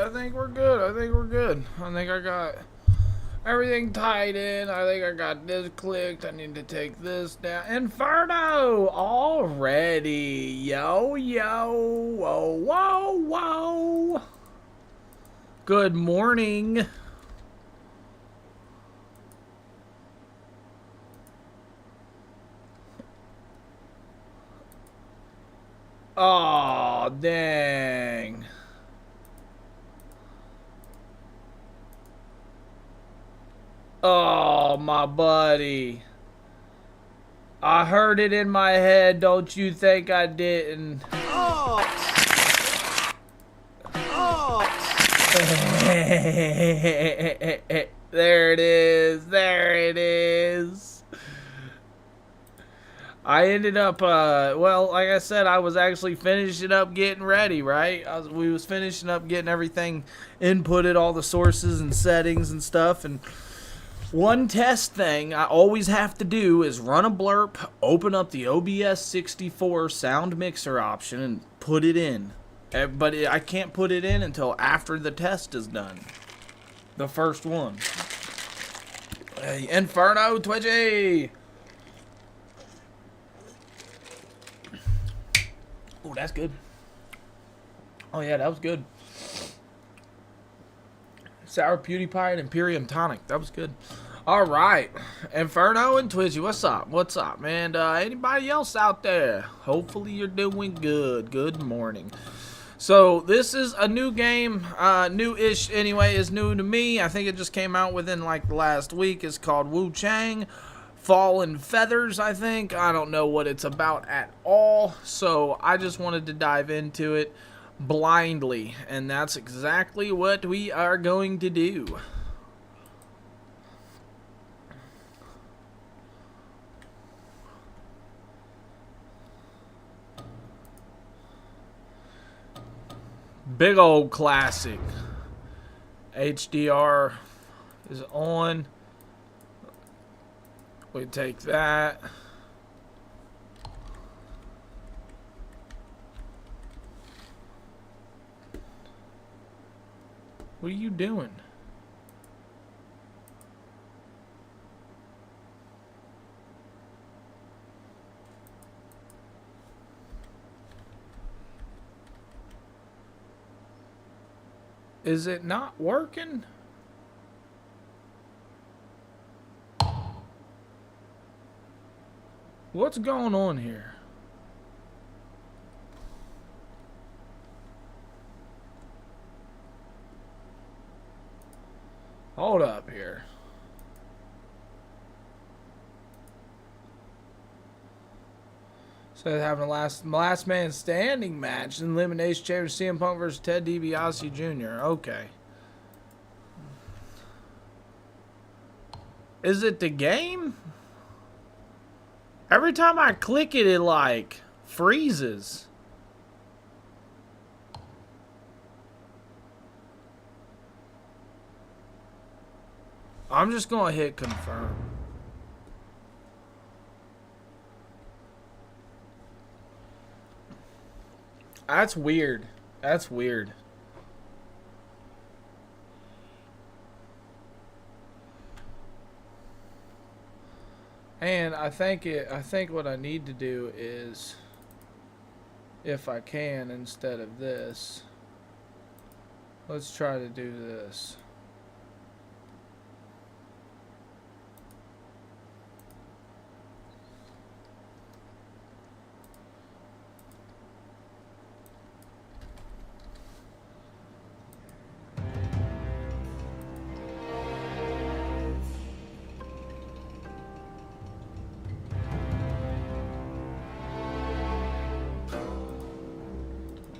I think we're good. I think we're good. I think I got everything tied in. I think I got this clicked. I need to take this down. Inferno already. Yo, yo. Whoa, whoa, whoa. Good morning. Oh, dang. Oh, my buddy. I heard it in my head. Don't you think I didn't? Oh. Oh. There it is. There it is. I ended up, well, like I said, I was actually finishing up getting ready, right? We was finishing up getting everything inputted, all the sources and settings and stuff, and one test thing I always have to do is run a blurb, open up the OBS 64 sound mixer option, and put it in. But I can't put it in until after the test is done. The first one. Hey, Inferno Twitchy! Oh, that's good. Oh, yeah, that was good. Sour PewDiePie and Imperium Tonic. That was good. All right. Inferno and Twitchy, what's up? What's up, man? Anybody else out there? Hopefully you're doing good. Good morning. So, this is a new game. New-ish, anyway. Is new to me. I think it just came out within, like, the last week. It's called Wuchang. Fallen Feathers, I think. I don't know what it's about at all. So, I just wanted to dive into it blindly, and that's exactly what we are going to do. Big old classic. HDR is on. We take that. What are you doing? Is it not working? What's going on here? Hold up here. So having a last man standing match in Elimination Chamber, CM Punk versus Ted DiBiase Jr. Okay. Is it the game? Every time I click it, it like freezes. I'm just gonna hit confirm. That's weird. That's weird. And I think what I need to do is, if I can, instead of this, let's try to do this.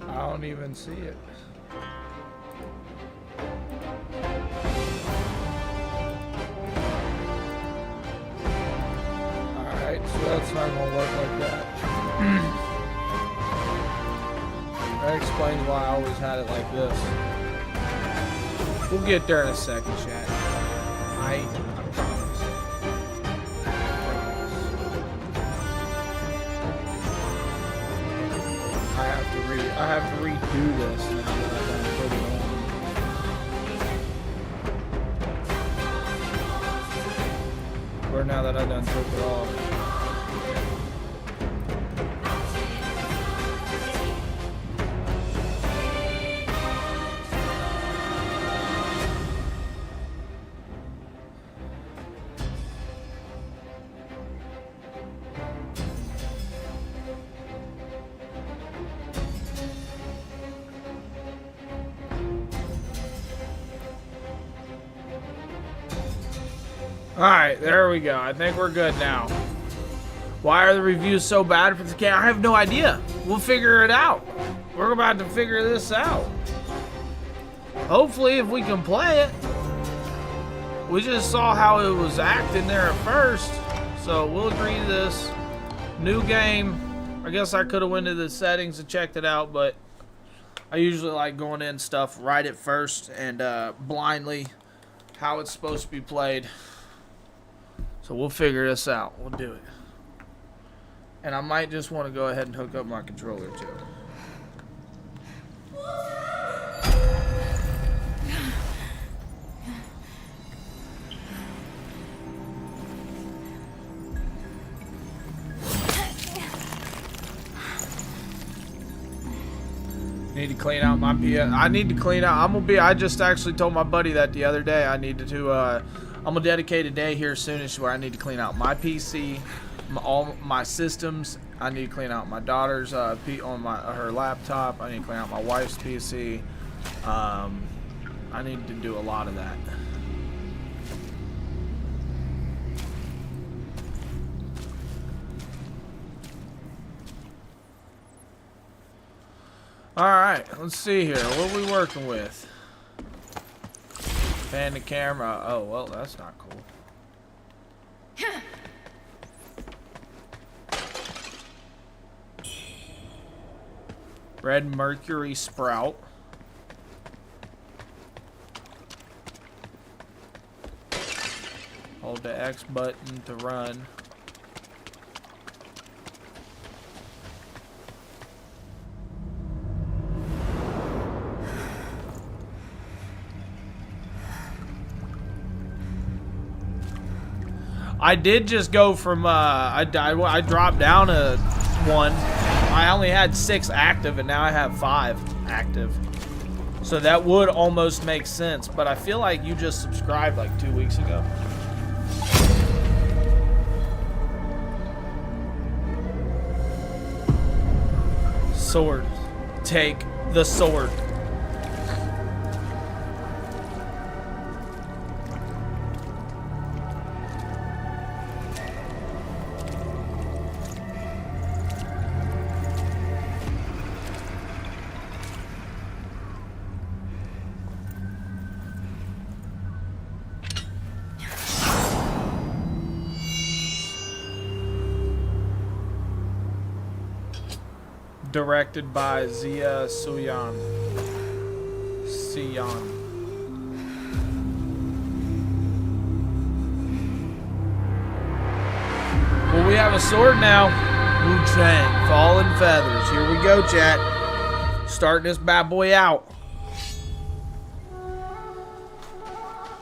I don't even see it. Alright, so that's not gonna look like that. That explains why I always had it like this. We'll get there in a second, chat. I promise. I have to redo this now that I've put it on. controller now that I done took it off. Alright, there we go. I think we're good now. Why are the reviews so bad for the game? I have no idea. We'll figure it out. We're about to figure this out. Hopefully, if we can play it. We just saw how it was acting there at first. So we'll agree to this. New game. I guess I could have went to the settings and checked it out, but I usually like going in stuff right at first and blindly how it's supposed to be played. So we'll figure this out. We'll do it. And I might just want to go ahead and hook up my controller too. Need to clean out my PS. I need to clean out. I just actually told my buddy that the other day. I needed to. I'm gonna dedicate a day here soonish where I need to clean out my PC, all my systems. I need to clean out my daughter's on her laptop. I need to clean out my wife's PC. I need to do a lot of that. All right, let's see here. What are we working with? Pan the camera. Oh, well, that's not cool. Red mercury sprout. Hold the X button to run. I did just go from, I dropped down a 1. I only had 6 active, and now I have 5 active. So that would almost make sense, but I feel like you just subscribed like 2 weeks ago. Sword. Take the sword. Directed by Zia Suyan. Well, we have a sword now. Wuchang, Fallen Feathers. Here we go, chat. Starting this bad boy out.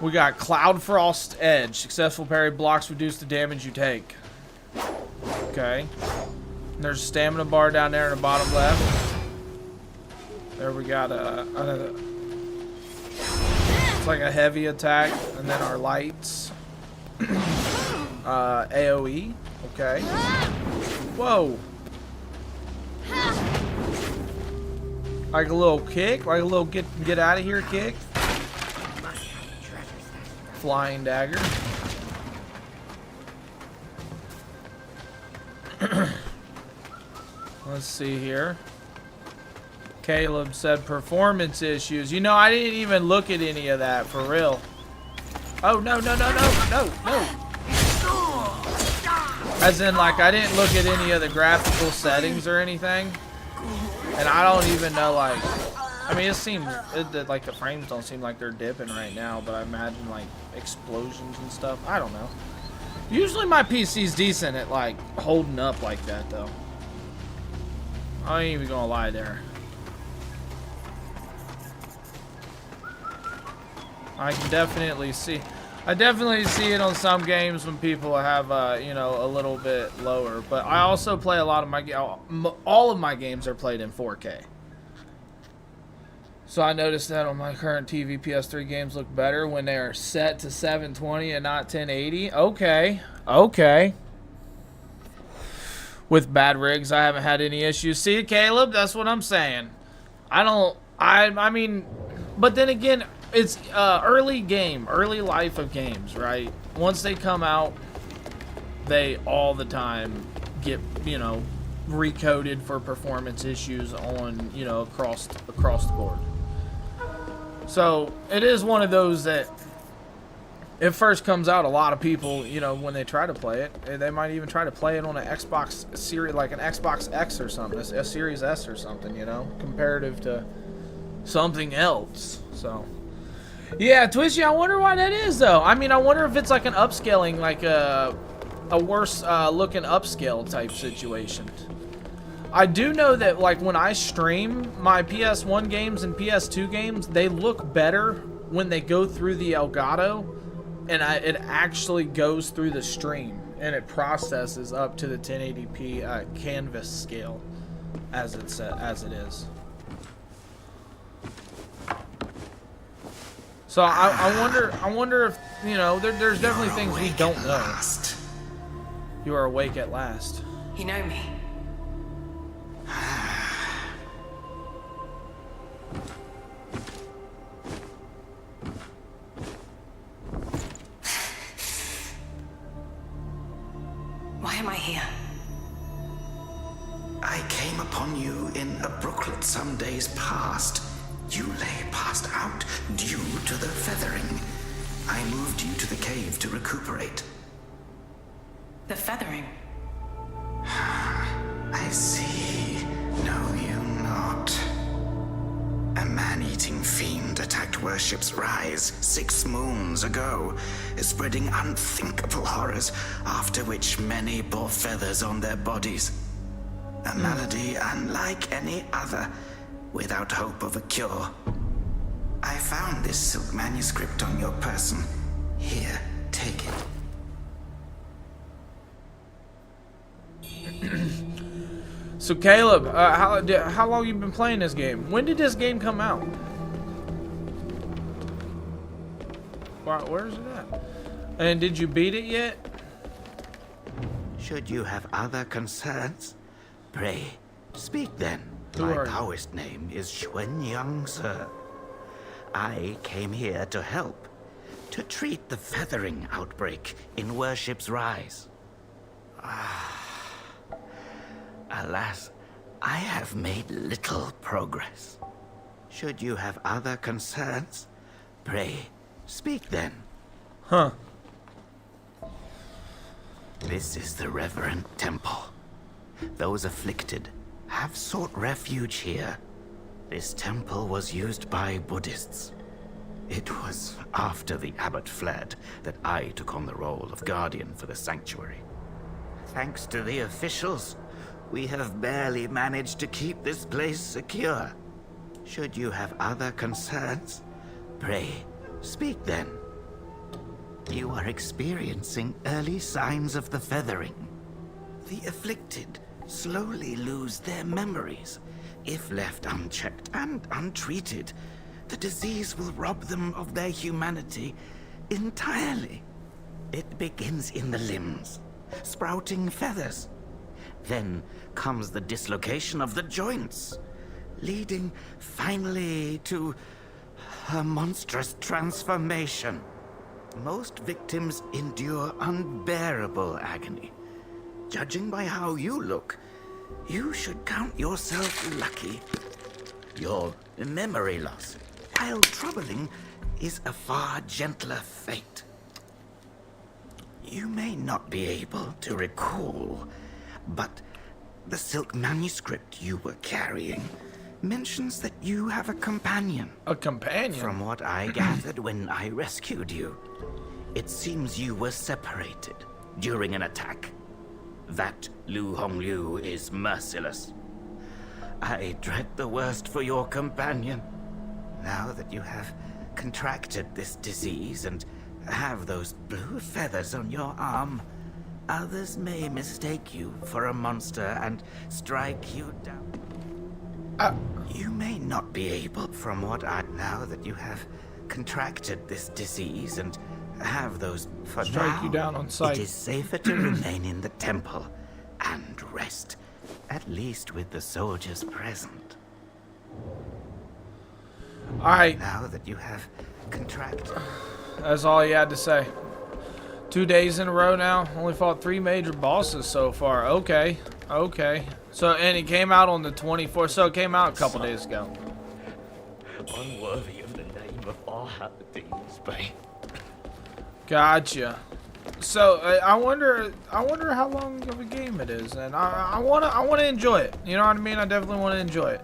We got Cloud Frost Edge. Successful parry blocks reduce the damage you take. Okay. There's a stamina bar down there in the bottom left. There we got it's like a heavy attack, and then our lights. AoE. Okay. Whoa. Like a little kick, like a little get out of here kick. Flying dagger. Let's see here. Caleb said performance issues. You know, I didn't even look at any of that for real. Oh, no. As in, like, I didn't look at any of the graphical settings or anything. And I don't even know, like, I mean, like, the frames don't seem like they're dipping right now, but I imagine, like, explosions and stuff. I don't know. Usually my PC's decent at, like, holding up like that, though. I ain't even gonna lie there. I can definitely see. I definitely see it on some games when people have, you know, a little bit lower. But I also play a lot of my all of my games are played in 4K. So I noticed that on my current TV, PS3 games look better when they are set to 720 and not 1080. Okay, okay. With bad rigs, I haven't had any issues. See, Caleb, that's what I'm saying. I mean, but then again, it's early life of games, right? Once they come out, they all the time get, you know, recoded for performance issues on, you know, across the board. So it is one of those that it first comes out, a lot of people, you know, when they try to play it, they might even try to play it on an Xbox series, like an Xbox X or something, a Series S or something, you know, comparative to something else. So yeah, Twishy, I wonder why that is though. I mean, I wonder if it's like an upscaling, like a worse looking upscale type situation. I do know that, like, when I stream my PS1 games and PS2 games, they look better when they go through the Elgato, and it actually goes through the stream, and it processes up to the 1080p canvas scale, as it is. So I wonder if, you know, there's definitely things we don't know. You are awake at last. You know me. Why am I here? I came upon you in a brooklet some days past. You lay passed out due to the feathering. I moved you to the cave to recuperate. The feathering? I see. Know you not. A man-eating fiend attacked Worship's Rise 6 moons ago, spreading unthinkable horrors, after which many bore feathers on their bodies. A malady unlike any other, without hope of a cure. I found this silk manuscript on your person. Here, take it. So Caleb, how long you been playing this game? When did this game come out? Where's it at? And did you beat it yet? Should you have other concerns, pray, speak then. Who My are you? Taoist name is Xuanyang, sir. I came here to help, to treat the feathering outbreak in Worship's Rise. Alas, I have made little progress. Should you have other concerns, pray, speak then. Huh. This is the reverent temple. Those afflicted have sought refuge here. This temple was used by Buddhists. It was after the abbot fled that I took on the role of guardian for the sanctuary. Thanks to the officials, we have barely managed to keep this place secure. Should you have other concerns, pray, speak then. You are experiencing early signs of the feathering. The afflicted slowly lose their memories. If left unchecked and untreated, the disease will rob them of their humanity entirely. It begins in the limbs, sprouting feathers. Then comes the dislocation of the joints, leading finally to a monstrous transformation. Most victims endure unbearable agony. Judging by how you look, you should count yourself lucky. Your memory loss, while troubling, is a far gentler fate. You may not be able to recall, but the silk manuscript you were carrying mentions that you have a companion. A companion? From what I gathered when I rescued you, it seems you were separated during an attack. That Lu Hongliu is merciless. I dread the worst for your companion. Now that you have contracted this disease and have those blue feathers on your arm, others may mistake you for a monster and strike you down. You may not be able, from what I now that you have contracted this disease and have those for Strike now, you down on sight. It is safer to remain in the temple and rest, at least with the soldiers present. Alright, Now that you have contracted. that's all he had to say. 2 days in a row now. Only fought 3 major bosses so far. Okay. Okay. So, and it came out on the 24th. So it came out a couple days ago. Unworthy of the name of our deeds, babe. Gotcha. So I wonder how long of a game it is, and I wanna enjoy it. You know what I mean? I definitely want to enjoy it.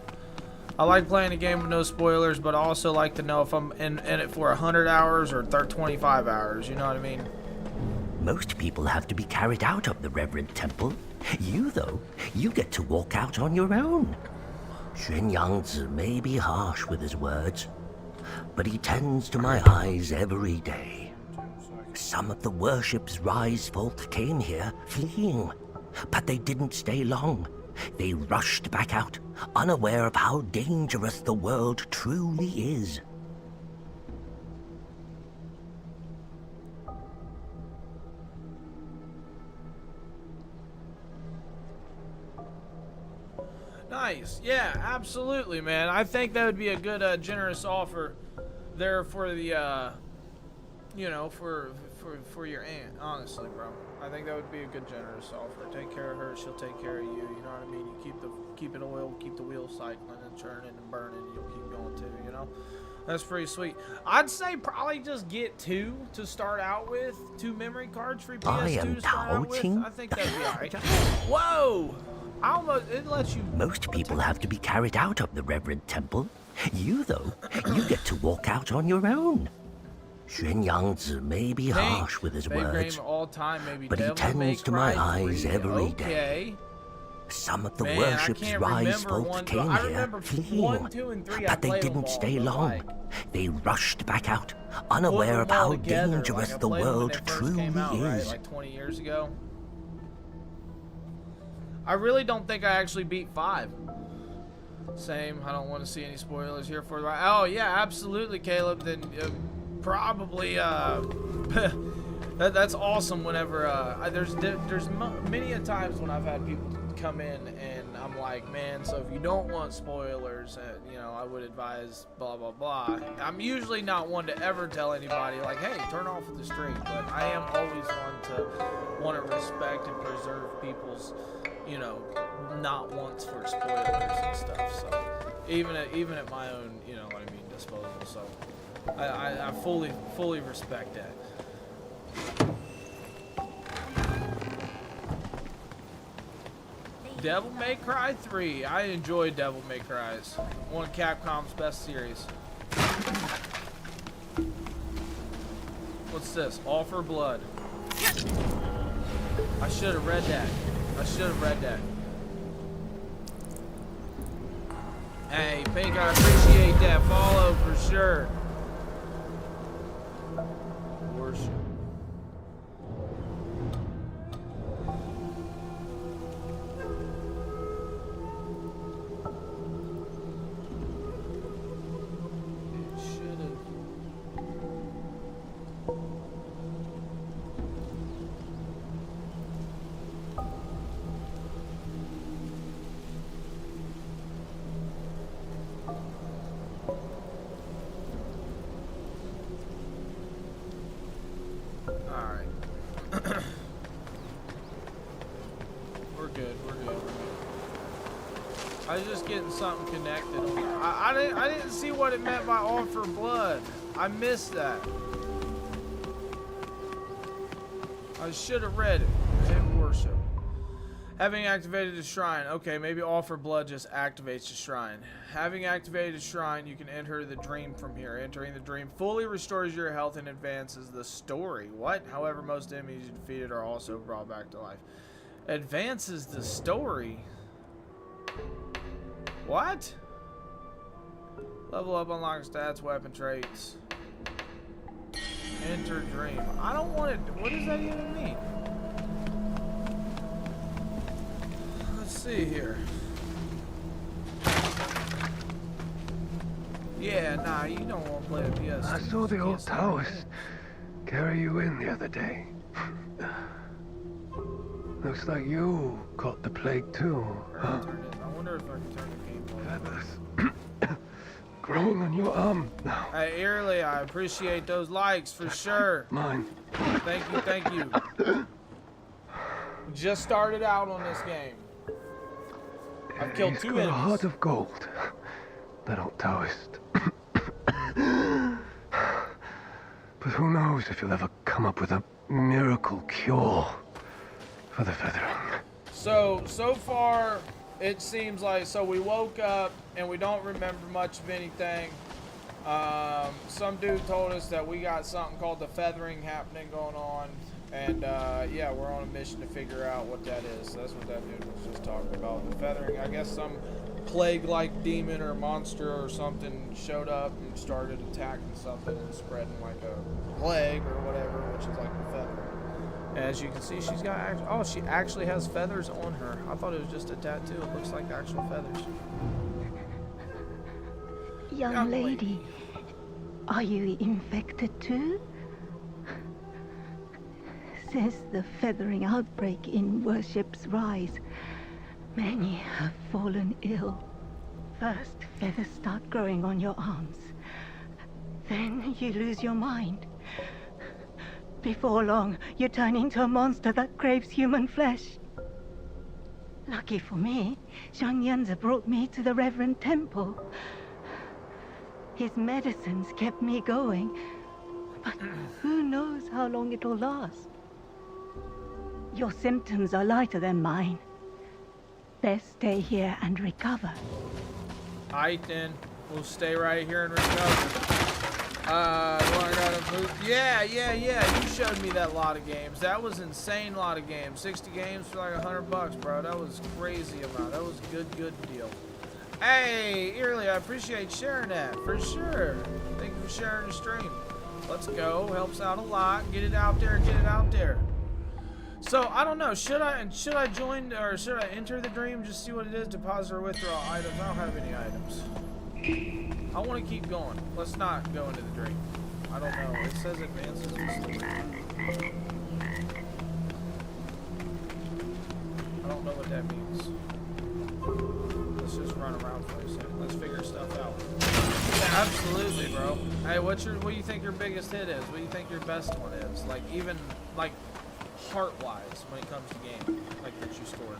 I like playing a game with no spoilers, but I also like to know if I'm in it for 100 hours or 25 hours. You know what I mean? Most people have to be carried out of the Reverend Temple. You, though, you get to walk out on your own. Xuan Yangzi may be harsh with his words, but he tends to my eyes every day. Some of the worship's rise folk came here fleeing, but they didn't stay long. They rushed back out, unaware of how dangerous the world truly is. Nice. Yeah, absolutely, man. I think that would be a good, generous offer there for the, you know, for your aunt. Honestly, bro. I think that would be a good, generous offer. Take care of her. She'll take care of you. You know what I mean? You keep it oiled, keep the wheels cycling and churning and burning. You'll keep going too. You know. That's pretty sweet. I'd say probably just get 2 to start out with. 2 memory cards for your PS2 to start out with. I think that'd be alright. Whoa! It lets you. Most people have to be carried out of the Reverend Temple. You, though, you get to walk out on your own. Xuan Yangzi may be harsh with his words, all time, maybe but he tends to my eyes every day. Some of the worship's rise folk came here fleeing, 1, 2, and 3, but they didn't stay long. They rushed back out, unaware of how dangerous the world truly is. Like 20 years ago. I really don't think I actually beat 5. Same. I don't want to see any spoilers here for. Oh yeah, absolutely, Caleb. Then probably that's awesome. Whenever there's many a times when I've had people come in and I'm like, man, so if you don't want spoilers, you know, I would advise blah blah blah. I'm usually not one to ever tell anybody like, hey, turn off the stream, but I am always one to want to respect and preserve people's, you know, not wants for spoilers and stuff. So even at my own, you know what I mean, disposal. So I fully respect that. Devil May Cry 3. I enjoyed Devil May Cry's. One of Capcom's best series. What's this? All for Blood. I should have read that. Hey, Pink, I appreciate that follow for sure. Worship. It should have. We're good. I was just getting something connected on there. I didn't see what it meant by offer blood. I missed that. I should have read it. Hit worship. Having activated the shrine. Okay, maybe offer blood just activates the shrine. Having activated the shrine, you can enter the dream from here. Entering the dream fully restores your health and advances the story. What? However, most enemies you defeated are also brought back to life. Advances the story. What? Level up, unlock stats, weapon traits. Enter dream. game. I don't want it. What does that even mean? Let's see here. Yeah, nah, you don't want to play a PS. I saw the old Taoist carry you in the other day. Looks like you caught the plague too, huh? I wonder if I can turn the game on. Feathers growing on your arm now. Hey, Early, I appreciate those likes for sure. Mine. Thank you, thank you. Just started out on this game. I've killed He's 2 got a enemies. heart of gold, that old Taoist. But who knows if you'll ever come up with a miracle cure for the feathering. So far, it seems like, so we woke up and we don't remember much of anything. Some dude told us that we got something called the feathering happening going on. And yeah, we're on a mission to figure out what that is. That's what that dude was just talking about. The feathering, I guess some plague-like demon or monster or something showed up and started attacking something and spreading like a plague or whatever, which is like the feathering. As you can see, she's got, oh, she actually has feathers on her. I thought it was just a tattoo. It looks like actual feathers. Young lady, are you infected too? Since the feathering outbreak in Worship's Rise, many have fallen ill. First, feathers start growing on your arms. Then you lose your mind. Before long, you turn into a monster that craves human flesh. Lucky for me, Zhang Yanzi brought me to the Reverend Temple. His medicines kept me going, but who knows how long it'll last. Your symptoms are lighter than mine. Best stay here and recover. Alright then, we'll stay right here and recover. I gotta move. Yeah, you showed me that lot of games. That was insane lot of games. 60 games for like $100, bro. That was crazy amount. That was a good deal. Hey, Early, I appreciate sharing that, for sure. Thank you for sharing the stream. Let's go, helps out a lot. Get it out there, get it out there. So, I don't know, should I join, or should I enter the dream, just see what it is, deposit or withdraw items? I don't have any items. I want to keep going. Let's not go into the dream. I don't know, it says advances and stuff. I don't know what that means. Let's just run around for a second. Let's figure stuff out. Yeah, absolutely, bro. Hey, what do you think your biggest hit is? What do you think your best one is? Like, even, like, heart-wise when it comes to game, like that you scored.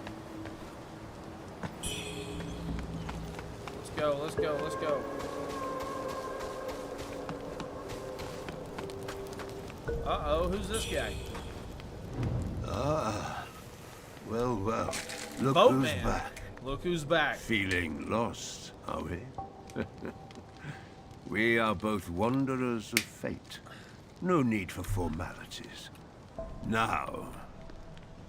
Let's go. Uh-oh, who's this guy? Ah, well, look Boatman. who's back. Look who's back. Feeling lost, are we? We are both wanderers of fate. No need for formalities. Now,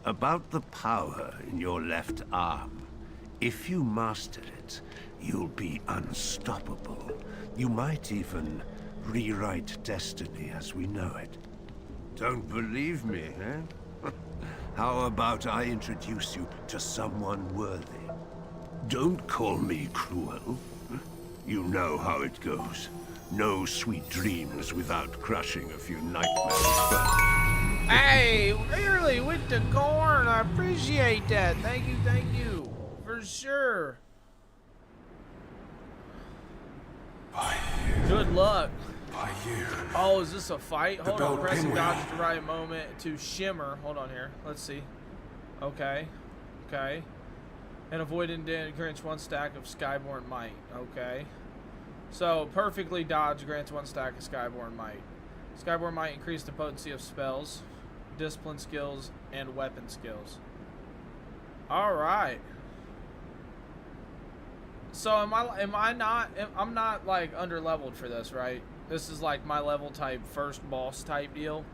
about the power in your left arm. If you master it, you'll be unstoppable. You might even rewrite destiny as we know it. Don't believe me, eh? How about I introduce you to someone worthy? Don't call me cruel. You know how it goes. No sweet dreams without crushing a few nightmares first. Hey, really, with the corn, I appreciate that. Thank you. For sure. Good luck. By you. Oh, is this a fight? Hold on, boat pressing pinwheel. dodge at the right moment to shimmer. Hold on here. Let's see. Okay. And avoid and grants 1 stack of Skyborn Might. Okay. So, perfectly dodge grants 1 stack of Skyborn Might. Skyborn Might increase the potency of spells, discipline skills, and weapon skills. Alright. So I'm not like under leveled for this, right? This is like my level type first boss type deal.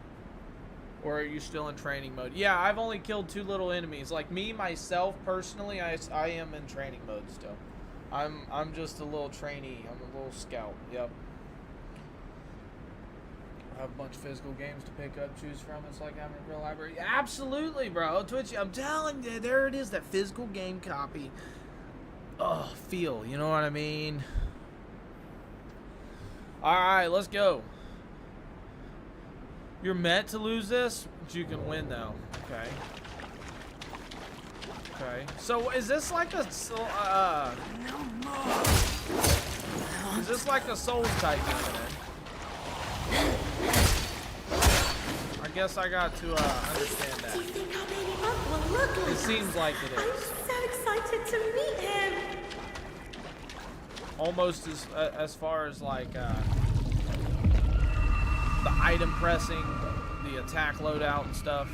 Or are you still in training mode? Yeah, I've only killed 2 little enemies. Like me, myself, personally, I am in training mode still. I'm just a little trainee. I'm a little scout. Yep. have a bunch of physical games to pick up, choose from. It's like having a real library. Absolutely, bro. Twitchy, I'm telling you, there it is, that physical game copy. Oh, feel, you know what I mean? Alright, let's go. You're meant to lose this, but you can win, though. Okay. Okay. So, is this like a... Is this like a Souls type game, then? I guess I got to understand that. Do you think our baby bump will look like It seems like it I'm is. so excited to meet him. Almost as far as like the item pressing, the attack loadout and stuff.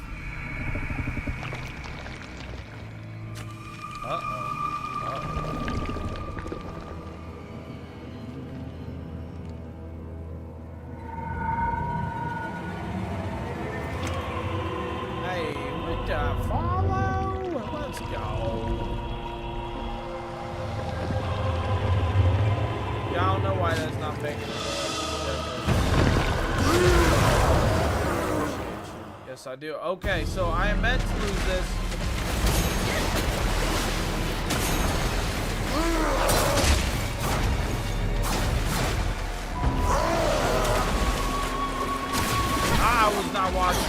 Hey, with the follow, let's go. Yeah, I don't know why that's not big enough. Yes, I do. Okay, so I am meant to lose this. I was not watching it.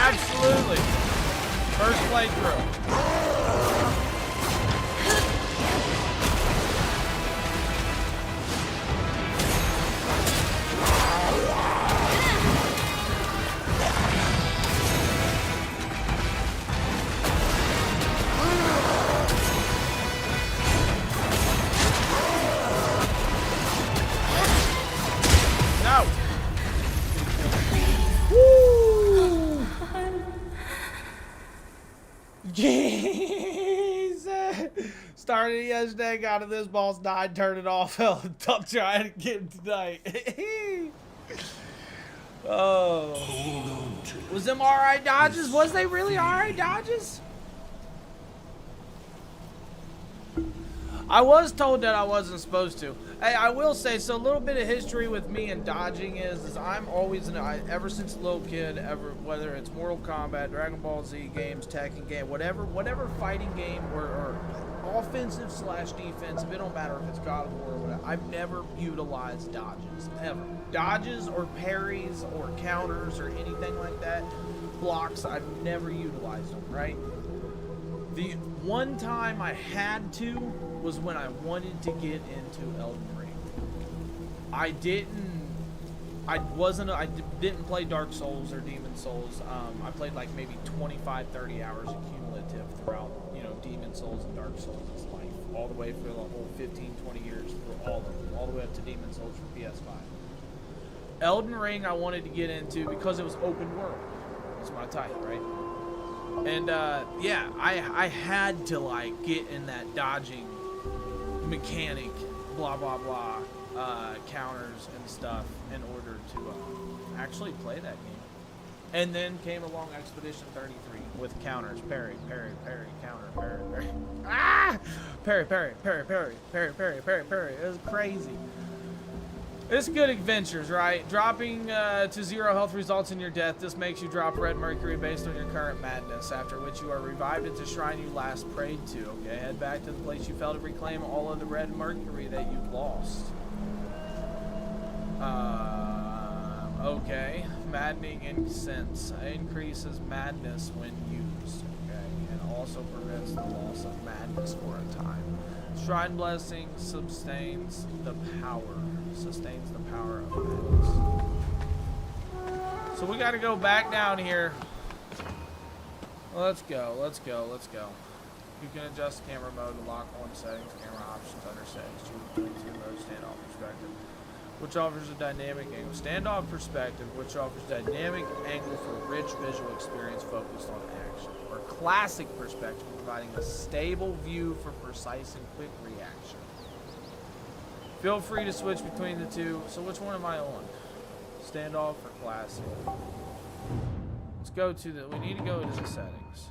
Absolutely. First playthrough. No. Jesus! Started yesterday, got to this boss, died, turned it off, hell, I'm trying to get him tonight. Oh. Was them alright dodges? Was they really alright dodges? I was told that I wasn't supposed to. Hey, I will say, so a little bit of history with me and dodging is I'm always, ever since a little kid, whether it's Mortal Kombat, Dragon Ball Z games, Tekken game, whatever fighting game or offensive / defensive, it don't matter if it's God of War or whatever, I've never utilized dodges, ever. Dodges or parries or counters or anything like that, blocks, I've never utilized them, right? The one time I had to was when I wanted to get into Elden Ring. I didn't play Dark Souls or Demon Souls. I played like maybe 25, 30 hours cumulative throughout, Demon Souls and Dark Souls' life. All the way for the whole 15, 20 years for all of them. All the way up to Demon Souls for PS5. Elden Ring I wanted to get into because it was open world. It's my type, right? And yeah, I had to like get in that dodging mechanic, blah blah blah, counters and stuff in order to actually play that game. And then came along Expedition 33 with counters, parry, parry, parry, counter, parry, parry, ah, parry, parry, parry, parry, parry, parry, parry, parry. It was crazy. It's good adventures, right? Dropping to 0 health results in your death. This makes you drop red mercury based on your current madness, after which you are revived at the shrine you last prayed to. Okay, head back to the place you fell to reclaim all of the red mercury that you lost. Okay. Maddening incense increases madness when used. also prevents the loss of madness for a time. Shrine blessing sustains the power of madness. So we gotta go back down here. Let's go. You can adjust camera mode to lock on settings, camera options under settings, choose between two modes, standoff perspective, which offers a dynamic angle. Standoff perspective, which offers dynamic angle for rich visual experience focused on action. Or classic perspective, providing a stable view for precise and quick reaction. Feel free to switch between the two. So which one am I on? Standoff or classic? Let's go to the, we need to go to the settings.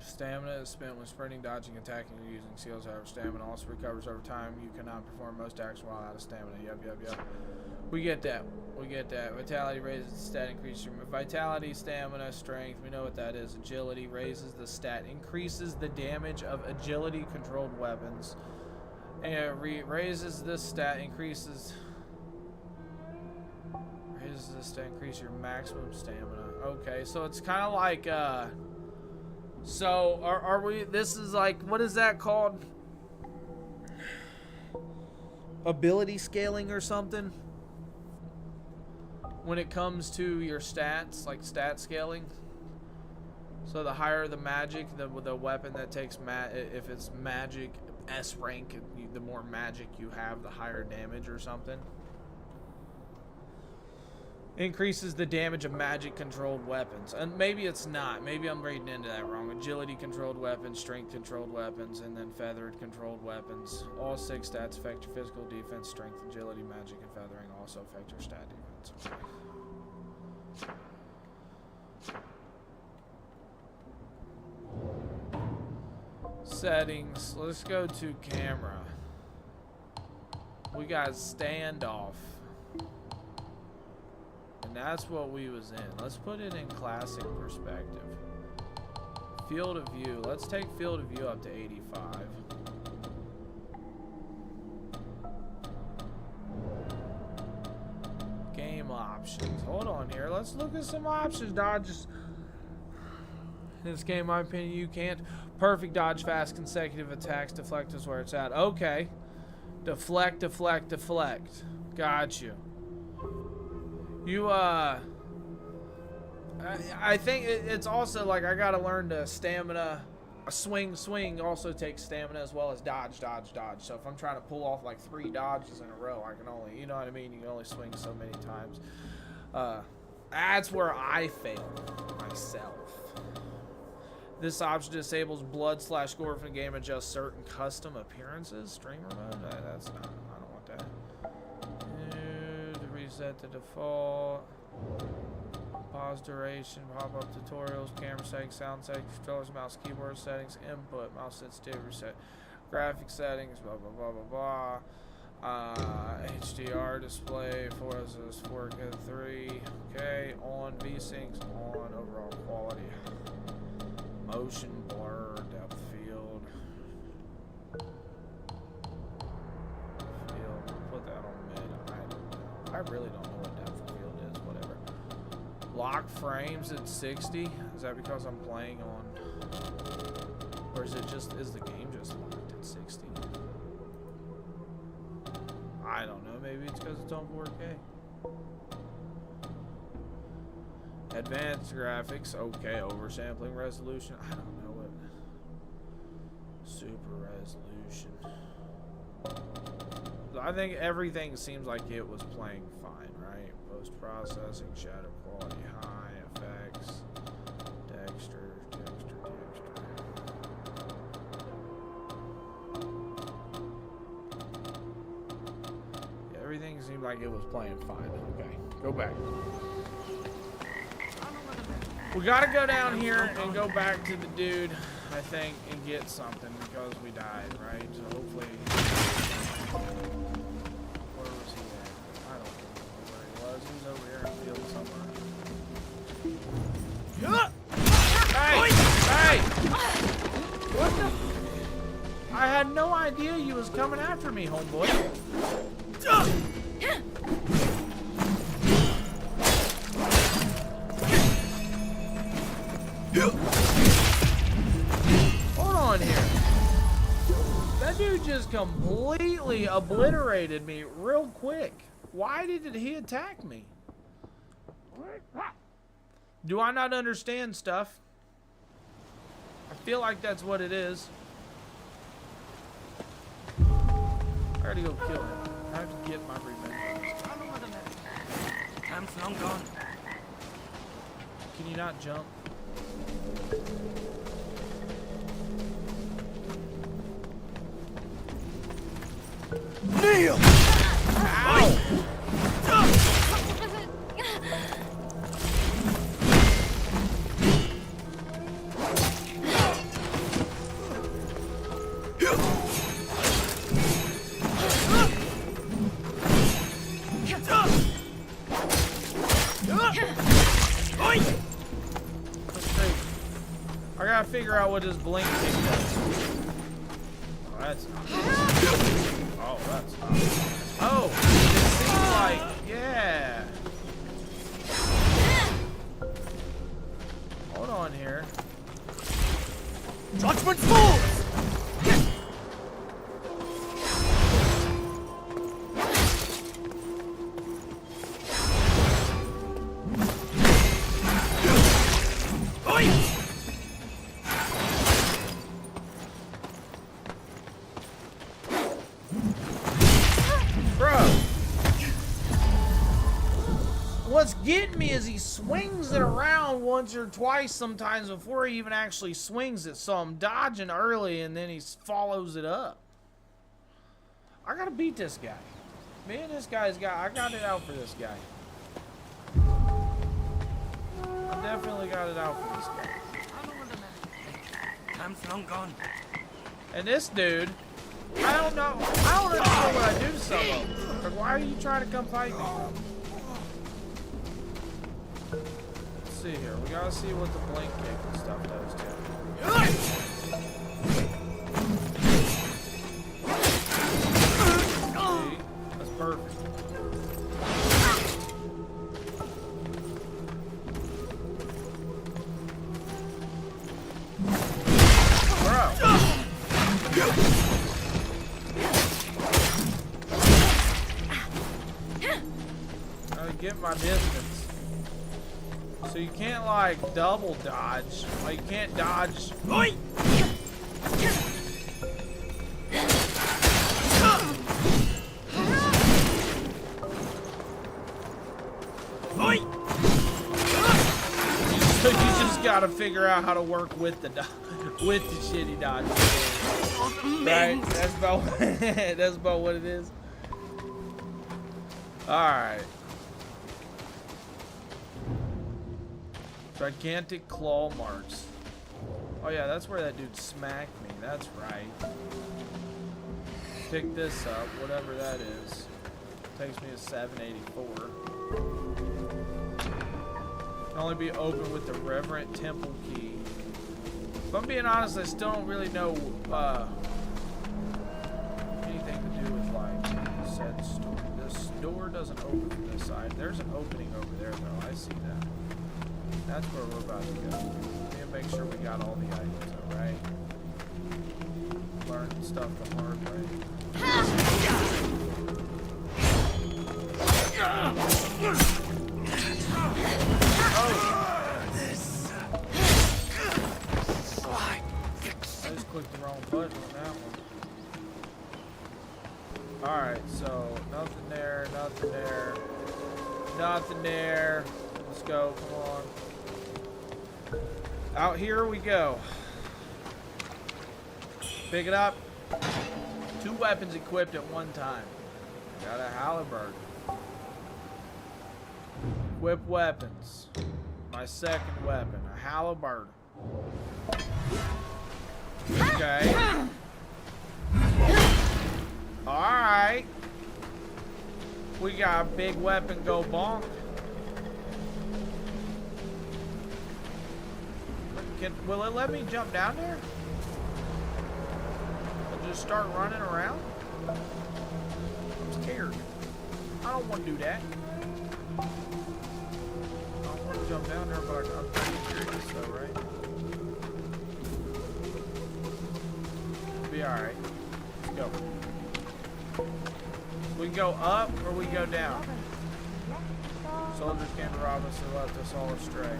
Stamina is spent when sprinting, dodging, attacking, or using skills. However, stamina also recovers over time. You cannot perform most actions while out of stamina. Yep. We get that. Vitality raises the stat, increases your vitality, stamina, strength. We know what that is. Agility raises the stat, increases the damage of agility-controlled weapons. And raises this stat, increases this stat, increase your maximum stamina. Okay, so it's kind of like so are we, this is like, what is that called? Ability scaling or something? When it comes to your stats, like stat scaling. So the higher the magic, the weapon that takes if it's magic S rank, the more magic you have, the higher damage or something. Increases the damage of magic controlled weapons. And maybe it's not. Maybe I'm reading into that wrong. Agility controlled weapons, strength controlled weapons, and then feathered controlled weapons. All 6 stats affect your physical defense, strength, agility, magic, and feathering also affect your stat defense. Okay. Settings. Let's go to camera. We got standoff. And that's what we was in. Let's put it in classic perspective. Field of view. Let's take field of view up to 85. Game options. Hold on here. Let's look at some options. Dodges. In this game, in my opinion, you can't. Perfect dodge, fast, consecutive attacks. Deflect is where it's at. Okay. Deflect. Got you. I think it's also like I gotta learn to stamina. A swing also takes stamina as well as dodge. So if I'm trying to pull off like 3 dodges in a row, I can only, you know what I mean? You can only swing so many times. That's where I fail myself. This option disables blood/gore if the game adjusts certain custom appearances. Streamer mode? That's not, I don't want that. Set the default. Pause duration, pop-up tutorials, camera settings, sound settings, controllers, mouse, keyboard settings, input, mouse sensitivity reset, graphic settings, blah blah blah blah blah. HDR display, 4K 3. Okay, on VSyncs, on overall quality, motion blur, depth field. Put that on mid. I really don't know what depth of field is, whatever. Lock frames at 60? Is that because I'm playing on... Or is it just, is the game just locked at 60? I don't know, maybe it's because it's on 4K. Advanced graphics, okay, oversampling resolution, I don't know what. Super resolution. I think everything seems like it was playing fine, right? Post-processing, shadow quality high, effects, texture. Yeah, everything seemed like it was playing fine. Okay, go back. We gotta go down here and go back to the dude, I think, and get something because we died, right? So hopefully... Where was he at? I don't know where he was. He was over here in the field somewhere. Hey! What the? I had no idea you was coming after me, homeboy. Hold on here. That dude just completely obliterated me real quick. Why did he attack me? Do I not understand stuff? I feel like that's what it is. I gotta go kill him. I have to get my revenge. Camp's long gone. Can you not jump? Kneel! Ow! I gotta figure out what this blink thing does. Oh, that's not. Oh, that's not. Oh, it seems like, yeah. Hold on here. Judgment falls! What's getting me is he swings it around once or twice sometimes before he even actually swings it. So I'm dodging early and then he follows it up. I gotta beat this guy. Me and this guy's got, I got it out for this guy. I definitely got it out for this guy. Camp's long gone. And this dude, I don't know, I don't understand what I do to some of them. Like, why are you trying to come fight me, bro? Let's see here. We gotta see what the blink kick and stuff does too. See? That's perfect. Bro. Gotta get my distance. So you can't like double dodge. Like you can't dodge. Oi! Oi! So you just gotta figure out how to work with the shitty dodge. Right? That's about that's about what it is. Alright. Gigantic claw marks. Oh yeah, that's where that dude smacked me. That's right. Pick this up, whatever that is. Takes me to 784. Can only be opened with the Reverent Temple key. If I'm being honest, I still don't really know anything to do with like said store. This door doesn't open from this side. There's an opening over there though. I see that. That's where we're about to go. We need to make sure we got all the items, alright? Learn stuff the hard way. Oh! I just clicked the wrong button on that one. Alright, so nothing there, nothing there, nothing there. Let's go, come on. Out here we go. Pick it up. 2 weapons equipped at one time. Got a halberd. Equip weapons. My second weapon, a halberd. Okay. Alright. We got a big weapon go bonk. Will it let me jump down there? I'll just start running around? I'm scared. I don't want to do that. I don't want to jump down there, but I'm pretty curious though, right? alright. Let's go. We can go up or we go down. Soldiers came to rob us and left us all astray.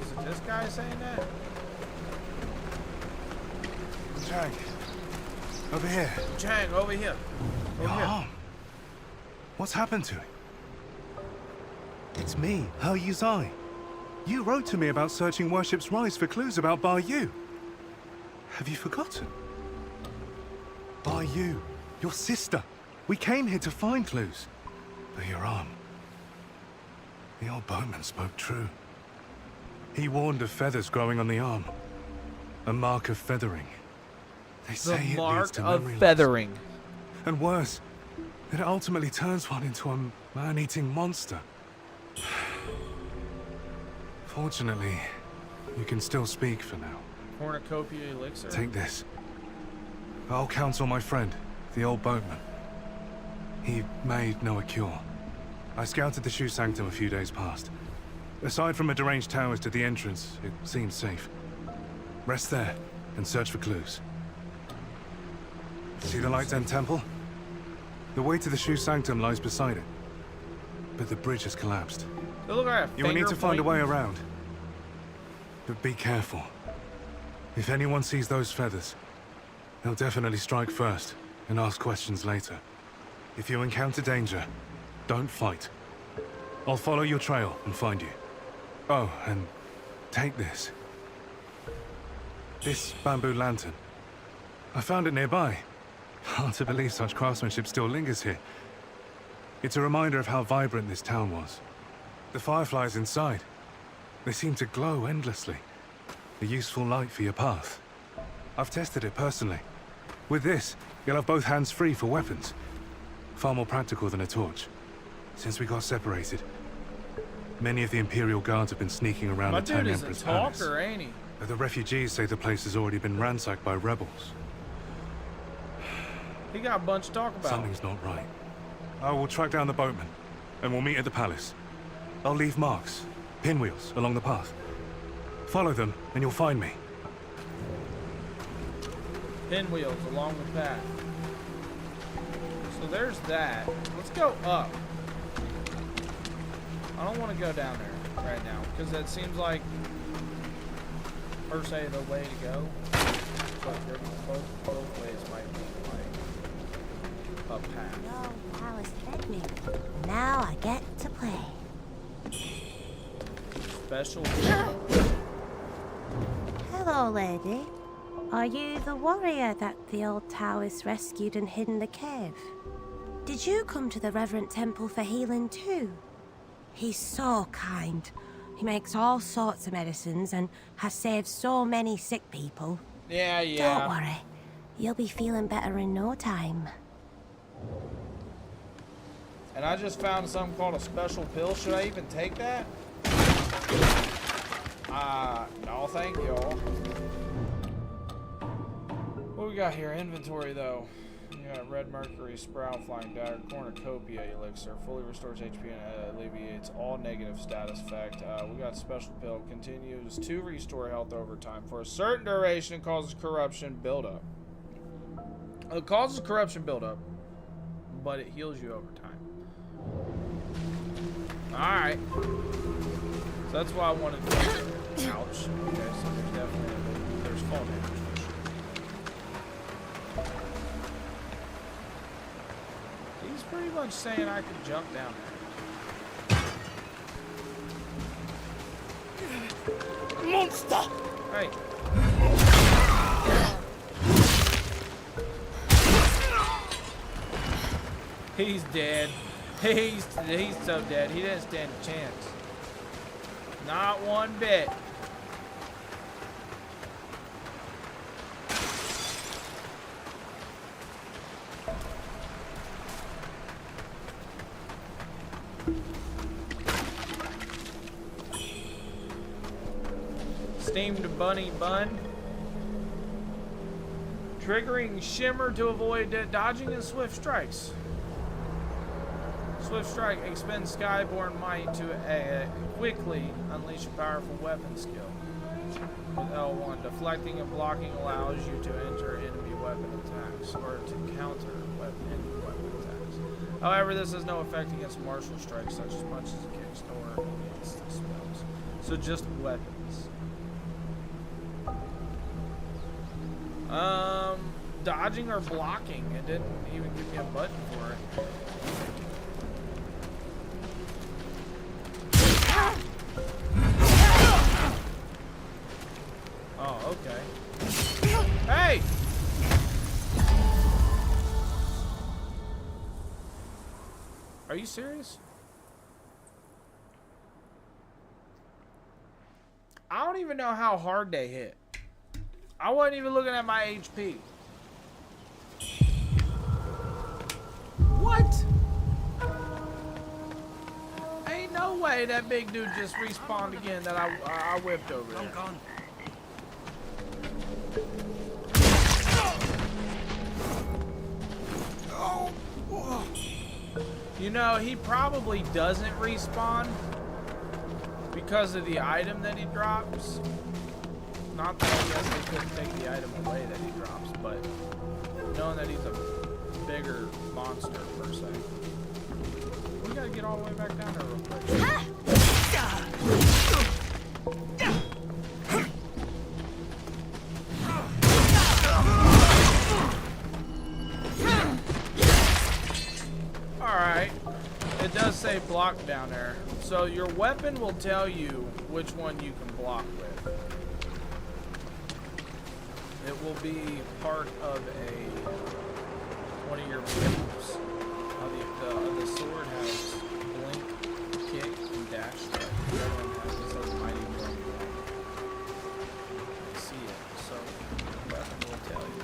Is it this guy saying that? Wuchang. Over here. Chang, over here. Over here. Arm. What's happened to it? It's me, He Yuzai. You wrote to me about searching Worship's Rise for clues about Bar Yu. Have you forgotten? Bar Yu, your sister. We came here to find clues. But your arm. The old boatman spoke true. He warned of feathers growing on the arm. A mark of feathering. They say The it leads mark to of memory loss. feathering. And worse, it ultimately turns one into a man-eating monster. Fortunately, you can still speak for now. Cornucopia elixir. Take this. I'll counsel my friend, the old boatman. He may know a cure. I scouted the Shoe Sanctum a few days past. Aside from a deranged towers to the entrance, it seems safe. Rest there and search for clues. See the Light's End Temple? The way to the Shoe Sanctum lies beside it. But the bridge has collapsed. They look like a You will need to find a way finger-pointing. around. But be careful. If anyone sees those feathers, they'll definitely strike first and ask questions later. If you encounter danger, don't fight. I'll follow your trail and find you. Oh, and take this. This bamboo lantern. I found it nearby. Hard to believe such craftsmanship still lingers here. It's a reminder of how vibrant this town was. The fireflies inside. They seem to glow endlessly. A useful light for your path. I've tested it personally. With this, you'll have both hands free for weapons. Far more practical than a torch. Since we got separated, many of the Imperial Guards have been sneaking around My the Tang dude is a Emperor's palace. talker, ain't he? But the refugees say the place has already been ransacked by rebels. He got a bunch to talk about. Something's not right. I will track down the boatman, and we'll meet at the palace. I'll leave marks, pinwheels, along the path. Follow them, and you'll find me. Pinwheels along the path. So there's that. Let's go up. I don't want to go down there right now, because that seems like, per se, the way to go. But there both ways might be like a path. No, I was threatening. Now I get to play. Special. Hello, lady. Are you the warrior that the old Taoist rescued and hid in the cave? Did you come to the Reverend Temple for healing too? He's so kind. He makes all sorts of medicines and has saved so many sick people. Yeah. Don't worry. You'll be feeling better in no time. And I just found something called a special pill. Should I even take that? No, thank y'all. What we got here? Inventory, though. We got Red Mercury, Sprout, Flying Dagger, Cornucopia Elixir. Fully restores HP and alleviates all negative status effect. We got Special Pill. Continues to restore health over time. For a certain duration, it causes corruption buildup. It causes corruption buildup, but it heals you over time. Alright. So that's why I wanted to do it. Ouch. Okay, so there's definitely there's fall damage for sure. He's pretty much saying I could jump down there. Monster! Hey. He's dead. He's so dead. He didn't stand a chance. Not one bit. Steamed bunny bun. Triggering shimmer to avoid dodging and swift strikes. Swift strike expends skyborn might to quickly unleash a powerful weapon skill. With L1, deflecting and blocking allows you to enter enemy weapon attacks or to counter enemy weapon attacks. However, this has no effect against martial strikes such as punches and kicks nor against spells. So just weapons. Dodging or blocking. It didn't even give me a button for it. Oh, okay. Hey! Are you serious? I don't even know how hard they hit. I wasn't even looking at my HP. What? Ain't no way that big dude just respawned again that I whipped over there. You know, he probably doesn't respawn because of the item that he drops. Not that I guess they couldn't take the item away that he drops, but knowing that he's a bigger monster per se. We gotta get all the way back down there real quick. Alright. It does say block down there. So your weapon will tell you which one you can block with. It will be part of one of your moves. The sword has blink, kick, and dash strike. The other one has this as mighty blow. I see it, so the weapon will tell you.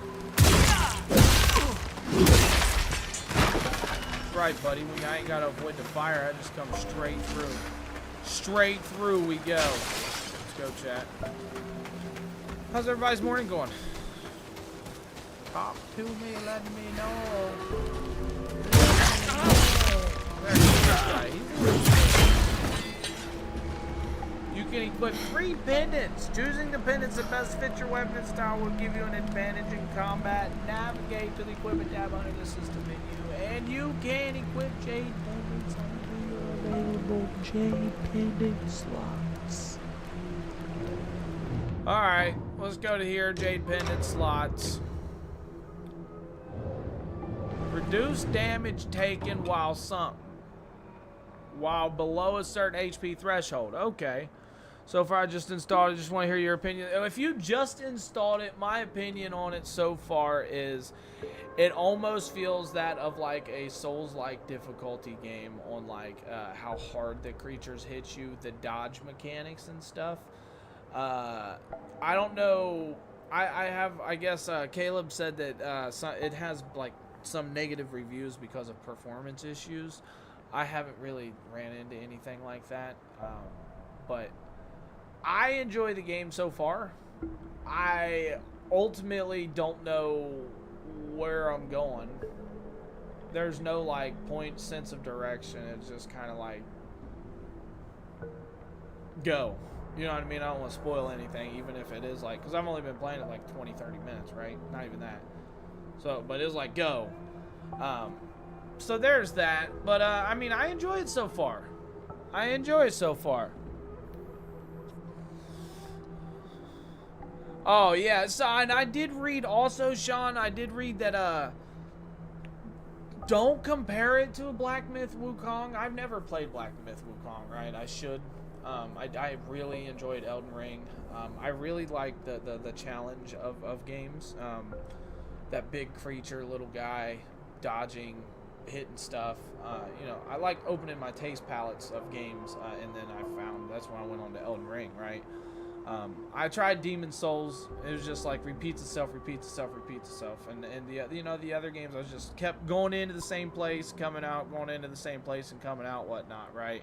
Right, buddy. I ain't gotta avoid the fire. I just come straight through. Straight through we go. Let's go, chat. How's everybody's morning going? Talk to me, let me know. You can equip 3 pendants. Choosing the pendants that best fit your weapon and style will give you an advantage in combat. Navigate to the equipment tab under the system menu, and you can equip jade pendants under your available jade pendant slots. Alright, let's go to here, jade pendant slots. Reduce damage taken while sunk. While below a certain HP threshold. Okay. So far I just installed it. Just want to hear your opinion. If you just installed it, my opinion on it so far is it almost feels that of like a Souls-like difficulty game on like how hard the creatures hit you, the dodge mechanics and stuff. I don't know. I guess Caleb said that it has like some negative reviews because of performance issues. I haven't really ran into anything like that, but I enjoy the game so far. I ultimately don't know where I'm going. There's no like sense of direction. It's just kind of like go. You know what I mean? I don't want to spoil anything, even if it is like, because I've only been playing it like 20-30 minutes, right? Not even that. So, but it's like go. So there's that. But I mean, I enjoy it so far. I enjoy it so far. Oh yeah, so and I did read also, Sean. I did read that don't compare it to a Black Myth Wukong. I've never played Black Myth Wukong, right? I should. I really enjoyed Elden Ring. I really like the challenge of games. That big creature, little guy, dodging, hitting stuff. You know, I like opening my taste palettes of games, and then I found that's when I went on to Elden Ring, right? I tried Demon Souls. It was just like repeats itself, and the other games I just kept going into the same place, coming out, going into the same place, and coming out, whatnot, right?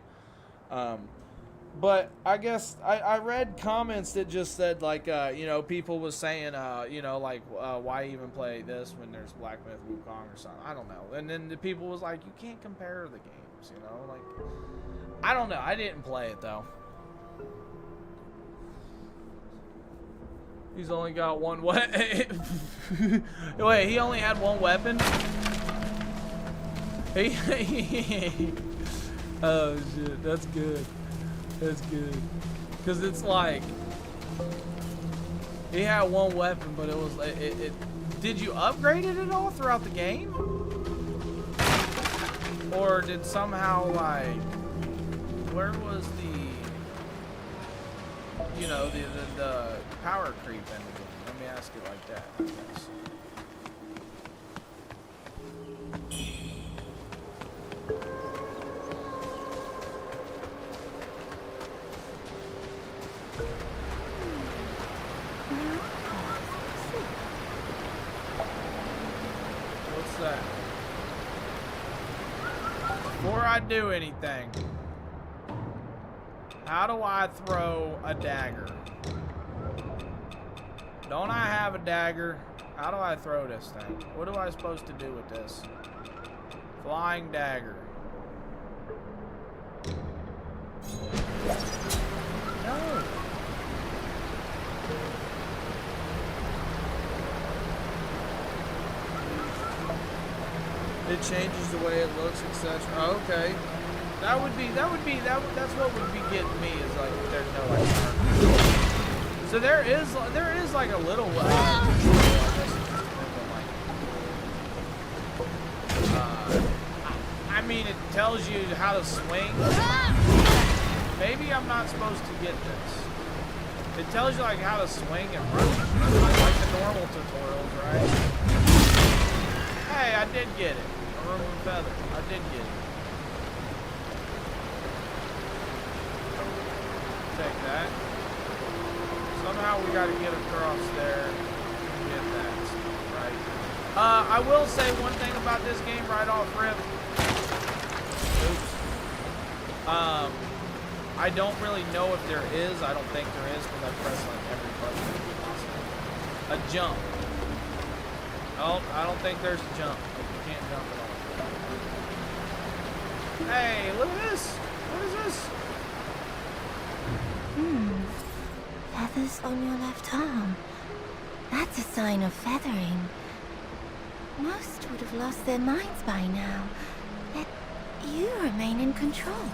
But I guess I read comments that just said like people was saying why even play this when there's Black Myth Wukong or something. I don't know. And then the people was like, you can't compare the games, like I don't know. I didn't play it though. He's only got one weapon. Wait, he only had one weapon? Oh shit, that's good. That's good. Cause it's like he had one weapon, but it was did you upgrade it at all throughout the game? Or did somehow like where was the you know the power creep in the game? Let me ask it like that, I guess. What's that? Before I do anything, how do I throw a dagger? Don't I have a dagger? How do I throw this thing? What am I supposed to do with this? Flying dagger. No. It changes the way it looks, etc. Oh, okay. That's what would be getting me is like if there's no like marker. So there is like a little I mean it tells you how to swing. Maybe I'm not supposed to get this. It tells you like how to swing and run. Like the normal tutorials, right? Hey, I did get it. A room of feather. I did get it. Take that. Somehow we gotta get across there and get that stuff, right? I will say one thing about this game right off rip. Oops. I don't really know if there is. I don't think there is because I press like every button. A jump. Oh, I don't think there's a jump. You can't jump at all. Hey, look at this. What is this? Feathers on your left arm. That's a sign of feathering. Most would have lost their minds by now. Yet you remain in control.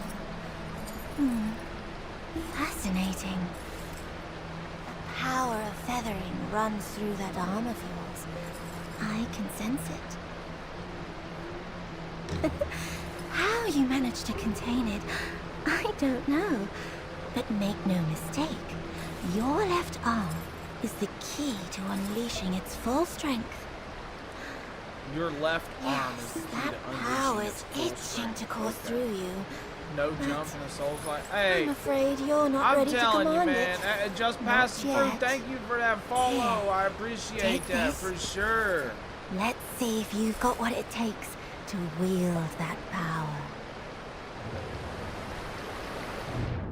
Fascinating. The power of feathering runs through that arm of yours. I can sense it. How you managed to contain it, I don't know. But make no mistake, your left arm is the key to unleashing its full strength. Your left arm is the Yes, key that to power unleashing is its full itching strength. to course Okay. through you. No jump in a soul's like, hey, I'm afraid you're not I'm ready to telling you, command man. it. Just Not pass through. yet. Thank you for that follow. Here, I appreciate take that this. for sure. Let's see if you've got what it takes to wield that power.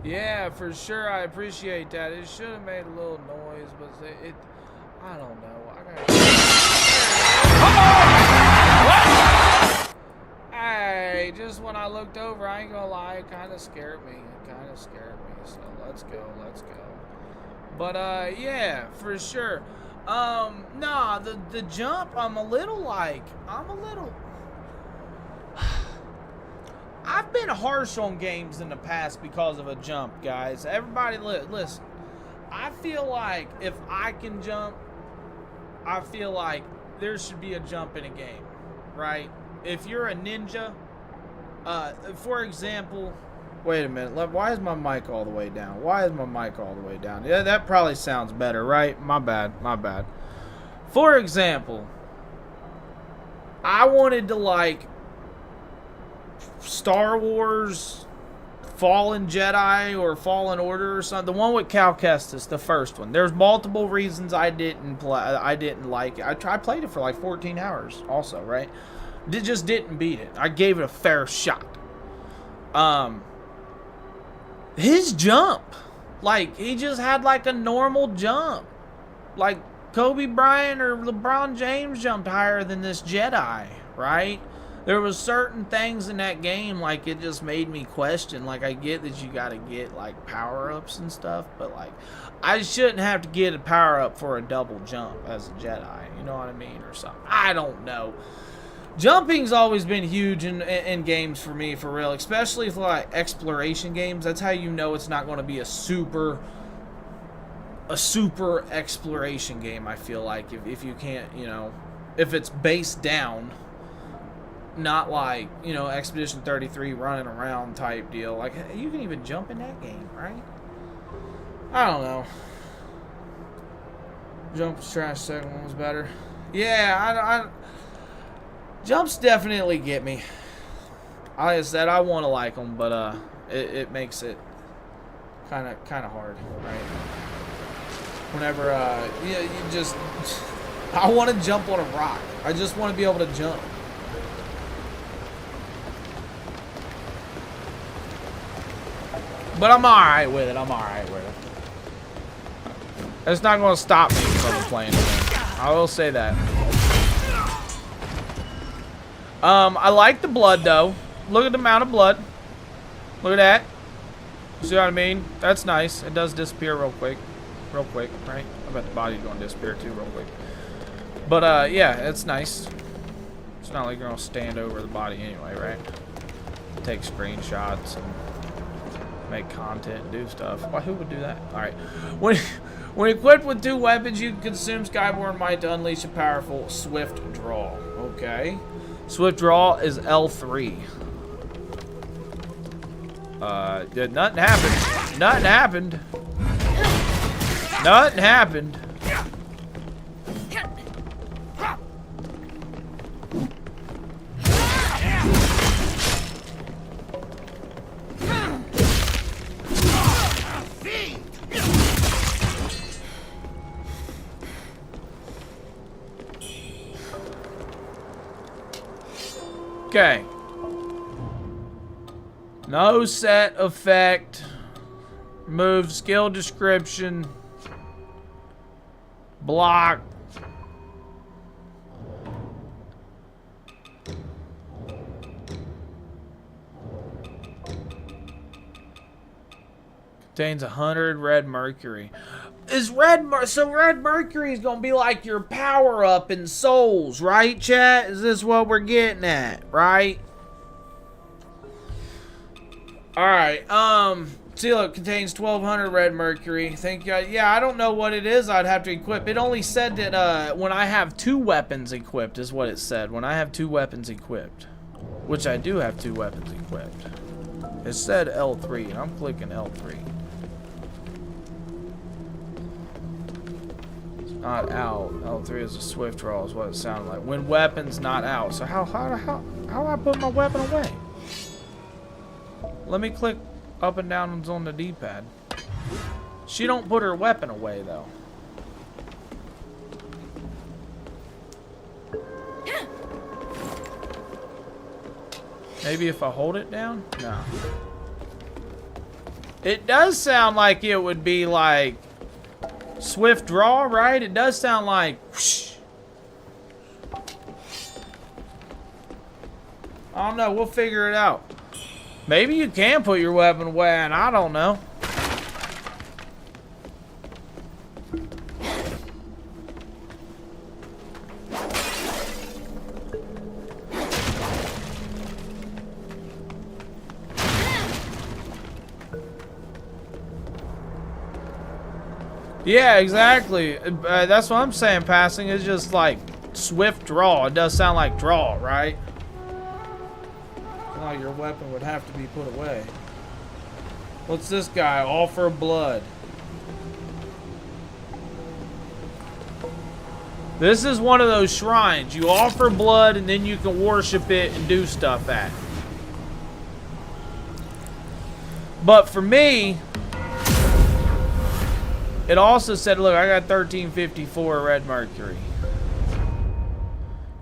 Yeah, for sure. I appreciate that. It should have made a little noise, but it I don't know. Hey, just when I looked over, I ain't gonna lie, it kind of scared me. So let's go. But yeah, for sure. Nah, the jump, I'm a little. I've been harsh on games in the past because of a jump, guys. Everybody, listen. I feel like if I can jump, I feel like there should be a jump in a game, right? If you're a ninja, for example, wait a minute. Why is my mic all the way down? Yeah, that probably sounds better, right? My bad. For example, I wanted to like Star Wars Fallen Jedi or Fallen Order or something. The one with Cal Kestis, the first one. There's multiple reasons I didn't like it. I played it for like 14 hours also, right? Just didn't beat it. I gave it a fair shot. His jump, like he just had like a normal jump. Like Kobe Bryant or LeBron James jumped higher than this Jedi, right? there was certain things in that game, like, it just made me question. Like, I get that you gotta get, like, power-ups and stuff, but, like, I shouldn't have to get a power-up for a double jump as a Jedi, you know what I mean, or something. I don't know. Jumping's always been huge in games for me, for real, especially for, like, exploration games. That's how you know it's not going to be a super exploration game, I feel like, if you can't, you know, if it's based down. Not like, you know, Expedition 33 running around type deal. Like, you can even jump in that game, right? I don't know. Jump's trash, second one was better. Yeah, jumps definitely get me. Like I said, I want to like them, but it makes it kind of hard, right? Whenever yeah, you just, I want to jump on a rock. I just want to be able to jump. But I'm alright with it. I'm alright with it. It's not going to stop me from playing the game. I will say that. I like the blood, though. Look at the amount of blood. Look at that. You see what I mean? That's nice. It does disappear real quick. Real quick, right? I bet the body's going to disappear, too, real quick. But, yeah, it's nice. It's not like you're going to stand over the body anyway, right? Take screenshots and make content, do stuff. Why, who would do that? Alright. When equipped with 2 weapons, you can consume Skyborn Might to unleash a powerful Swift Draw. Okay. Swift Draw is L3. Nothing happened. Nothing happened. Nothing happened. Okay. No set effect. Move skill description. Block. Contains 100 red mercury. Is so red mercury is gonna be like your power up in Souls, right, chat? Is this what we're getting at, right? All right. See, look, contains 1200 red mercury. Thank you. Yeah, I don't know what it is. I'd have to equip. It only said that when I have 2 weapons equipped is what it said. When I have 2 weapons equipped, which I do have 2 weapons equipped. It said L3, and I'm clicking L3. Not out. L3 is a swift draw is what it sounded like. When weapons not out. So how do I put my weapon away? Let me click up and down on the D-pad. She don't put her weapon away though. Maybe if I hold it down? No. It does sound like it would be like swift draw, right? It does sound like whoosh. I don't know. We'll figure it out. Maybe you can put your weapon away, and I don't know. Yeah, exactly. That's what I'm saying. Passing is just like swift draw. It does sound like draw, right? Oh, your weapon would have to be put away. What's this guy? Offer blood. This is one of those shrines. You offer blood and then you can worship it and do stuff at it. But for me, it also said, look, I got 1354 red mercury.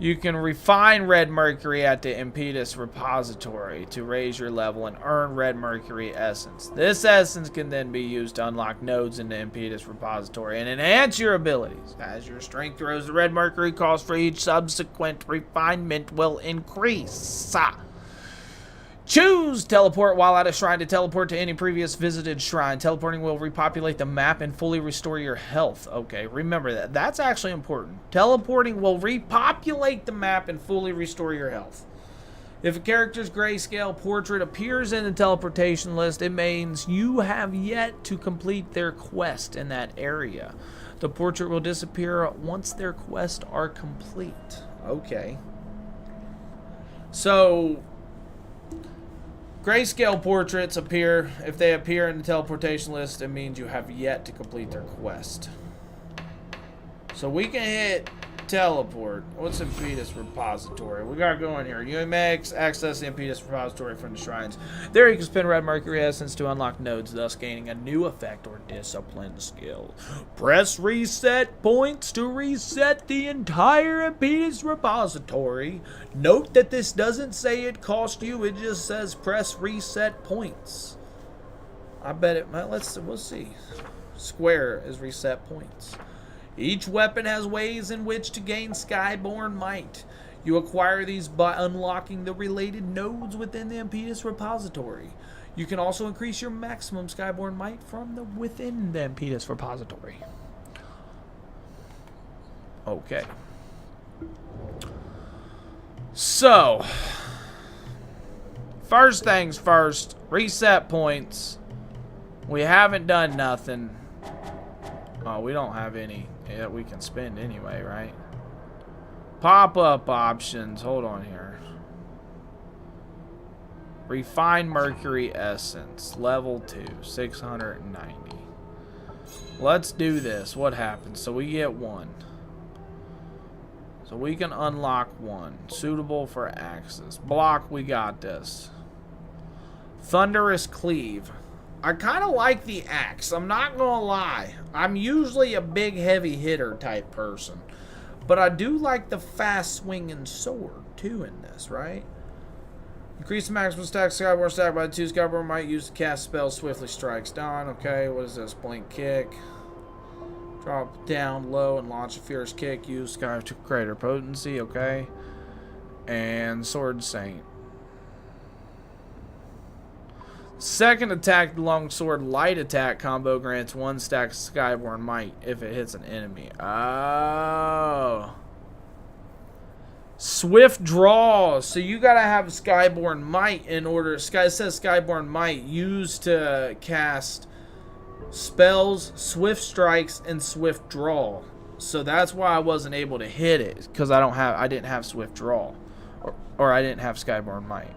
You can refine red mercury at the Impetus repository to raise your level and earn red mercury essence. This essence can then be used to unlock nodes in the Impetus repository and enhance your abilities. As your strength grows, the red mercury cost for each subsequent refinement will increase. Choose teleport while at a shrine to teleport to any previous visited shrine. Teleporting will repopulate the map and fully restore your health. Okay, remember that. That's actually important. Teleporting will repopulate the map and fully restore your health. If a character's grayscale portrait appears in the teleportation list, it means you have yet to complete their quest in that area. The portrait will disappear once their quests are complete. Okay. So grayscale portraits appear. If they appear in the teleportation list, it means you have yet to complete their quest. So we can hit teleport. What's Impetus repository? We gotta go in here. UMX, access the Impetus repository from the shrines. There you can spend red mercury essence to unlock nodes, thus gaining a new effect or discipline skill. Press reset points to reset the entire Impetus repository. Note that this doesn't say it cost you, it just says press reset points. I bet it might. We'll see. Square is reset points. Each weapon has ways in which to gain Skyborn Might. You acquire these by unlocking the related nodes within the Impetus repository. You can also increase your maximum Skyborn Might from within the Impetus repository. Okay. So, first things first, reset points. We haven't done nothing. Oh, we don't have any that we can spend anyway, right? Pop-up options. Hold on here. Refine Mercury Essence. Level 2. 690. Let's do this. What happens? So we get 1. So we can unlock 1. Suitable for access. Block, we got this. Thunderous Cleave. I kind of like the axe. I'm not going to lie. I'm usually a big heavy hitter type person. But I do like the fast swinging sword too in this, right? Increase the maximum stack Skyborn stack by 2. Skyborn might use to cast spells swiftly strikes down. Okay, what is this? Blink kick. Drop down low and launch a fierce kick. Use Sky to greater potency. Okay. And Sword Saint. Second attack longsword light attack combo grants 1 stack of Skyborn Might if it hits an enemy. Oh. Swift draw. So you gotta have Skyborn Might in order. It says Skyborn Might used to cast spells, swift strikes, and swift draw. So that's why I wasn't able to hit it, because I didn't have swift draw, or I didn't have Skyborn Might.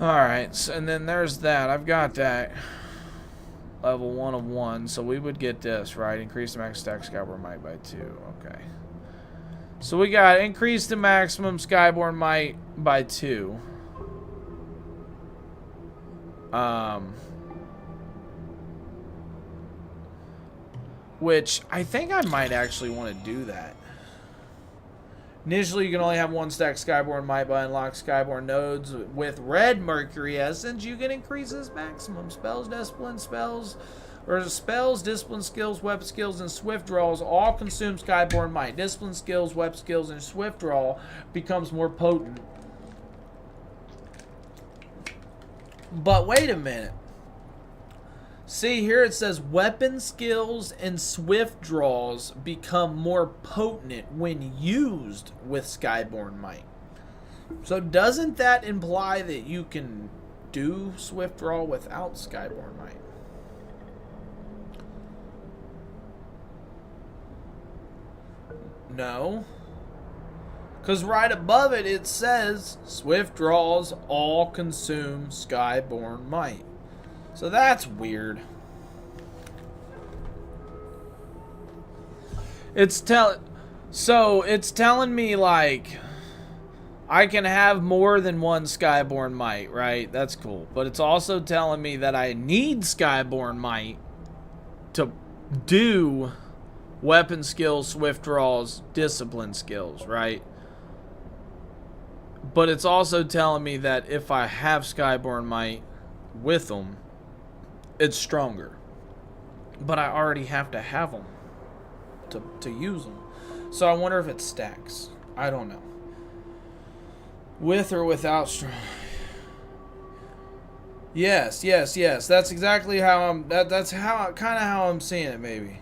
Alright, so, and then there's that. I've got that. Level 1 of 1. So we would get this, right? Increase the max stack Skyborn Might by 2. Okay. So we got increase the maximum Skyborn Might by 2. Which I think I might actually want to do that. Initially, you can only have 1 stack Skyborn Might, but unlock Skyborn nodes with red Mercury Essence. You can increase this maximum. Spells, discipline, discipline skills, weapon skills, and swift draws all consume Skyborn Might. Discipline skills, weapon skills, and swift draw becomes more potent. But wait a minute. See, here it says weapon skills and swift draws become more potent when used with Skyborn Might. So doesn't that imply that you can do swift draw without Skyborn Might? No. Because right above it, it says swift draws all consume Skyborn Might. So that's weird. It's telling me like I can have more than 1 Skyborn Might, right? That's cool. But it's also telling me that I need Skyborn Might to do weapon skills, swift draws, discipline skills, right? But it's also telling me that if I have Skyborn Might with them, it's stronger. But I already have to have them to use them. So I wonder if it stacks. I don't know. With or without strong. Yes. That's exactly how I'm. That's how kind of how I'm seeing it. Maybe.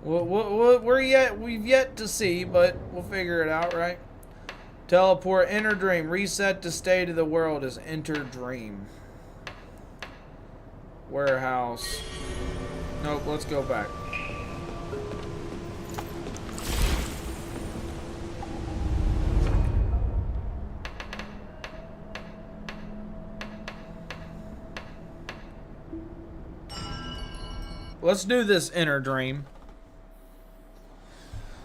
We've yet to see, but we'll figure it out, right? Teleport, enter dream, reset the state of the world as enter dream. Warehouse. Nope. Let's go back. Let's do this inner dream.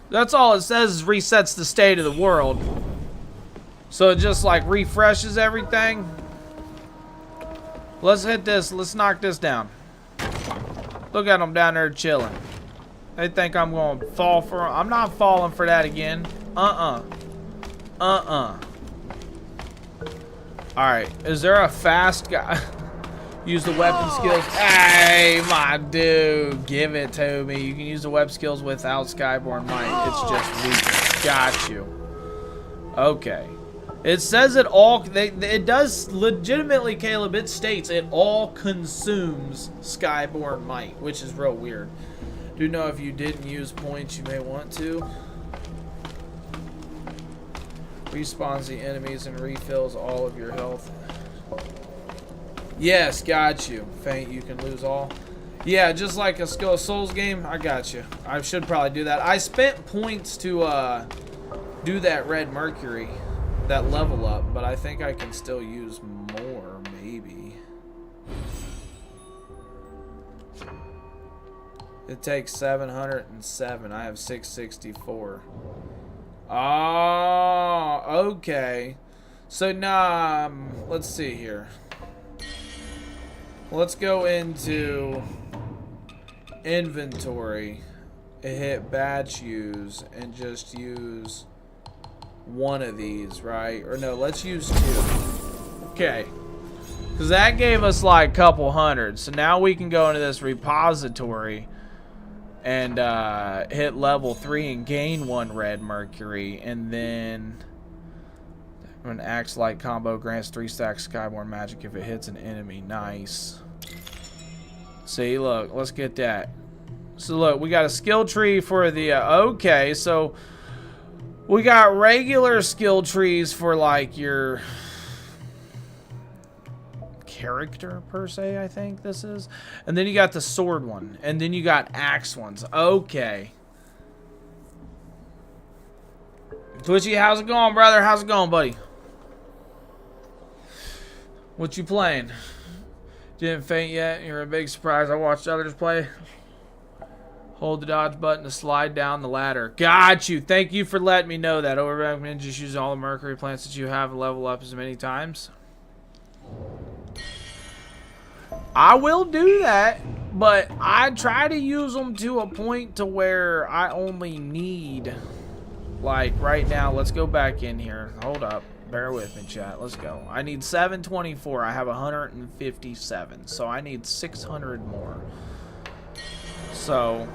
That's all it says is resets the state of the world. So it just like refreshes everything. Let's hit this. Let's knock this down. Look at them down there chilling. They think I'm going to fall for them. I'm not falling for that again. Alright. Is there a fast guy? Use the weapon skills. Hey, my dude. Give it to me. You can use the web skills without Skyborn Might. It's just weaker. Got you. Okay. It says it all. It does legitimately, Caleb. It states it all consumes Skyborn Might, which is real weird. Do know if you didn't use points, you may want to. Respawns the enemies and refills all of your health. Yes, got you. Faint, you can lose all. Yeah, just like a Souls game, I got you. I should probably do that. I spent points to do that Red Mercury, that level up, but I think I can still use more, maybe. It takes 707. I have 664. Oh, okay. So now, let's see here. Let's go into inventory, hit batch use, and just use one of these, right? Or no, let's use two. Okay. Because that gave us like a couple hundred. So now we can go into this repository and hit level 3 and gain 1 red mercury. And then an axe light combo grants 3 stacks Skyborn magic if it hits an enemy. Nice. See, look, let's get that. So look, we got a skill tree for the okay, so we got regular skill trees for like your character per se, I think this is. And then you got the sword one, and then you got axe ones. Okay. Twitchy, how's it going, brother? How's it going, buddy? What you playing? Didn't faint yet? You're a big surprise. I watched others play. Hold the dodge button to slide down the ladder. Got you. Thank you for letting me know that. I recommend just use all the mercury plants that you have and level up as many times. I will do that, but I try to use them to a point to where I only need, like right now, let's go back in here. Hold up. Bear with me, chat. Let's go. I need 724. I have 157. So I need 600 more. So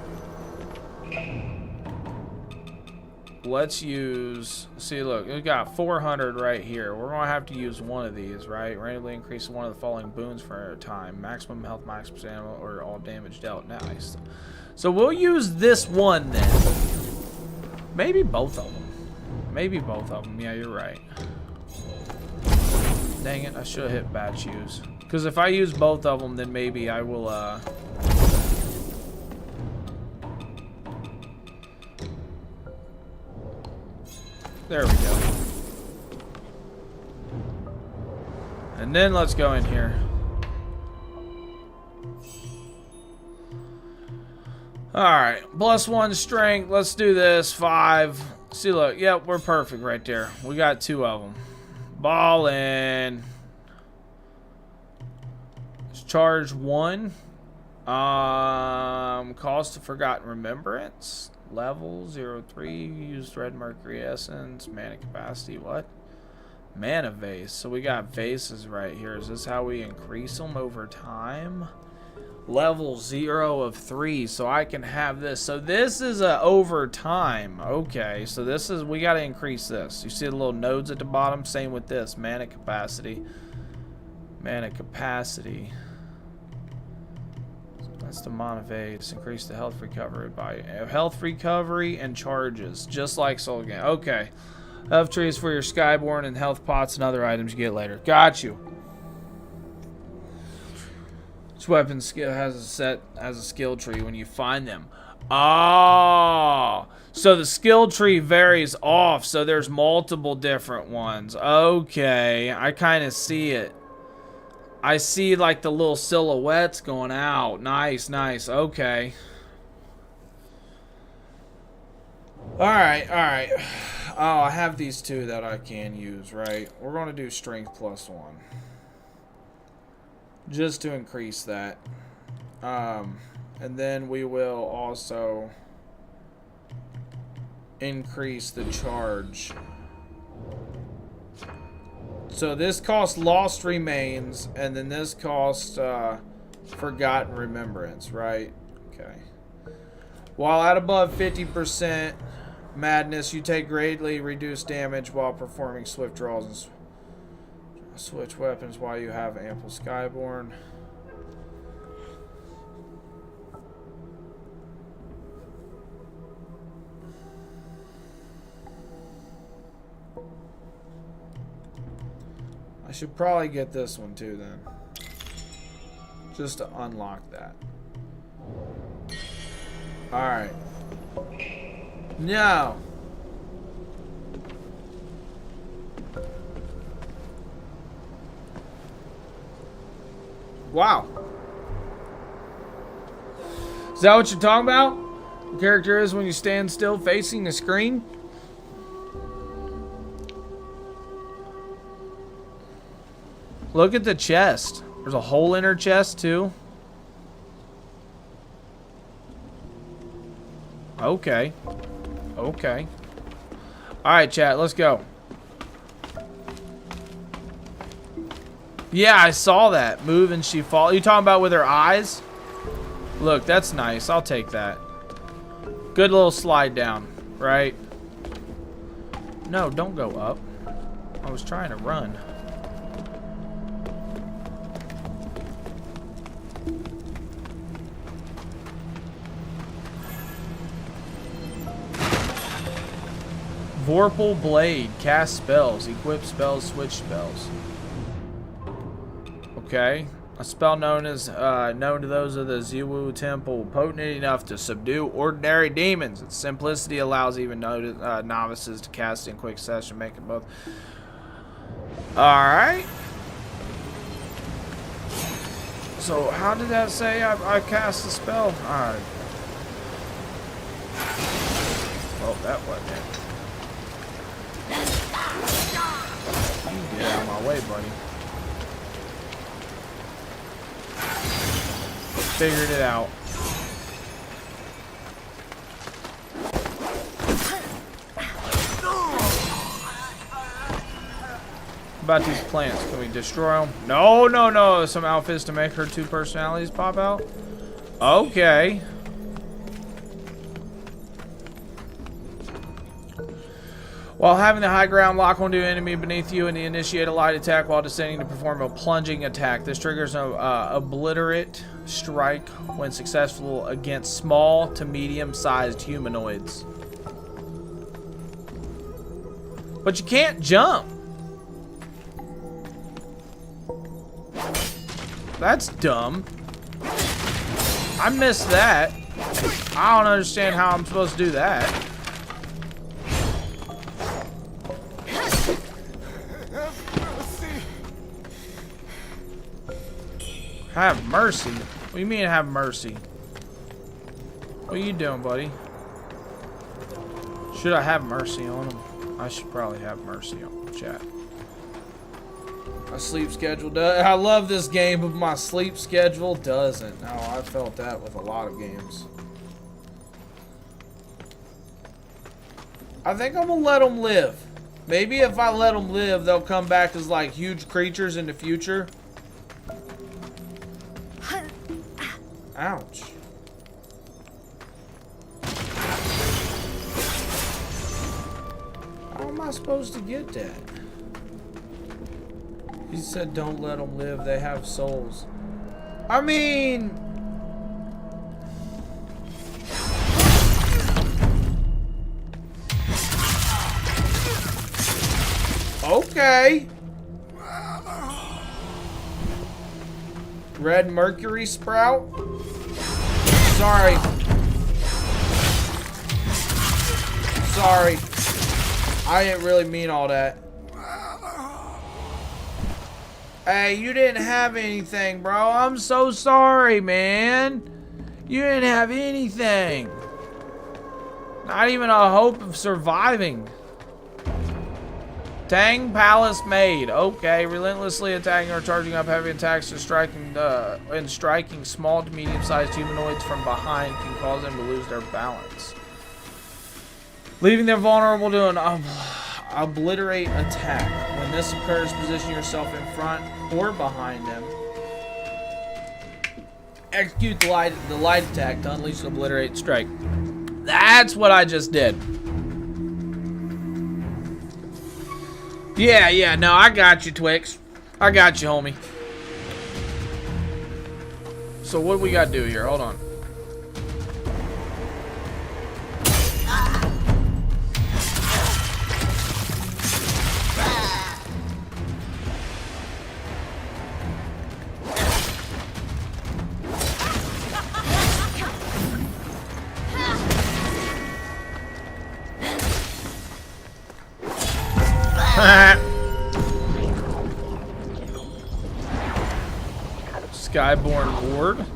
let's use, see, look, we got 400 right here. We're going to have to use one of these, right? Randomly increase one of the following boons for a time. Maximum health, max percent, or all damage dealt. Nice. So we'll use this one then. Maybe both of them. Maybe both of them. Yeah, you're right. Dang it, I should have hit batch use. Because if I use both of them, then maybe I will, there we go. And then let's go in here. Alright, +1 strength. Let's do this. 5. See, look. Yep, we're perfect right there. We got 2 of them. Ballin'. Let's charge 1. Cost of Forgotten Remembrance. Level 03. Used red mercury essence. Mana capacity. What? Mana vase. So we got vases right here. Is this how we increase them over time? Level 0 of 3. So I can have this. So this is a over time. Okay. So this is, we got to increase this. You see the little nodes at the bottom? Same with this. Mana capacity. Mana capacity. That's the mana vase. Increase the health recovery by health recovery and charges, just like Soul Game. Okay, health trees for your Skyborn and health pots and other items you get later. Got you. Each weapon skill has a skill tree when you find them. Oh, so the skill tree varies off. So there's multiple different ones. Okay, I kind of see it. I see like the little silhouettes going out. Nice, nice. Okay. Alright, alright. Oh, I have these two that I can use, right? We're going to do strength +1. Just to increase that. And then we will also increase the charge. So this costs Lost Remains, and then this costs Forgotten Remembrance, right? Okay. While at above 50% madness, you take greatly reduced damage while performing swift draws and switch weapons while you have ample Skyborn. I should probably get this one too then. Just to unlock that. Alright. No! Wow. Is that what you're talking about? The character is when you stand still facing the screen? Look at the chest. There's a hole in her chest, too. Okay. Okay. Alright, chat. Let's go. Yeah, I saw that. Move and she fall. You talking about with her eyes? Look, that's nice. I'll take that. Good little slide down, right? No, don't go up. I was trying to run. Vorpal Blade. Cast spells. Equip spells. Switch spells. Okay. A spell known to those of the Ziwu Temple, potent enough to subdue ordinary demons. Its simplicity allows even novices to cast in quick succession, making both. Alright. So, how did that say I cast the spell? Alright. Oh, that wasn't it. You get out of my way, buddy. Figured it out. About these plants, can we destroy them? No, no, no. Some outfits to make her two personalities pop out. Okay. While having the high ground, lock onto an enemy beneath you and initiate a light attack while descending to perform a plunging attack. This triggers an obliterate strike when successful against small to medium-sized humanoids. But you can't jump. That's dumb. I missed that. I don't understand how I'm supposed to do that. Have mercy? What do you mean have mercy? What are you doing, buddy? Should I have mercy on him? I should probably have mercy on him, chat. My sleep schedule does. I love this game, but my sleep schedule doesn't. No, I felt that with a lot of games. I think I'm gonna let them live. Maybe if I let them live, they'll come back as like huge creatures in the future. Ouch. How am I supposed to get that? He said don't let them live, they have souls. I mean... okay. Red mercury sprout? Sorry. Sorry. I didn't really mean all that. Hey, you didn't have anything, bro. I'm so sorry, man. You didn't have anything. Not even a hope of surviving. Tang Palace Maid. Okay, relentlessly attacking or charging up heavy attacks and striking small to medium-sized humanoids from behind can cause them to lose their balance. Leaving them vulnerable to an obliterate attack. When this occurs, position yourself in front or behind them. Execute the light attack to unleash the obliterate strike. That's what I just did. Yeah, no, I got you, Twix. I got you, homie. So what do we gotta do here? Hold on. Skyborn Ward.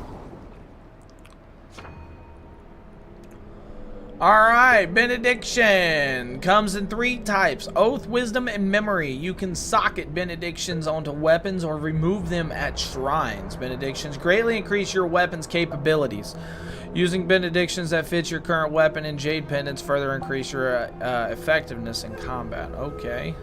Alright, Benediction comes in 3 types: Oath, Wisdom, and Memory. You can socket benedictions onto weapons or remove them at shrines. Benedictions greatly increase your weapon's capabilities. Using benedictions that fit your current weapon and jade pendants further increase your effectiveness in combat. Okay.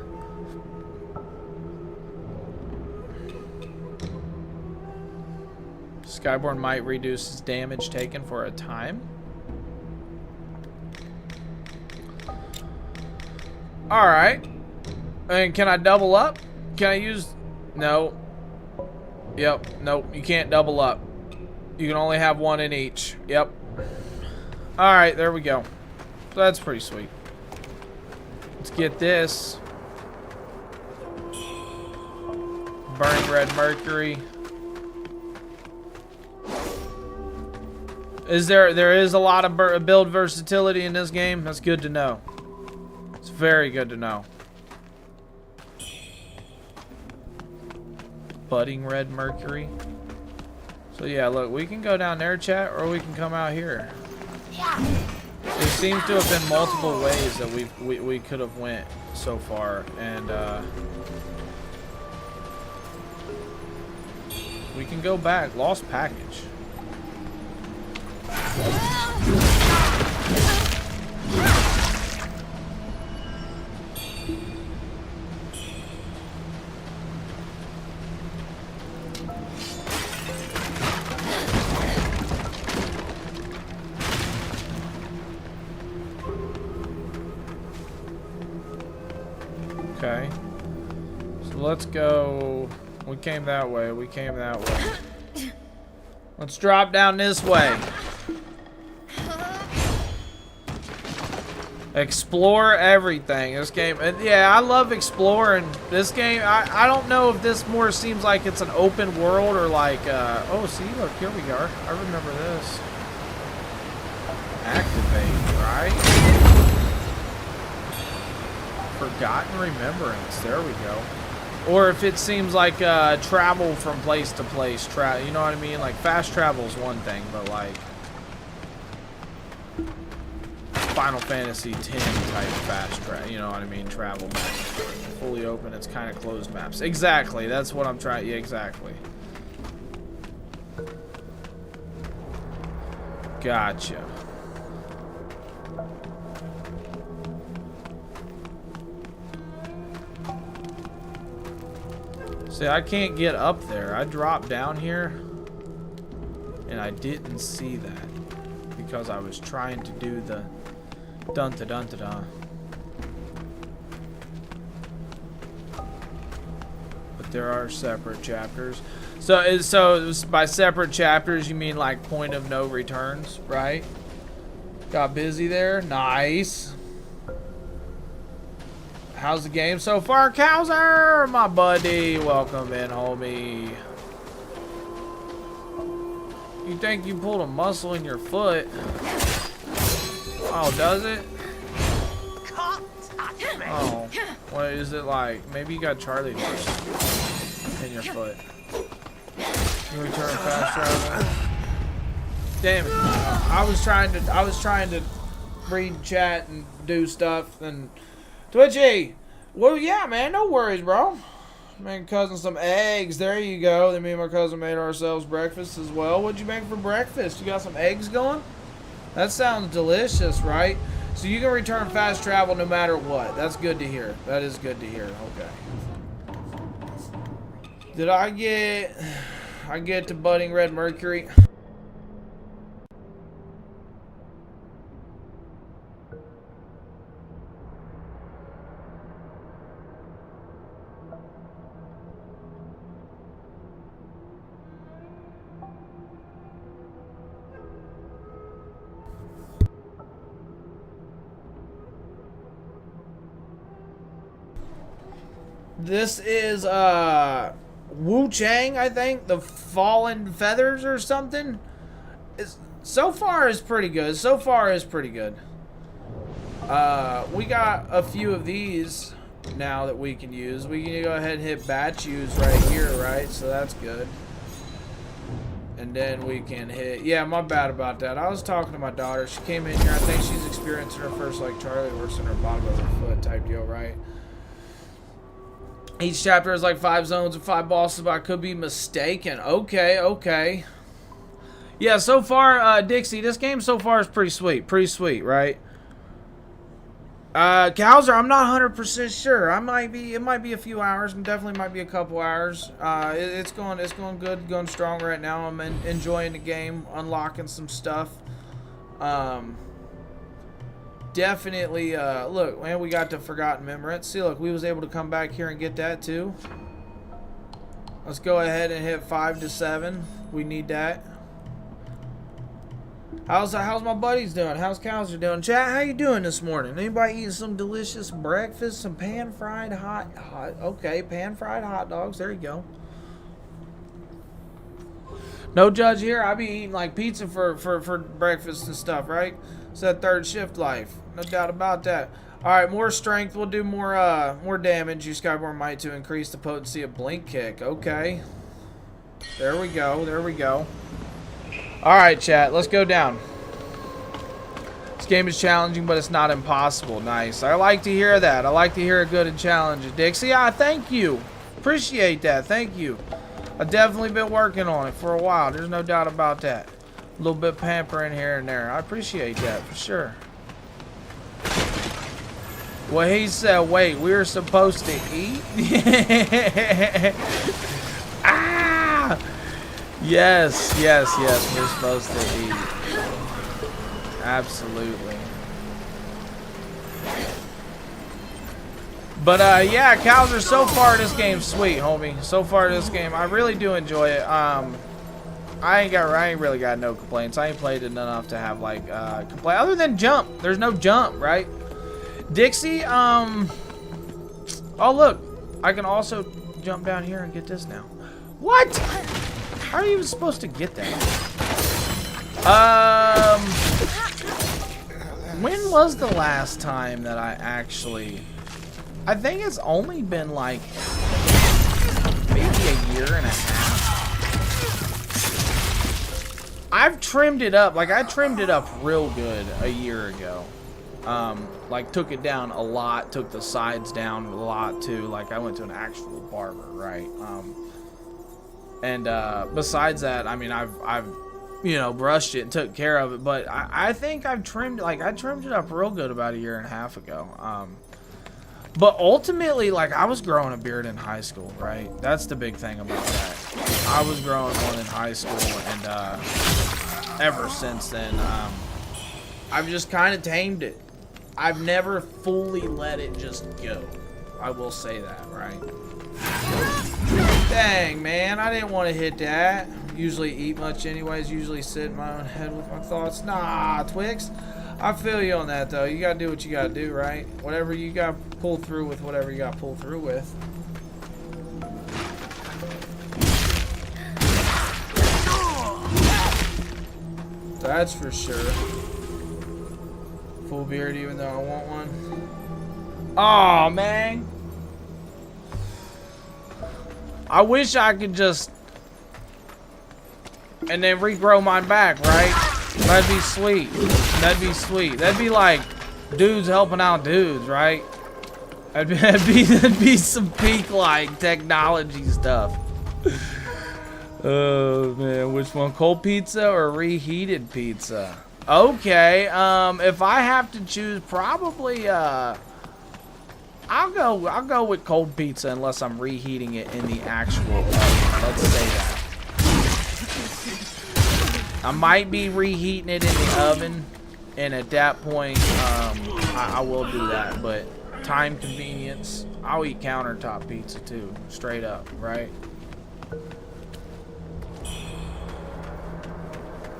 Skyborn might reduce damage taken for a time. Alright. And can I double up? Can I use... no. Yep. Nope. You can't double up. You can only have one in each. Yep. Alright, there we go. So that's pretty sweet. Let's get this. Burning red mercury. There is a lot of build versatility in this game. That's good to know. It's very good to know. Budding red mercury. So yeah, look, we can go down there, chat, or we can come out here. There seems to have been multiple ways that we could have went so far, and we can go back. Lost package. Okay. So let's go. We came that way. We came that way. Let's drop down this way. Explore everything. This game, and yeah, I love exploring this game. I don't know if this more seems like it's an open world or like, oh, see, look, here we are. I remember this. Activate, right? Forgotten Remembrance. There we go. Or if it seems like travel from place to place. You know what I mean? Like fast travel is one thing, but like... Final Fantasy X type fast track, you know what I mean, travel map. Fully open, it's kind of closed maps. Exactly, that's what I'm trying, yeah, exactly. Gotcha. See, I can't get up there. I dropped down here, and I didn't see that because I was trying to do the dun-ta-dun-ta-dun. But there are separate chapters. So by separate chapters, you mean like point of no returns, right? Got busy there. Nice. How's the game so far, Cowser? My buddy, welcome in, homie. You think you pulled a muscle in your foot? Oh, does it? Oh, what is it like? Maybe you got Charlie horse in your foot. You return fast travel. Damn it! I was trying to read chat and do stuff and. Twitchy! Well, yeah, man, no worries, bro. Making cousin some eggs. There you go. Then me and my cousin made ourselves breakfast as well. What'd you make for breakfast? You got some eggs going? That sounds delicious, right? So you can return fast travel no matter what. That's good to hear. That is good to hear. Okay. Did I get to Budding Red Mercury? This is Wuchang, I think, the Fallen Feathers or something. So far is pretty good. So far is pretty good. We got a few of these now that we can use. We can go ahead and hit batch use right here, right? So that's good. And then we can hit, yeah, my bad about that. I was talking to my daughter. She came in here. I think she's experiencing her first like Charlie horse in her bottom of her foot type deal, right? Each chapter is like 5 zones and 5 bosses, but I could be mistaken. Okay, okay. Yeah, so far, Dixie, this game so far is pretty sweet. Pretty sweet, right? Cowser, I'm not 100% sure. It might be a few hours, and definitely might be a couple hours. It's going good, going strong right now. I'm enjoying the game, unlocking some stuff. Definitely, look, man, we got the Forgotten Memory. See, look, we was able to come back here and get that too. Let's go ahead and hit 5 to 7. We need that. How's my buddies doing? How's Cowser doing? Chat, how you doing this morning? Anybody eating some delicious breakfast? Some pan-fried okay, pan-fried hot dogs. There you go. No judge here. I be eating like pizza for breakfast and stuff, right? It's that third shift life. No doubt about that. Alright, more strength. We'll do more damage. Use Skyborn Might to increase the potency of Blink Kick. Okay. There we go. There we go. Alright, chat. Let's go down. This game is challenging, but it's not impossible. Nice. I like to hear that. I like to hear it good and challenging. Dixie, thank you. Appreciate that. Thank you. I've definitely been working on it for a while. There's no doubt about that. A little bit pampering here and there. I appreciate that for sure. Well, he said, wait, we were supposed to eat? Ah! Yes, we're supposed to eat. Absolutely. But, yeah, Cowser, so far this game's sweet, homie. So far this game, I really do enjoy it. I ain't really got no complaints. I ain't played it enough to have like complaint other than jump. There's no jump, right? Dixie, oh look, I can also jump down here and get this now. What? How are you even supposed to get that? When was the last time that I actually? I think it's only been like maybe a year and a half. I've trimmed it up. Like, I trimmed it up real good a year ago. Like took it down a lot, took the sides down a lot too. Like I went to an actual barber, right? And besides that, I mean, I've you know, brushed it and took care of it, but I think I've trimmed, like I trimmed it up real good about a year and a half ago. But ultimately, like, I was growing a beard in high school, right? That's the big thing about that. I was growing one in high school, and ever since then, I've just kind of tamed it. I've never fully let it just go. I will say that, right? Dang, man, I didn't want to hit that. Usually eat much anyways, usually sit in my own head with my thoughts. Nah, Twix. I feel you on that, though. You gotta do what you gotta do, right? Whatever you gotta pull through with, whatever you gotta pull through with. That's for sure. Full beard, even though I want one. Aw, man. I wish I could just... and then regrow mine back, right? That'd be sweet. That'd be sweet. That'd be like dudes helping out dudes, right? That'd be some peak like technology stuff. Oh man, which one? Cold pizza or reheated pizza? Okay, if I have to choose, probably I'll go with cold pizza unless I'm reheating it in the actual oven. Let's say that. I might be reheating it in the oven, and at that point, I will do that. But time convenience, I'll eat countertop pizza too, straight up, right?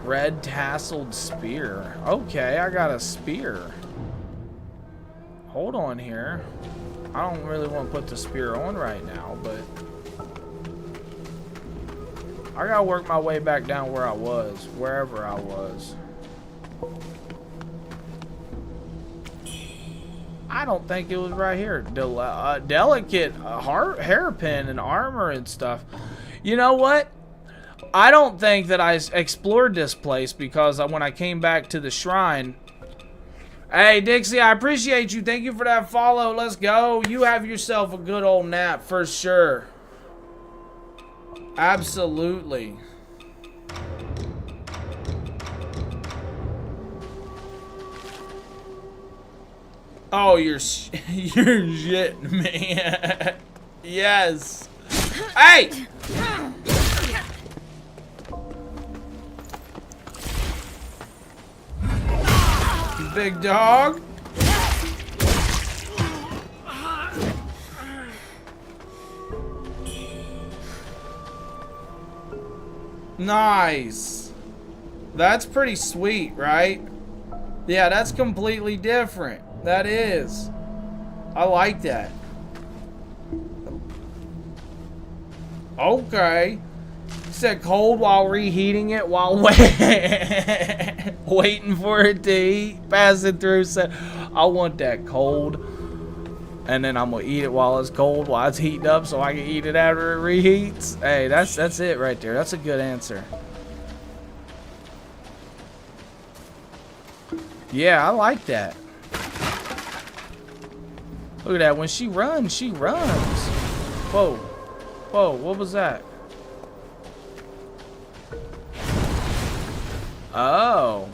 Red tasseled spear. Okay, I got a spear. Hold on here. I don't really want to put the spear on right now, but I gotta work my way back down where I was, wherever I was. I don't think it was right here. Delicate hairpin and armor and stuff. You know what? I don't think that I explored this place because when I came back to the shrine... Hey, Dixie, I appreciate you. Thank you for that follow. Let's go. You have yourself a good old nap for sure. Absolutely. Oh, you're shit, man. Yes. Hey! Big dog. Nice. That's pretty sweet, right? Yeah, that's completely different. That is. I like that. Okay. You said cold while reheating it while waiting for it to heat, passing through. So I want that cold, and then I'm gonna eat it while it's cold, while it's heating up, so I can eat it after it reheats. Hey, that's it right there. That's a good answer. Yeah, I like that. Look at that. When she runs, she runs. Whoa. Whoa, what was that? Oh.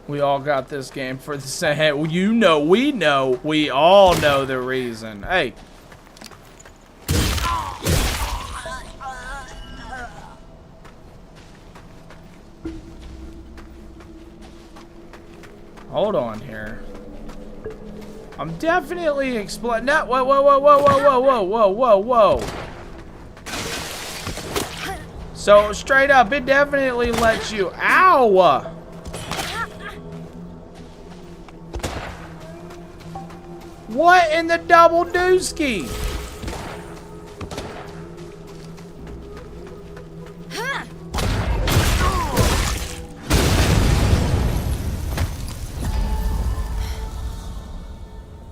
We all got this game for the same. You know, we all know the reason. Hey. Hold on here. I'm definitely exploring. No, whoa, whoa, whoa, whoa, whoa, whoa, whoa, whoa, whoa. So straight up, it definitely lets you. Ow! What in the double dooski?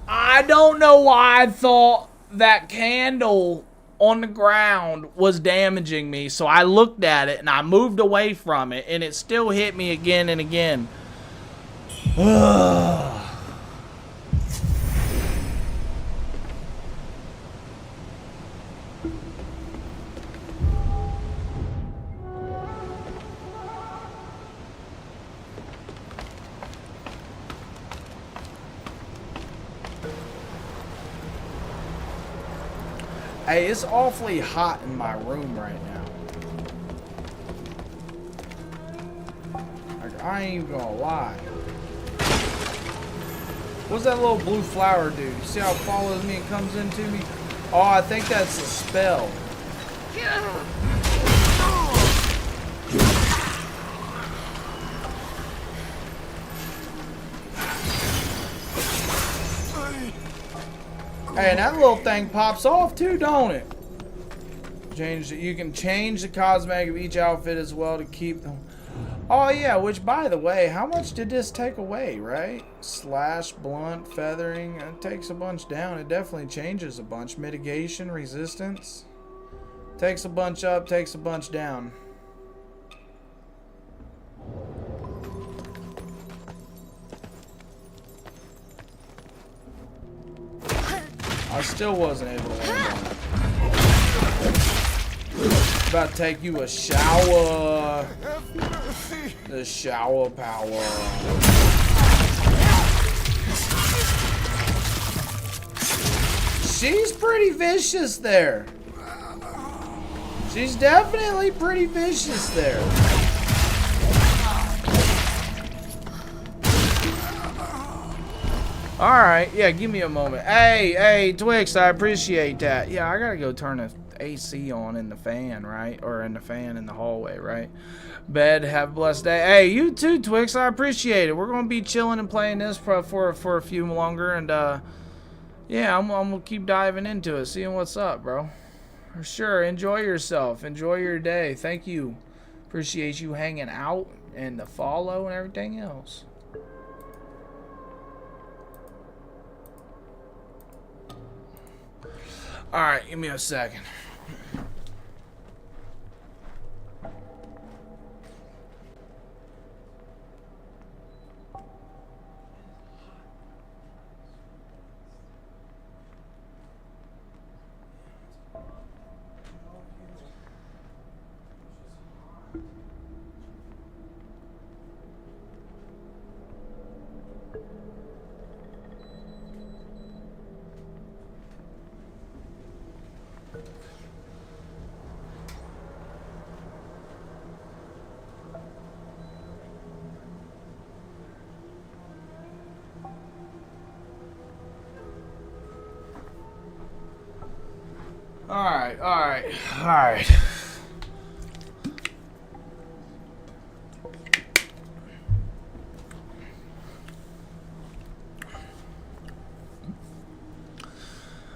I don't know why I thought that candle on the ground was damaging me, so I looked at it and I moved away from it, and it still hit me again and again. Hey, it's awfully hot in my room right now. Like, I ain't even gonna lie. What's that little blue flower do? You see how it follows me and comes into me? Oh, I think that's a spell. Hey, and that little thing pops off too, don't it? You can change the cosmetic of each outfit as well to keep them. Oh yeah, which by the way, how much did this take away, right? Slash, blunt, feathering, it takes a bunch down. It definitely changes a bunch. Mitigation, resistance. Takes a bunch up, takes a bunch down. I still wasn't able to land on it. About to take you a shower. The shower power. She's pretty vicious there. She's definitely pretty vicious there. Alright, yeah, give me a moment. Hey, Twix, I appreciate that. Yeah, I gotta go turn the AC on in the fan, right? Or in the fan in the hallway, right? Bed, have a blessed day. Hey, you too, Twix, I appreciate it. We're gonna be chilling and playing this for a few longer, and yeah, I'm gonna keep diving into it, seeing what's up, bro. For sure, enjoy yourself. Enjoy your day. Thank you. Appreciate you hanging out and the follow and everything else. Alright, give me a second. Alright.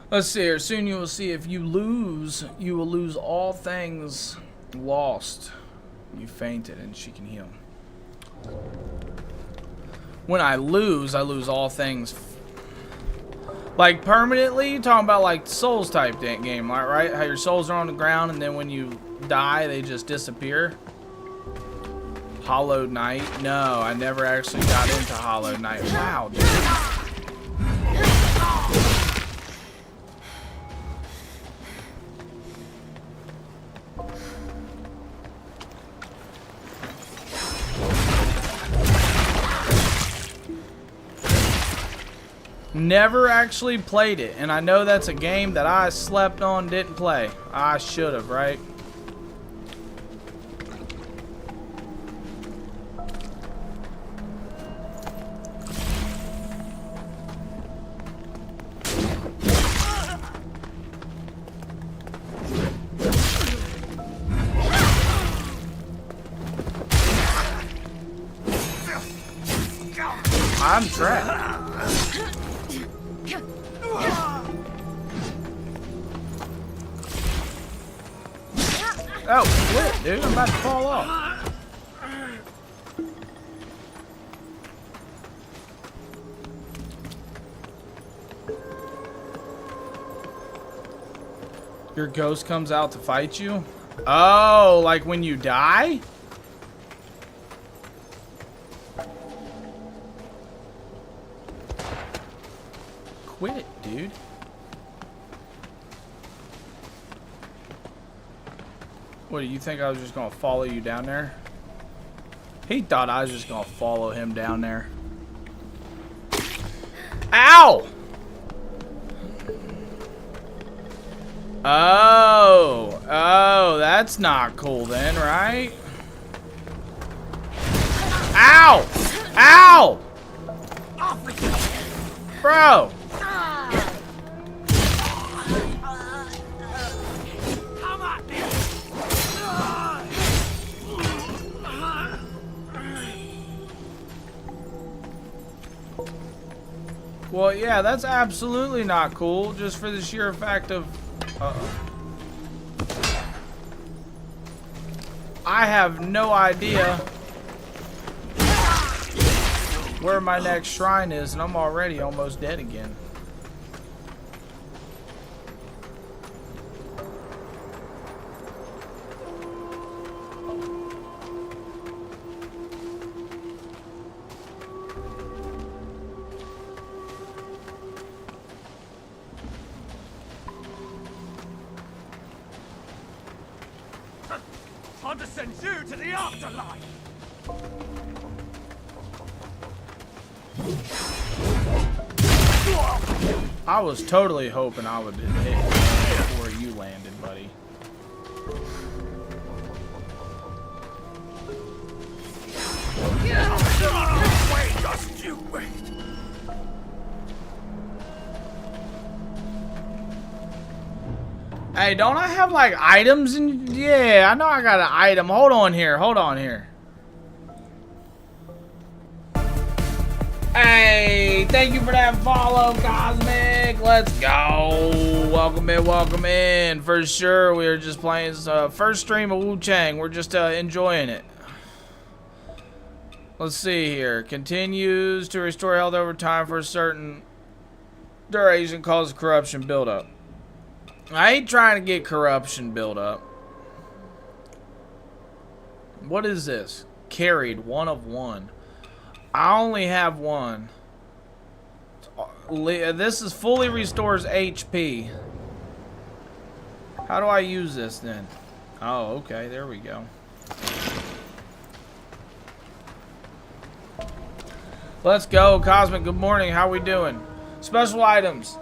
Let's see here. Soon you will see if you lose, you will lose all things lost. You fainted and she can heal. When I lose all things. Like permanently, you're talking about like Souls type game, right? How your souls are on the ground and then when you die, they just disappear. Hollow Knight? No, I never actually got into Hollow Knight. Wow, dude. Never actually played it, and I know that's a game that I slept on, didn't play. I should have, right? I'm trapped. Oh, shit, dude, I'm about to fall off. Your ghost comes out to fight you? Oh, like when you die? Quit it, dude. What, do you think I was just gonna follow you down there? He thought I was just gonna follow him down there. Ow! Oh, that's not cool then, right? Ow! Ow! Bro! Well, yeah, that's absolutely not cool, just for the sheer fact of... I have no idea where my next shrine is, and I'm already almost dead again. Time to send you to the afterlife! I was totally hoping I would hit before you landed, buddy. Wait, just you wait! Hey, don't I have like items? Yeah, I know I got an item. Hold on here. Hold on here. Hey, thank you for that follow, Cosmic. Let's go. Welcome in. For sure, we are just playing first stream of Wuchang. We're just enjoying it. Let's see here. Continues to restore health over time for a certain duration. Causes corruption buildup. I ain't trying to get corruption buildup. What is this? Carried 1 of 1. I only have 1. This is fully restores HP. How do I use this then? Oh, okay, there we go. Let's go, Cosmic. Good morning. How we doing? Special items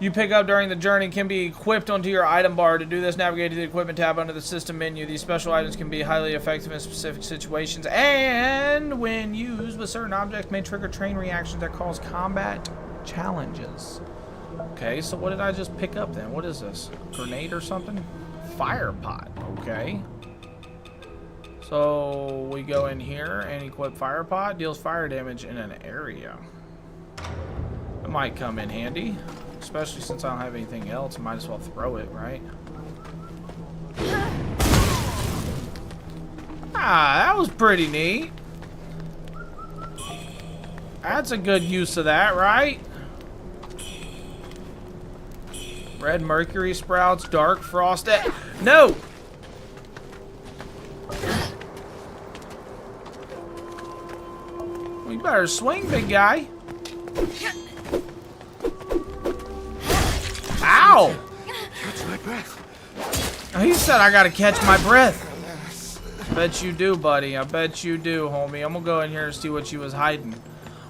you pick up during the journey can be equipped onto your item bar. To do this, navigate to the equipment tab under the system menu. These special items can be highly effective in specific situations, and when used with certain objects may trigger chain reactions that cause combat challenges. Okay, so what did I just pick up then? What is this? Grenade or something? Fire pot. Okay. So we go in here and equip fire pot. Deals fire damage in an area. It might come in handy. Especially since I don't have anything else, I might as well throw it, right? Ah, that was pretty neat. That's a good use of that, right? Red mercury sprouts, dark frost. No! We better swing, big guy. Ow! Catch my breath. He said I gotta catch my breath. Bet you do, buddy. I bet you do, homie. I'm gonna go in here and see what you was hiding.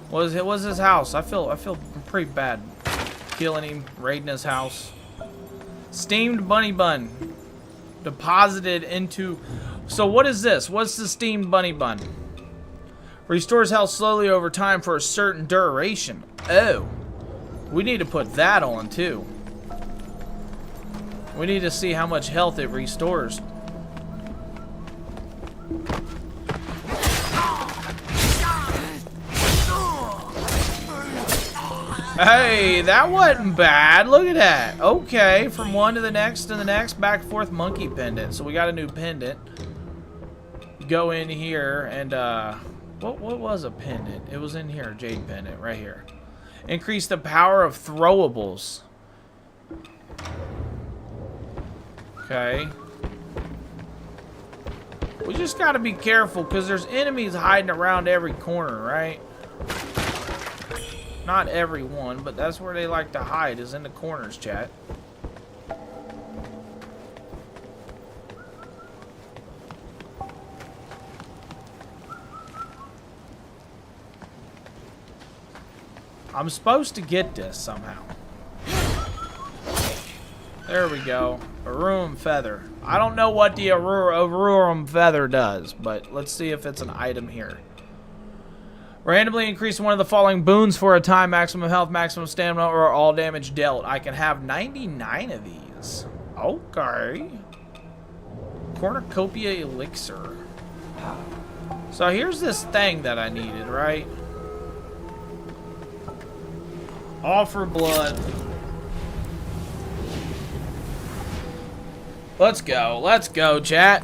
What was his house? I feel pretty bad. Killing him, raiding his house. Steamed bunny bun. Deposited into... So what is this? What's the steamed bunny bun? Restores health slowly over time for a certain duration. Oh. We need to put that on, too. We need to see how much health it restores. Hey, that wasn't bad. Look at that. Okay, from one to the next back and forth monkey pendant. So we got a new pendant. Go in here and what was a pendant? It was in here, jade pendant right here. Increase the power of throwables. Okay. We just gotta be careful because there's enemies hiding around every corner, right? Not every one, but that's where they like to hide, is in the corners, chat. I'm supposed to get this somehow. There we go. Aurorum feather. I don't know what the Aurorum feather does, but let's see if it's an item here. Randomly increase one of the following boons for a time. Maximum health, maximum stamina, or all damage dealt. I can have 99 of these. Okay. Cornucopia elixir. So here's this thing that I needed, right? Offer blood. Let's go, chat.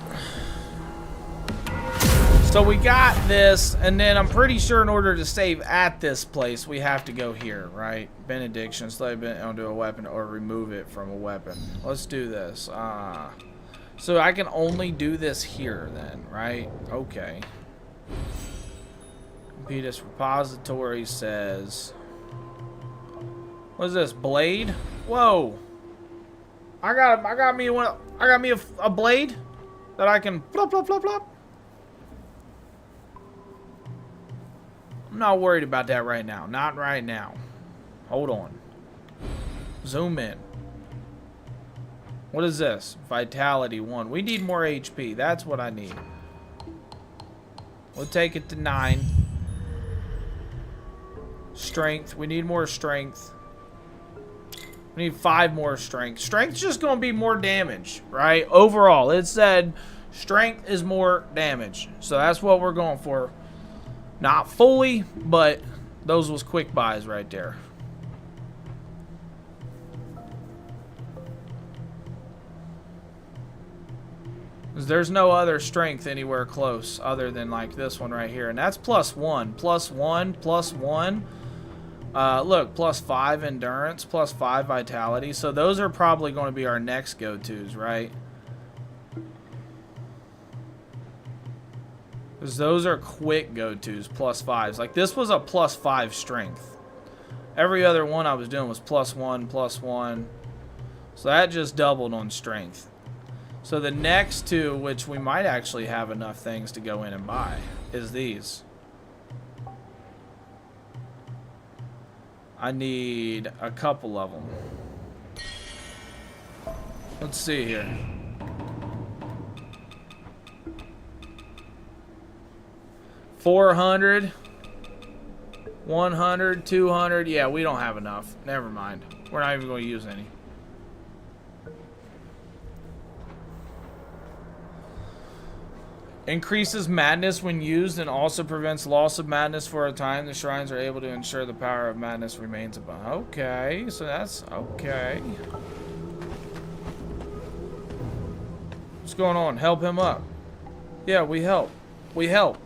So we got this, and then I'm pretty sure in order to save at this place, we have to go here, right? Benediction, slave it onto a weapon or remove it from a weapon. Let's do this. So I can only do this here then, right? Okay. Impetus repository says... What is this? Blade? Whoa! I got me a blade that I can plop plop plop plop. I'm not worried about that right now. Not right now. Hold on. Zoom in. What is this? Vitality 1. We need more HP. That's what I need. We'll take it to 9. Strength. We need more strength. We need 5 more strength. Strength's just going to be more damage, right? Overall, it said strength is more damage. So that's what we're going for. Not fully, but those was quick buys right there. There's no other strength anywhere close other than like this one right here. And that's +1, +1, +1. Look, +5 endurance, +5 vitality. So those are probably going to be our next go-tos, right? Because those are quick go-tos, +5s. Like this was a +5 strength. Every other one I was doing was +1, +1. So that just doubled on strength. So the next two, which we might actually have enough things to go in and buy, is these. I need a couple of them. Let's see here. 400, 100, 200. Yeah, we don't have enough. Never mind. We're not even going to use any. Increases madness when used and also prevents loss of madness for a time. The shrines are able to ensure the power of madness remains above. Okay, so that's okay. What's going on? Help him up. Yeah, we help. We help.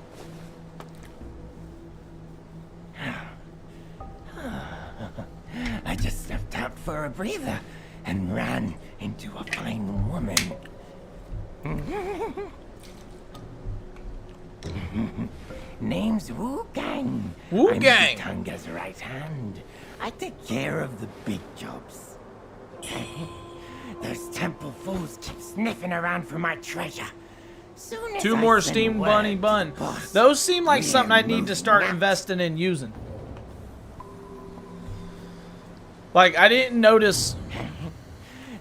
I just stepped out for a breather and ran into a fine woman. Name's Wuchang. Wuchang. I'm Tunga's right hand. I take care of the big jobs. Those temple fools keep sniffing around for my treasure. Soon as 2 I more send steamed word bunny to bun. boss, Those seem like we something I are need to start moving investing in using. Like, I didn't notice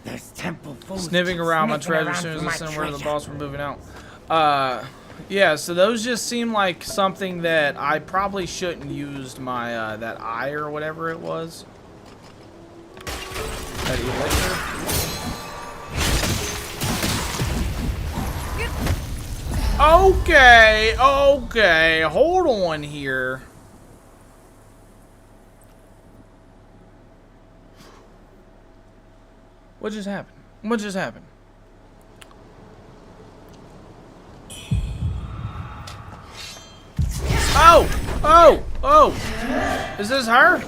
Those temple fools sniffing keep around my sniffing treasure around as soon as for I my send word to the treasure. boss we're moving out. Yeah, so those just seem like something that I probably shouldn't used my, that eye or whatever it was. That elixir. Okay, okay, hold on here. What just happened? What just happened? Oh! Oh! Oh! Is this her?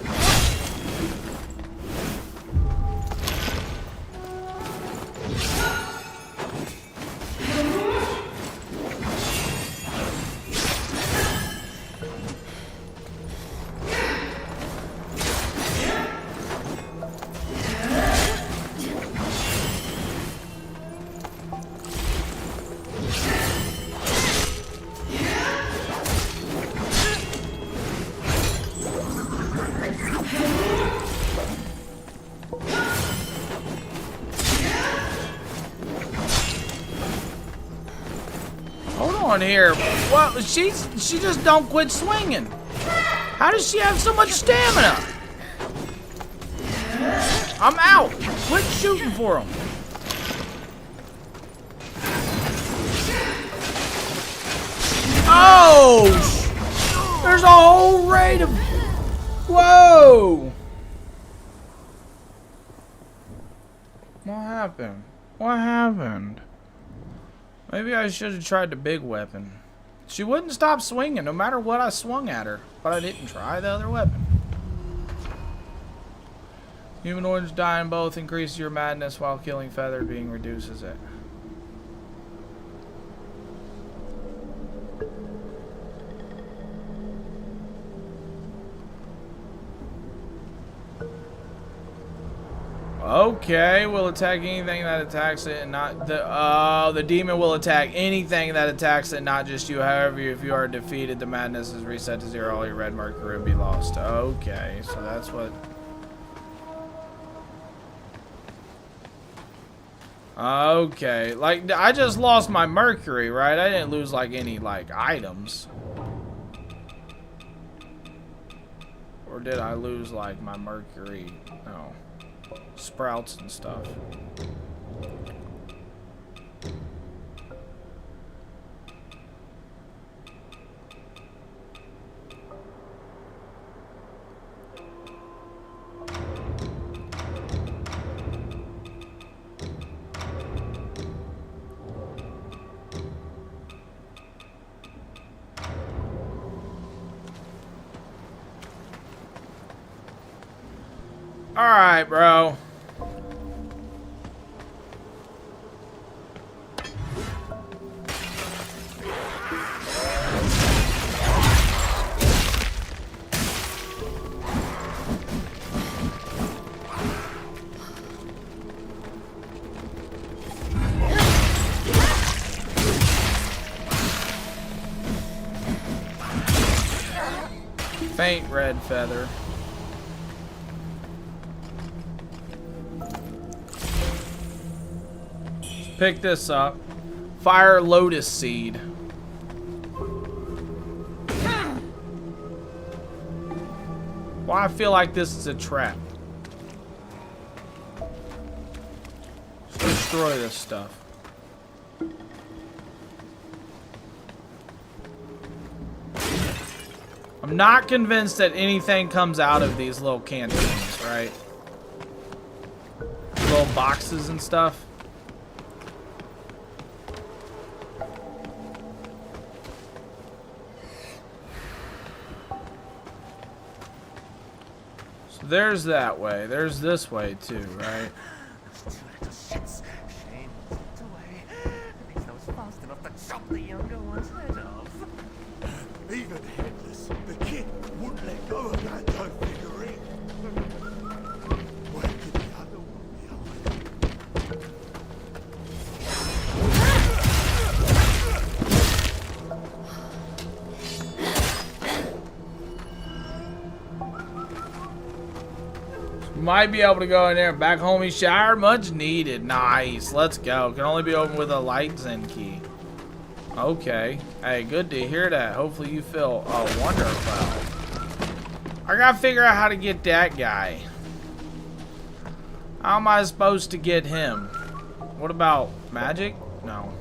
on here? Well, she just don't quit swinging. How does she have so much stamina? I'm out. Quit shooting for him. Oh! There's a whole raid of... Whoa! What happened? What happened? Maybe I should have tried the big weapon. She wouldn't stop swinging no matter what I swung at her, but I didn't try the other weapon. Humanoids dying both increases your madness while killing feathered being reduces it. Okay, will attack anything that attacks it and not the demon will attack anything that attacks it, not just you. However, if you are defeated, the madness is reset to 0. All your red mercury will be lost. Okay, so that's what. Okay, like I just lost my mercury, right? I didn't lose like any like items. Or did I lose like my mercury? No. Sprouts and stuff. All right, bro. Faint red feather. Pick this up. Fire lotus seed. Why I feel like this is a trap. Let's destroy this stuff. I'm not convinced that anything comes out of these little canteens, right? Little boxes and stuff. So there's that way. There's this way too, right? Those two little shits. Shane slipped away. At least I was fast enough to chop the younger one's head off. Even headless, the kid wouldn't let go of that dough figurine. Where could the other one be hiding? Might be able to go in there. Back homie shower. Much needed. Nice. Let's go. Can only be opened with a light Zen key. Okay. Hey, good to hear that. Hopefully you feel wonderful. I gotta figure out how to get that guy. How am I supposed to get him? What about magic? No.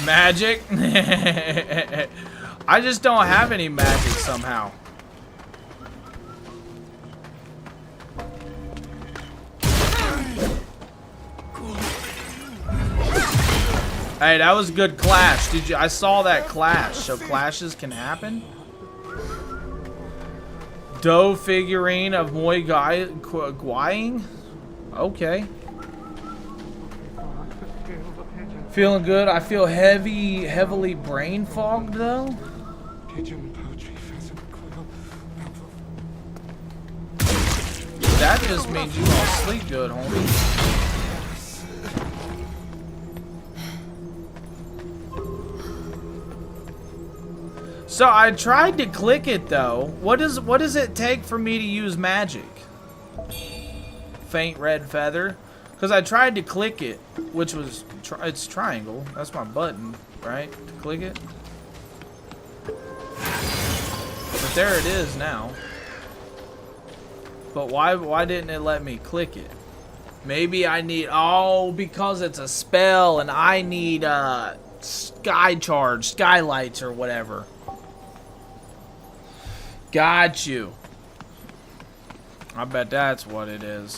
Magic? I just don't have any magic somehow. Hey, that was a good clash. Did you? I saw that clash. So clashes can happen. Dough figurine of Moi Guaying. Okay. Feeling good. I feel heavily brain fogged though. That just means you gonna sleep good, homie. So I tried to click it though. What does it take for me to use magic? Faint red feather. Because I tried to click it, which was it's triangle. That's my button, right? To click it. But there it is now. But why didn't it let me click it? Maybe I need, oh, because it's a spell and I need skylights or whatever. Got you. I bet that's what it is.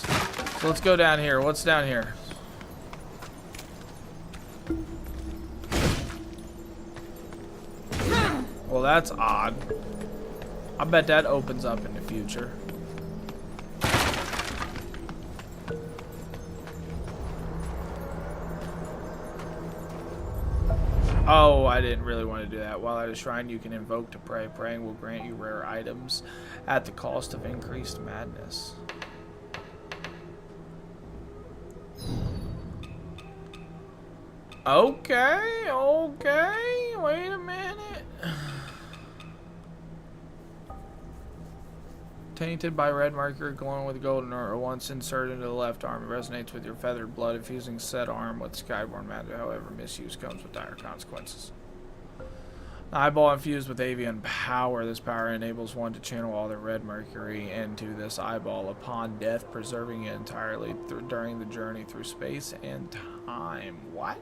So let's go down here. What's down here? Well, that's odd. I bet that opens up in the future. Oh, I didn't really want to do that. While at a shrine, you can invoke to pray. Praying will grant you rare items at the cost of increased madness. Okay, okay. Wait a minute. Tainted by red marker, glowing with golden aura. Once inserted into the left arm, it resonates with your feathered blood, infusing said arm with skyborn magic. However, misuse comes with dire consequences. Eyeball infused with avian power. This power enables one to channel all the red mercury into this eyeball upon death, preserving it entirely during the journey through space and time. What?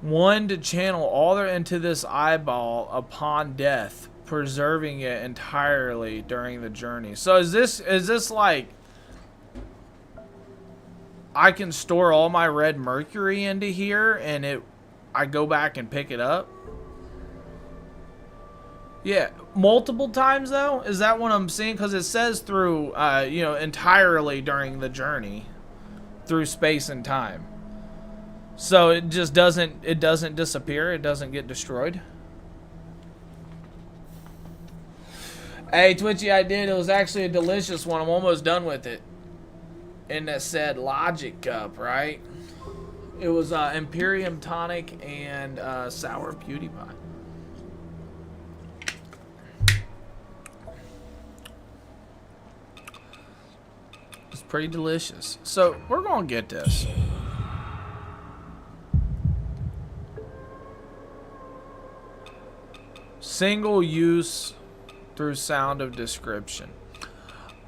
One to channel all their into this eyeball upon death, preserving it entirely during the journey. So is this like I can store all my red mercury into here and I go back and pick it up? Yeah, multiple times though? Is that what I'm seeing? Because it says through you know, entirely during the journey through space and time. So it just doesn't disappear, it doesn't get destroyed. Hey Twitchy, I did. It was actually a delicious one. I'm almost done with it. And that said Logic Cup, right? It was Imperium Tonic and Sour Beauty Pie. It's pretty delicious. So we're gonna get this. Single use through sound of description.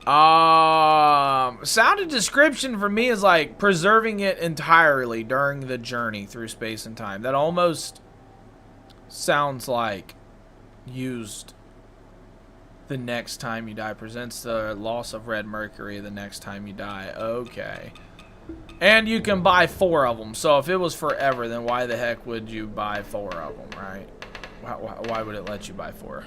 Sound of description for me is like preserving it entirely during the journey through space and time. That almost sounds like used the next time you die. Presents the loss of red mercury the next time you die. Okay. And you can buy 4 of them. So if it was forever, then why the heck would you buy 4 of them, right? Why would it let you buy 4?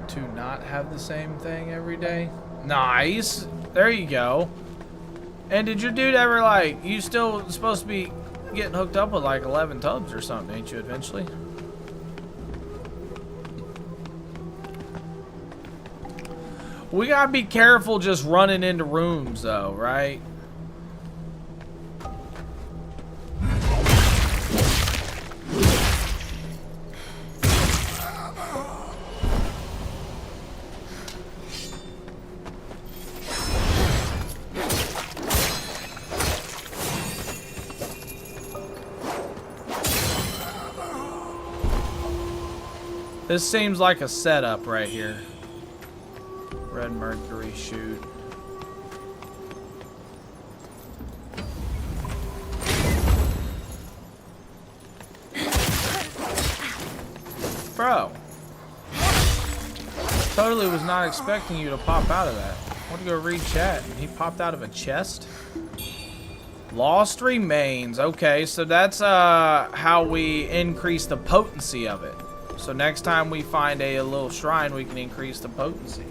To not have the same thing every day? Nice. There you go. And did your dude ever, like, you still supposed to be getting hooked up with like 11 tubs or something, ain't you, eventually? We gotta be careful just running into rooms though, right? This seems like a setup right here. Red mercury shoot. Bro. Totally was not expecting you to pop out of that. I want to go read chat. He popped out of a chest. Lost remains. Okay, so that's how we increase the potency of it. So next time we find a little shrine, we can increase the potency.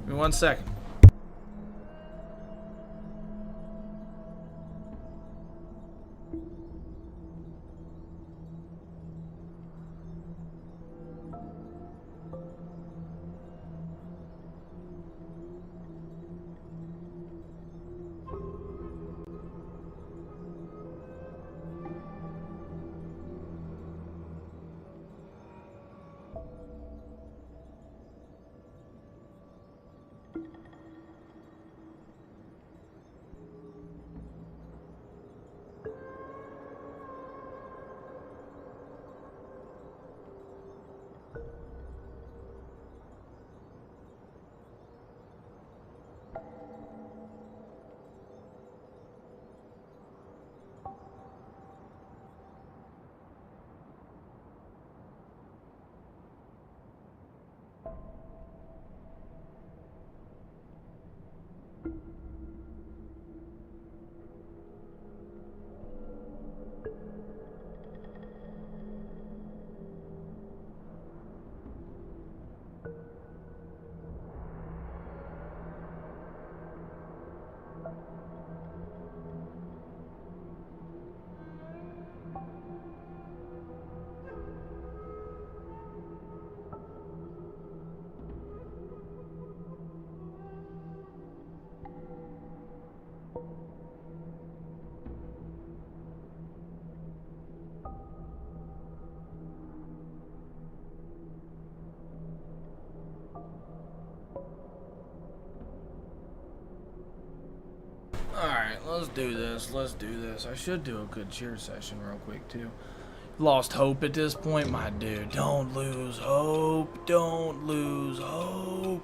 Give me 1 second. Alright, let's do this. Let's do this. I should do a good cheer session real quick, too. Lost hope at this point, my dude. Don't lose hope. Don't lose hope.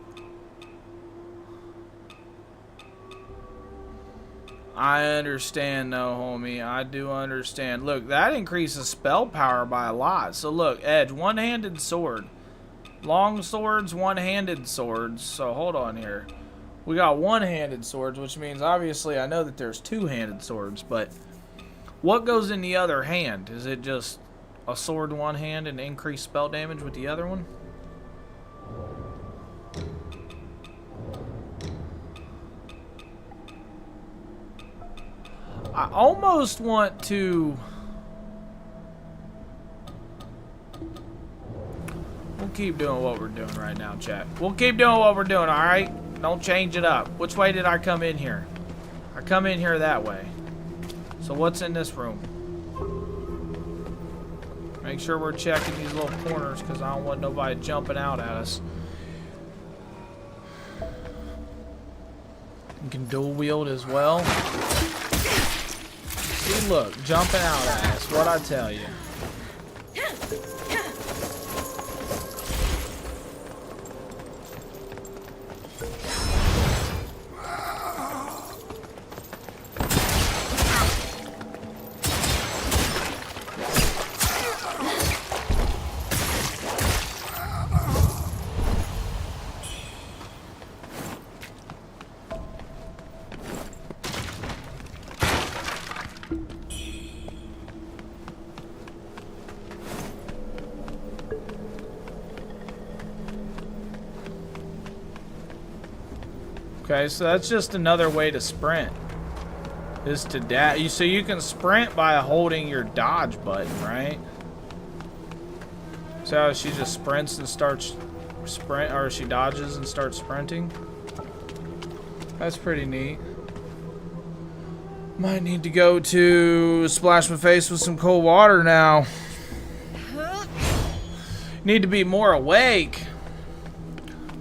I understand, though, homie. I do understand. Look, that increases spell power by a lot. So, look, Edge, one-handed sword. Long swords, one-handed swords. So, hold on here. We got one-handed swords, which means, obviously, I know that there's two-handed swords, but what goes in the other hand? Is it just a sword in one hand and increased spell damage with the other one? I almost want to... We'll keep doing what we're doing right now, chat. We'll keep doing what we're doing, alright? Don't change it up. Which way did I come in here? I come in here that way. So what's in this room? Make sure we're checking these little corners because I don't want nobody jumping out at us. You can dual wield as well. See, look, jumping out at us. What'd I tell you? Okay, so that's just another way to sprint. Is to dash. So you can sprint by holding your dodge button, right? So she just sprints and starts or she dodges and starts sprinting. That's pretty neat. Might need to go to splash my face with some cold water now. Need to be more awake.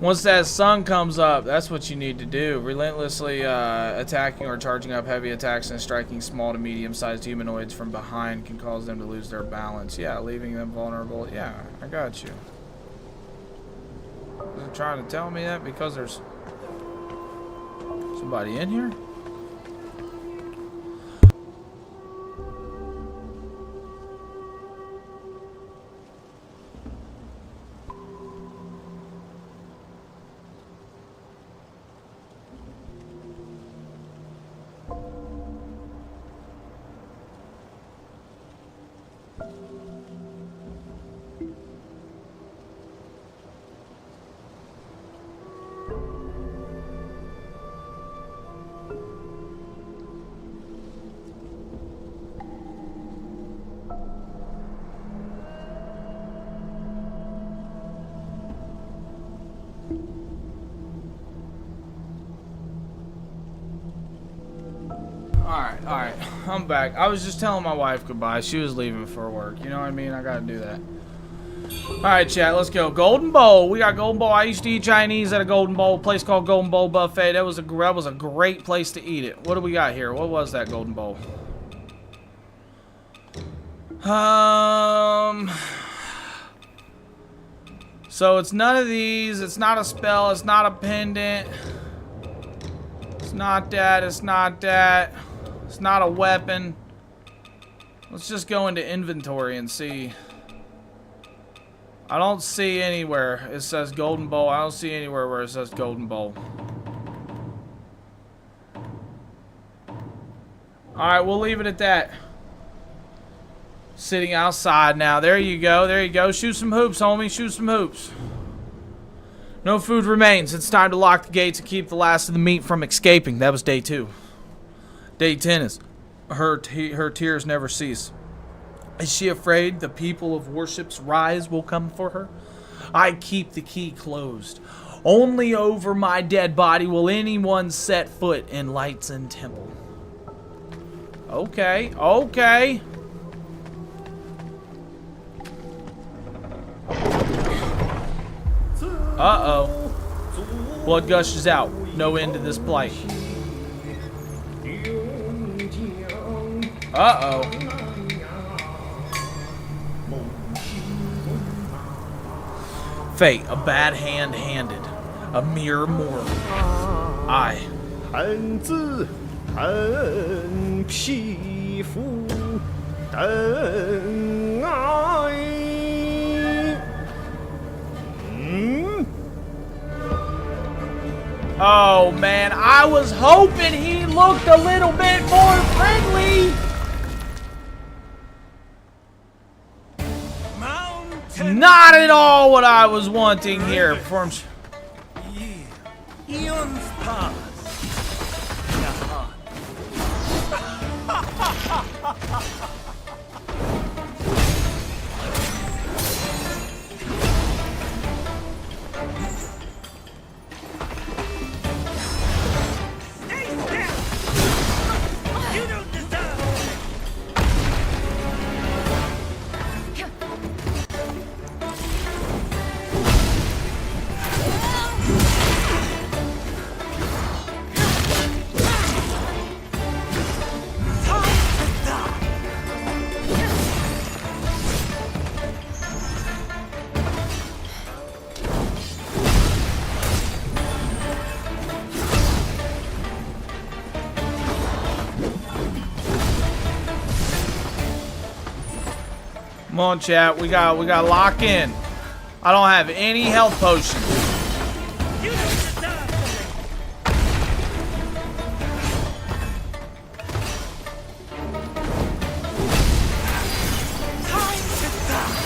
Once that sun comes up, that's what you need to do. Relentlessly attacking or charging up heavy attacks and striking small to medium-sized humanoids from behind can cause them to lose their balance. Yeah, leaving them vulnerable. Yeah, I got you. Is it trying to tell me that because there's somebody in here? Alright, I'm back. I was just telling my wife goodbye. She was leaving for work. You know what I mean? I gotta do that. Alright, chat, let's go. Golden Bowl. We got Golden Bowl. I used to eat Chinese at a Golden Bowl, a place called Golden Bowl Buffet. That was a great place to eat it. What do we got here? What was that Golden Bowl? So it's none of these. It's not a spell. It's not a pendant. It's not that. It's not that. It's not a weapon. Let's just go into inventory and see. I don't see anywhere it says Golden Bowl. I don't see anywhere where it says Golden Bowl. Alright, we'll leave it at that. Sitting outside now. There you go. There you go. Shoot some hoops, homie. Shoot some hoops. No food remains. It's time to lock the gates and keep the last of the meat from escaping. That was day 2. Day 10 is her tears never cease. Is she afraid the people of worship's rise will come for her? I keep the key closed. Only over my dead body will anyone set foot in Lightsen Temple. Okay, okay. Uh-oh. Blood gushes out. No end to this plight. Uh-oh. Fate, a bad hand handed. A mere mortal. I. 汉子很皮肤等爱。Oh man, I was hoping he looked a little bit more friendly. Not at all what I was wanting here. Performs. Eons pass. Stay still! You don't deserve Come on, chat. We got lock in. I don't have any health potions. You don't deserve time to die.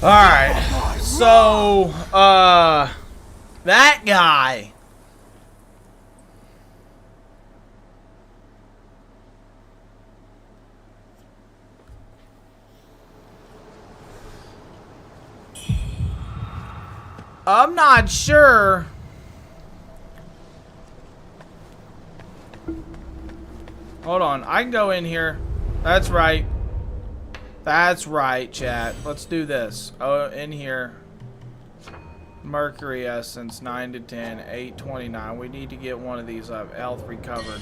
Alright. So, that guy. I'm not sure. Hold on, I can go in here. That's right. That's right, chat. Let's do this. Oh, in here. Mercury Essence, 9 to 10, 829. We need to get one of these up. Health recovered.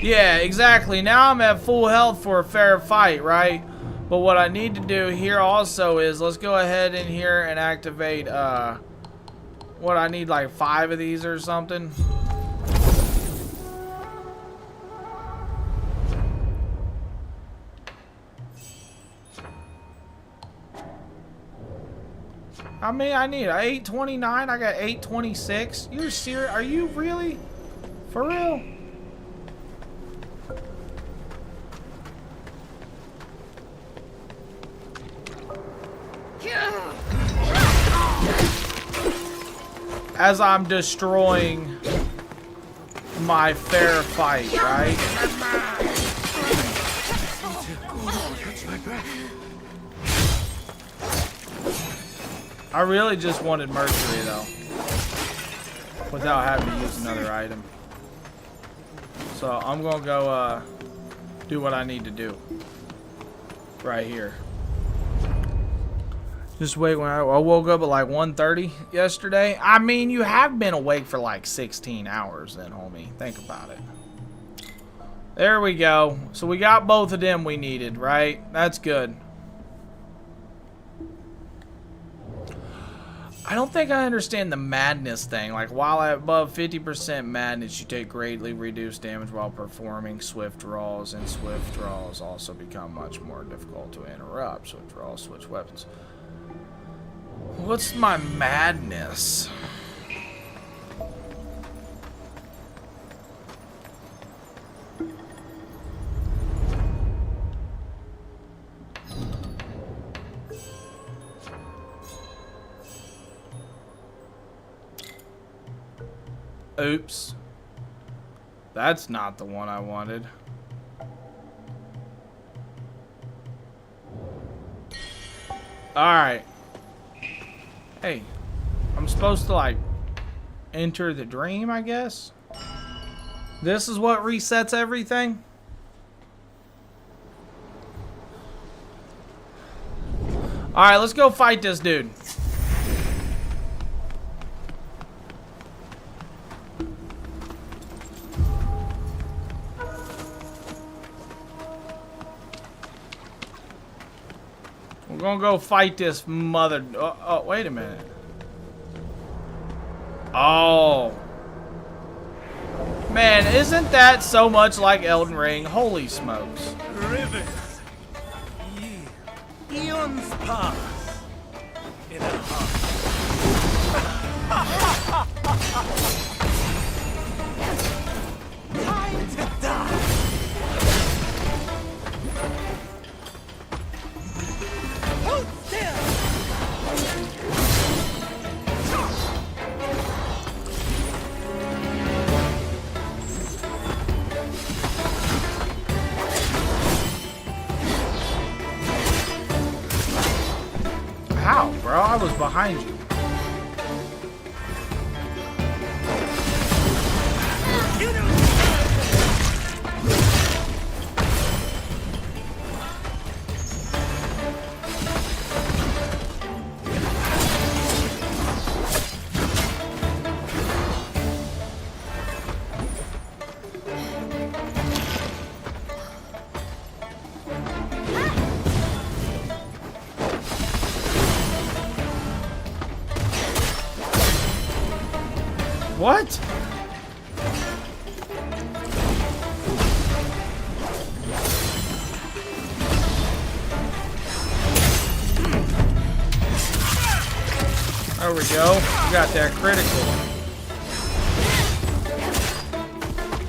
Yeah, exactly. Now I'm at full health for a fair fight, right? But what I need to do here also is, let's go ahead in here and activate, what, I need like 5 of these or something. I mean, I need 829. I got 826. You're serious? Are you really? For real? As I'm destroying my fair fight, right? I really just wanted Mercury, though, without having to use another item. So I'm gonna go do what I need to do right here. Just wait. When I woke up at like 1:30 yesterday. I mean, you have been awake for like 16 hours then, homie. Think about it. There we go. So we got both of them we needed, right? That's good. I don't think I understand the madness thing. Like, while at above 50% madness, you take greatly reduced damage while performing swift draws, and swift draws also become much more difficult to interrupt. Swift draws, switch weapons. What's my madness? Oops. That's not the one I wanted. Alright. Hey. I'm supposed to, like, enter the dream, I guess? This is what resets everything? Alright, let's go fight this dude. We're gonna go fight this mother... Oh, wait a minute. Oh. Man, isn't that so much like Elden Ring? Holy smokes. Rivers. Eons pass. In a Time to die. Hold still. How, bro? I was behind you. What? There we go. We got that critical.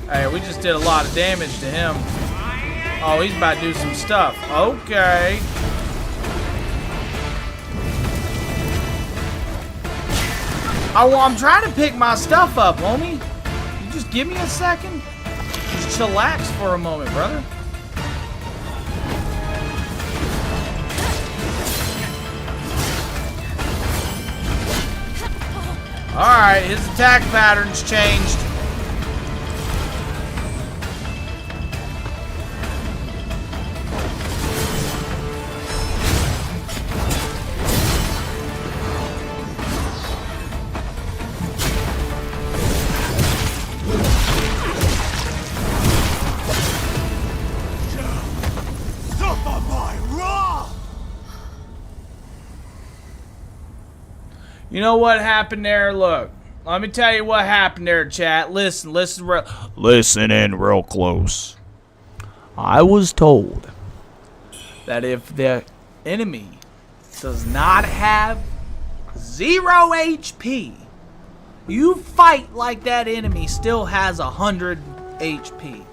Hey, we just did a lot of damage to him. Oh, he's about to do some stuff. Okay. Oh, well, I'm trying to pick my stuff up, homie. You just give me a second? Just chillax for a moment, brother. Alright, his attack pattern's changed. You know what happened there? Look, let me tell you what happened there, chat. Listen in real close. I was told that if the enemy does not have 0 HP, you fight like that enemy still has 100 HP.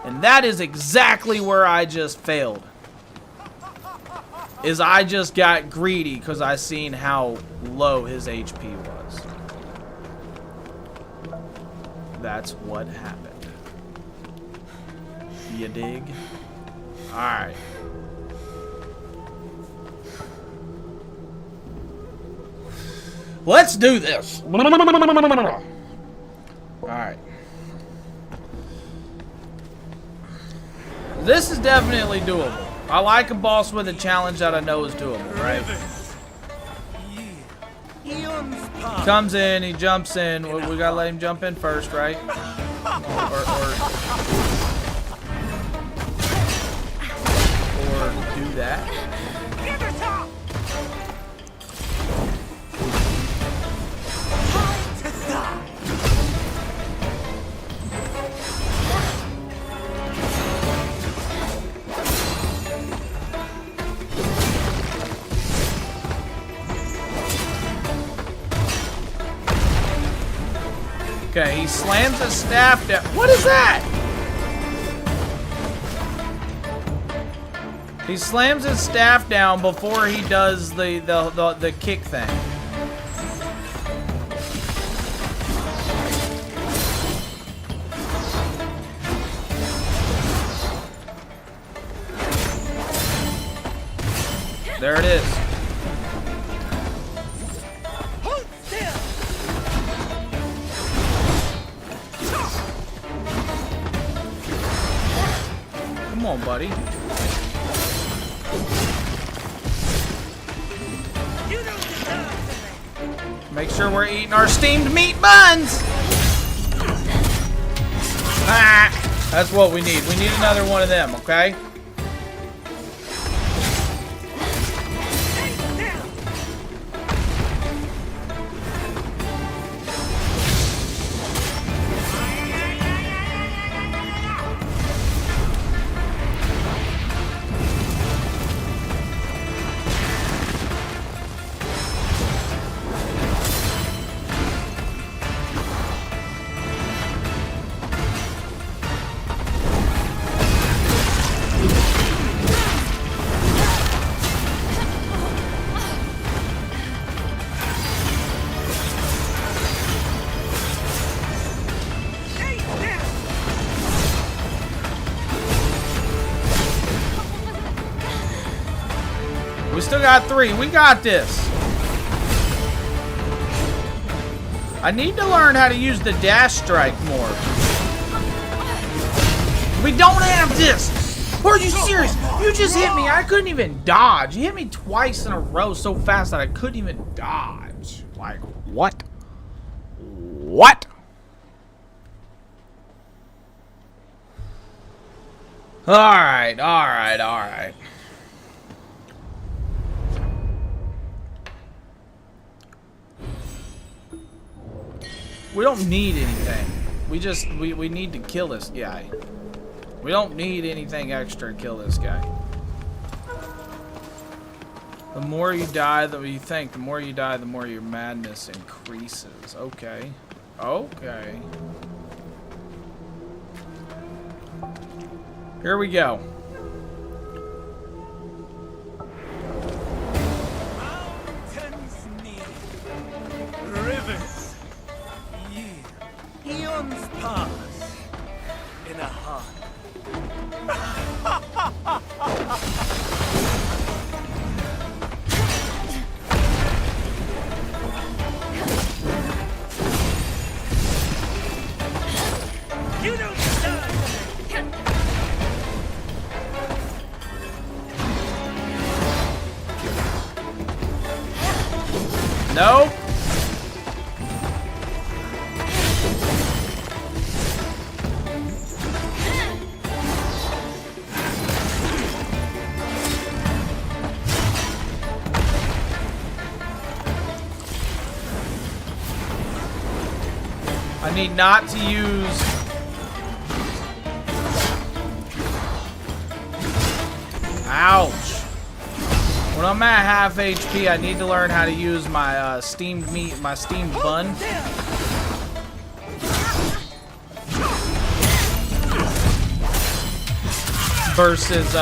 And that is exactly where I just failed. Is I just got greedy because I seen how low his HP was. That's what happened. You dig? Alright. Let's do this. Alright. This is definitely doable. I like a boss with a challenge that I know is doable, right? He comes in, he jumps in. We gotta let him jump in first, right? Or do that. Okay, he slams his staff down. What is that? He slams his staff down before he does the kick thing. There it is. Come on, buddy. Make sure we're eating our steamed meat buns. Ah, that's what we need. We need another one of them, okay? We still got 3. We got this. I need to learn how to use the dash strike more. We don't have this. Are you serious? You just hit me. I couldn't even dodge. You hit me twice in a row so fast that I couldn't even dodge. Like, what? What? Alright, alright, alright. We don't need anything. We need to kill this guy. We don't need anything extra to kill this guy. The more you die, the more you die, the more your madness increases. Okay. Okay. Here we go. Mountains near, rivers, eons pass in a heart. You don't deserve it. No. I need not to use... Ouch. When I'm at half HP, I need to learn how to use my steamed meat, my steamed bun. Versus,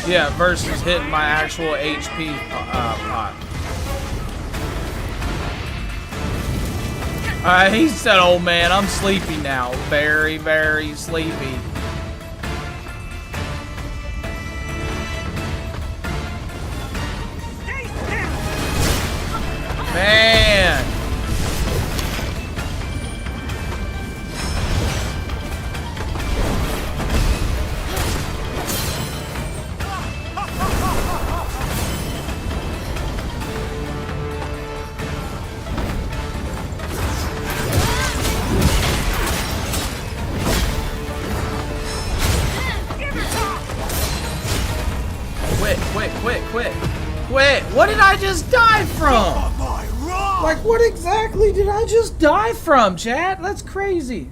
yeah, versus hitting my actual HP pot. He said, "Oh man, I'm sleepy now. Very, very sleepy." Man. Quit! What did I just die from? Like, what exactly did I just die from, chat? That's crazy.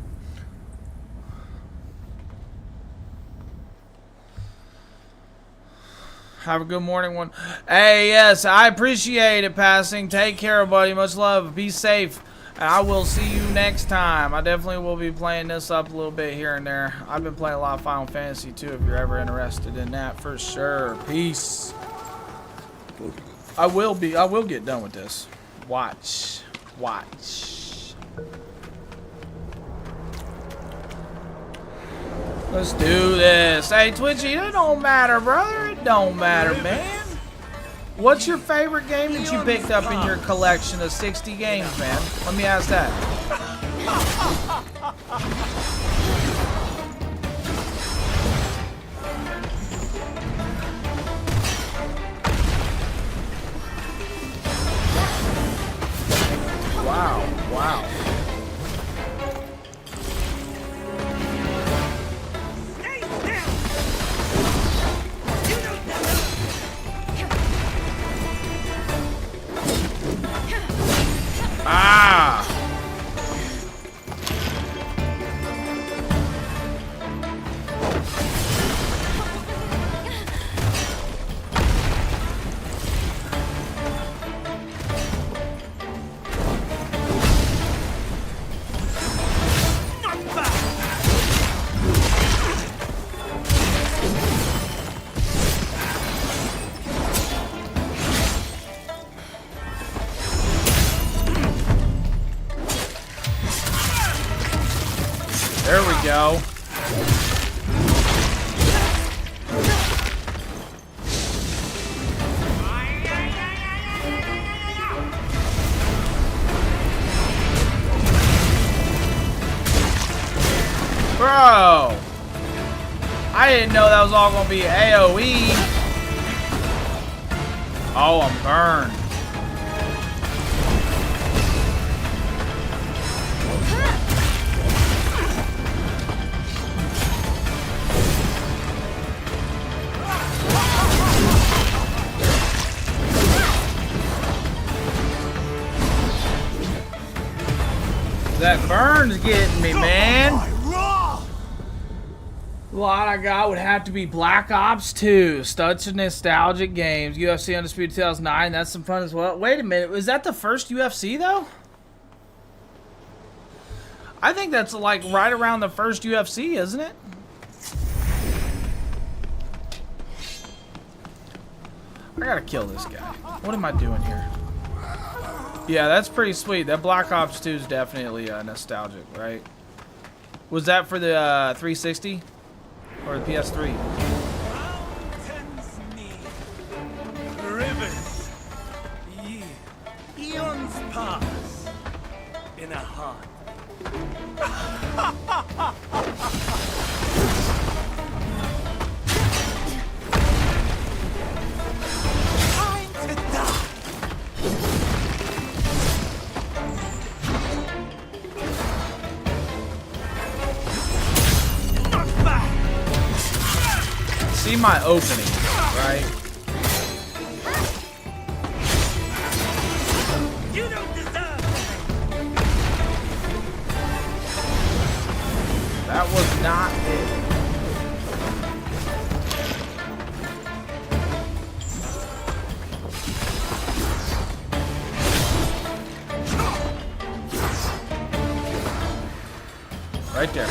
Have a good morning, one. Hey, yes, I appreciate it, Passing. Take care, buddy. Much love. Be safe. And I will see you next time. I definitely will be playing this up a little bit here and there. I've been playing a lot of Final Fantasy, too, if you're ever interested in that, for sure. Peace. I will get done with this. Watch. Let's do this. Hey, Twitchy, it don't matter, brother. It don't matter, man. What's your favorite game that you picked up in your collection of 60 games, man? Let me ask that. Wow, wow. Ah! There we go. Bro, I didn't know that was all gonna be AoE. Oh, I'm burned. That burn's getting me, man. What I got would have to be Black Ops 2. Such a nostalgic games. UFC Undisputed 2009. That's some fun as well. Wait a minute. Was that the first UFC, though? I think that's like right around the first UFC, isn't it? I gotta kill this guy. What am I doing here? Yeah, that's pretty sweet. That Black Ops 2 is definitely nostalgic, right? Was that for the 360 or the PS3? Mountains need rivers. Eons pass in a heart. Time to die. See my opening, right? You don't deserve. That was not it. Right there.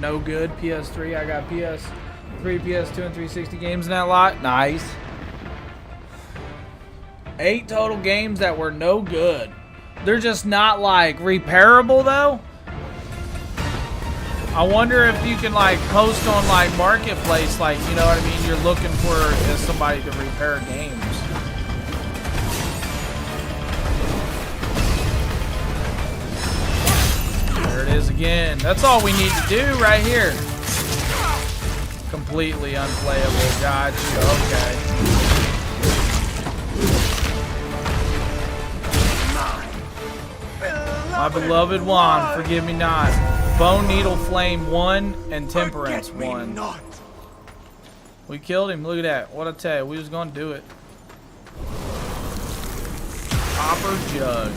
No good. PS3. I got PS3, PS2, and 360 games in that lot. Nice. 8 total games that were no good. They're just not like repairable though. I wonder if you can like post on like Marketplace, like, you know what I mean? You're looking for somebody to repair games. There it is again. That's all we need to do right here. Completely unplayable. Gotcha. Okay. My beloved wand, forgive me not. Bone Needle Flame 1 and Temperance 1. We killed him. Look at that. What I tell you, we was gonna do it. Copper Jug.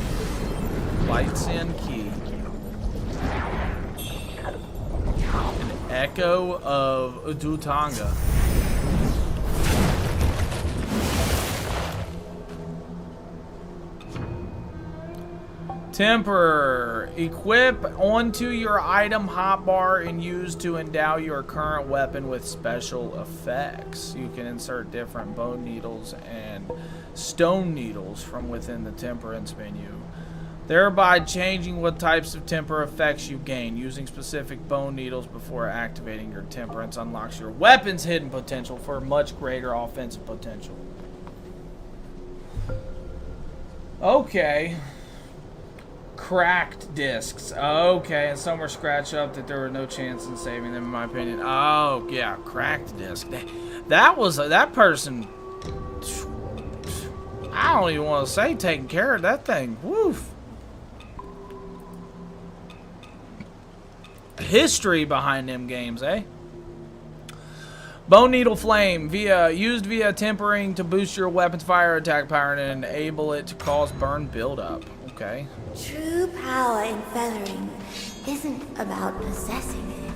Lights in key. An Echo of Dutanga. Temper. Equip onto your item hotbar and use to endow your current weapon with special effects. You can insert different bone needles and stone needles from within the temperance menu, thereby changing what types of temper effects you gain. Using specific bone needles before activating your temperance unlocks your weapon's hidden potential for much greater offensive potential. Okay. Cracked discs. Okay, and some were scratched up that there were no chance in saving them, in my opinion. Oh, yeah, cracked disc. That person, I don't even want to say taking care of that thing. Woof. History behind them games, eh? Bone Needle Flame, used via tempering to boost your weapon's fire attack power and enable it to cause burn buildup. Okay. True power in feathering isn't about possessing it.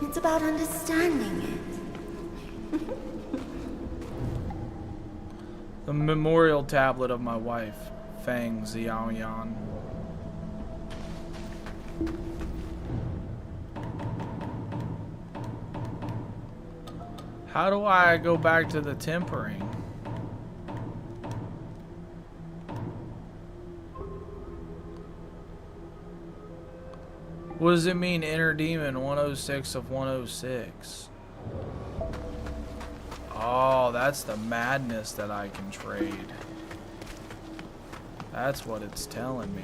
It's about understanding it. The memorial tablet of my wife, Fang Xiaoyan. How do I go back to the tempering? What does it mean, Inner Demon 106 of 106? Oh, that's the madness that I can trade. That's what it's telling me.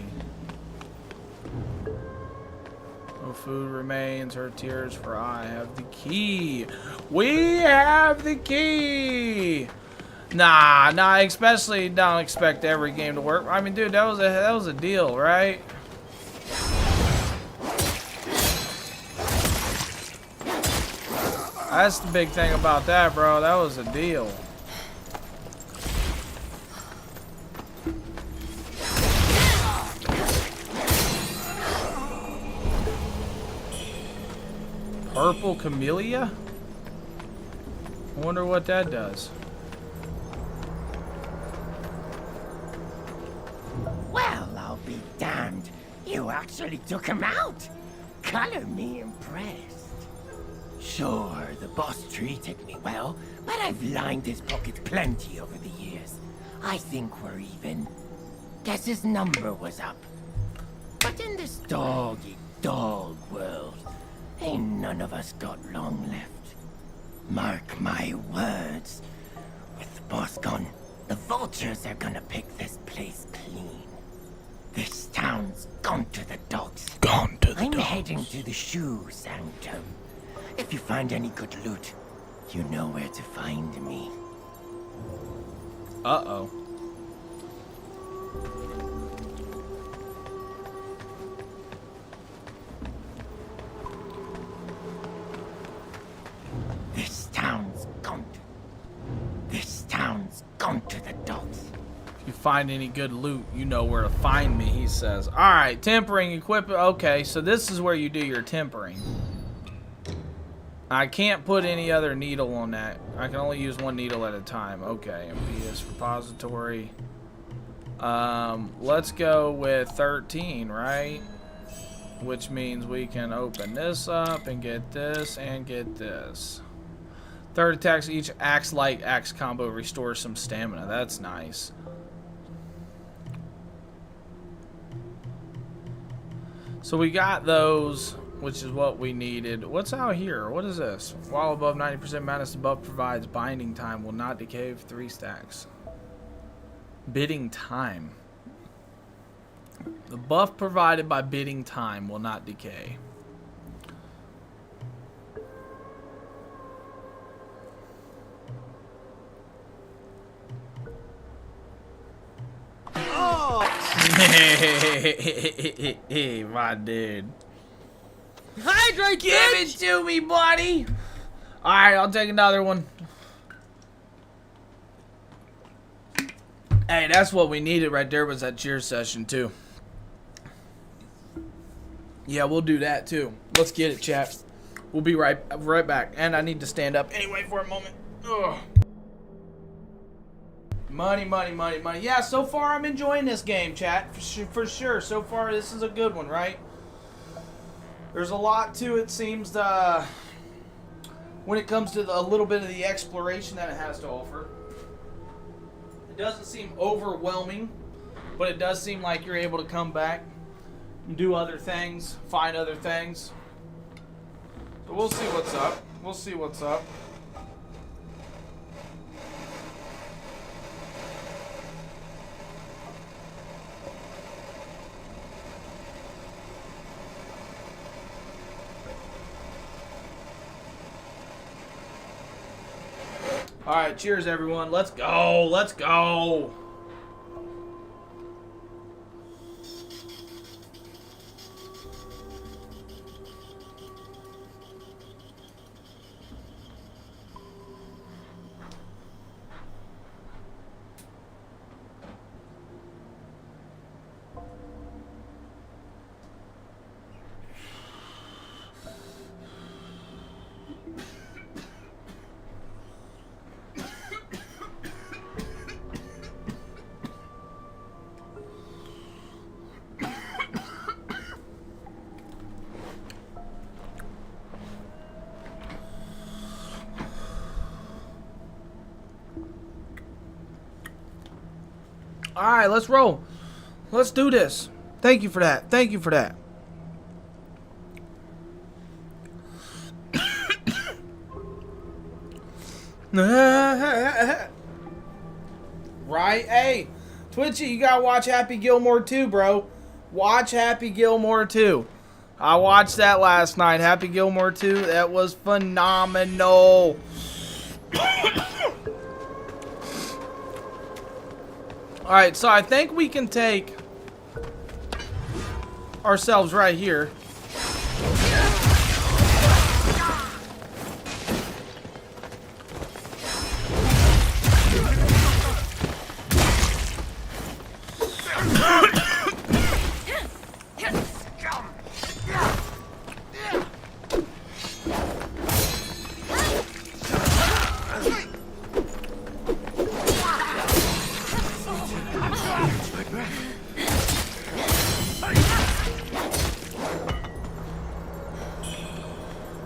No food remains, her tears, for I have the key. We have the key! Nah, especially don't expect every game to work. I mean, dude, that was a deal, right? That's the big thing about that, bro. That was a deal. Purple Camellia? I wonder what that does. Well, I'll be damned. You actually took him out. Color me impressed. Sure, the boss treated me well, but I've lined his pockets plenty over the years. I think we're even. Guess his number was up. But in this dog-eat-dog world, ain't none of us got long left. Mark my words. With the boss gone, the vultures are gonna pick this place clean. This town's gone to the dogs. Gone to the I'm dogs. heading to the shoe sanctum. If you find any good loot, you know where to find me. Uh-oh. This town's gone to the dogs. If you find any good loot, you know where to find me, he says. Alright, tempering, equip. Okay, so this is where you do your tempering. I can't put any other needle on that. I can only use one needle at a time. Okay, MPS repository. Let's go with 13, right? Which means we can open this up and get this and get this. Third attacks, each axe-like axe combo restores some stamina. That's nice. So we got those, which is what we needed. What's out here? What is this? While above 90% madness, the buff provides binding time will not decay for 3 stacks. Bidding time. The buff provided by bidding time will not decay. Oh! My dude. Hydrate, Give it to me, buddy. Alright, I'll take another one. Hey, that's what we needed right there, was that cheer session too. Yeah, we'll do that too. Let's get it, chat. We'll be right back. And I need to stand up anyway for a moment. Ugh. Money, money, money, money. Yeah, so far I'm enjoying this game, chat. For sure. So far, this is a good one, right? There's a lot to it, seems, when it comes to a little bit of the exploration that it has to offer. It doesn't seem overwhelming, but it does seem like you're able to come back and do other things, find other things. So we'll see what's up. We'll see what's up. All right, cheers, everyone. Let's go. Let's go. All right, let's roll. Let's do this. Thank you for that. Thank you for that. Right? Hey, Twitchy, you gotta watch Happy Gilmore 2, bro. Watch Happy Gilmore 2. I watched that last night. Happy Gilmore 2. That was phenomenal. Alright, so I think we can take ourselves right here.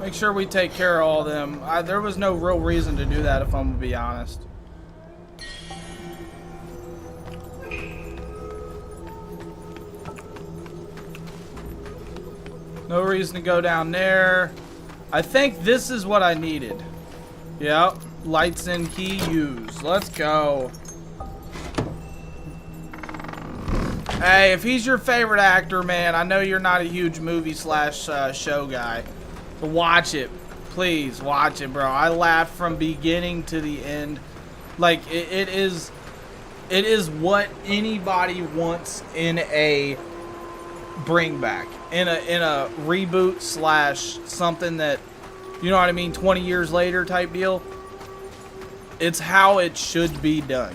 Make sure we take care of all of them. There was no real reason to do that, if I'm gonna be honest. No reason to go down there. I think this is what I needed. Yep. Lights in key use. Let's go. Hey, if he's your favorite actor, man, I know you're not a huge movie slash show guy. But watch it. Please, watch it, bro. I laughed from beginning to the end. Like, it is what anybody wants in a bring back. In a reboot slash something that, you know what I mean, 20 years later type deal. It's how it should be done.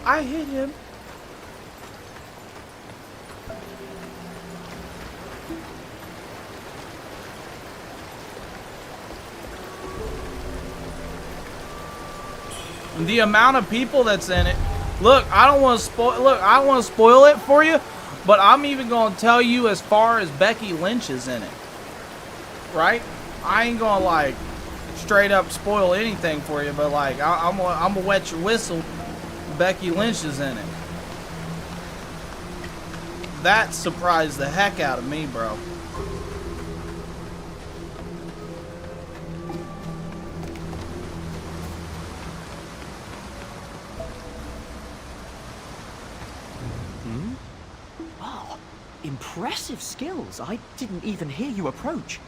I hit him. The amount of people that's in it. Look, I don't want to spoil it for you, but I'm even going to tell you as far as Becky Lynch is in it. Right? I ain't going to like straight up spoil anything for you, but like I'm going to wet your whistle. Becky Lynch is in it. That surprised the heck out of me, bro. Wow, impressive skills. I didn't even hear you approach.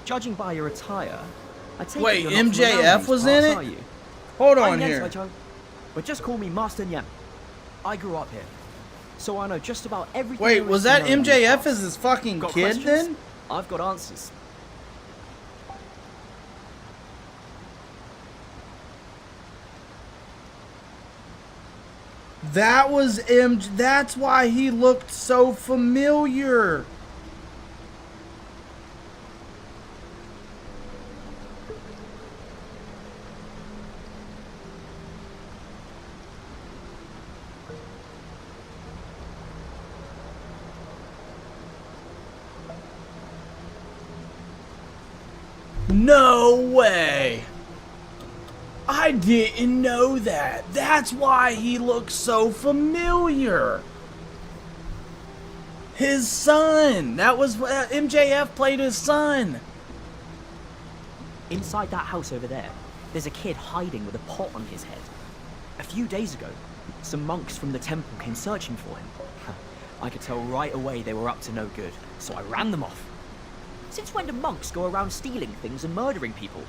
Judging by your attire, I take Wait, it you're not from around MJF these was parts, in it? are you? Hold on I'm Yen here. Saichung, but just call me Master Nyem. I grew up here, so I know just about everything. Wait, there is was to that know in these MJF parts. as his fucking Got kid questions? then? I've got answers. That was that's why he looked so familiar. No way. I didn't know that. That's why he looks so familiar. His son. That was MJF played his son. Inside that house over there, there's a kid hiding with a pot on his head. A few days ago, some monks from the temple came searching for him. I could tell right away they were up to no good, so I ran them off. Since when do monks go around stealing things and murdering people?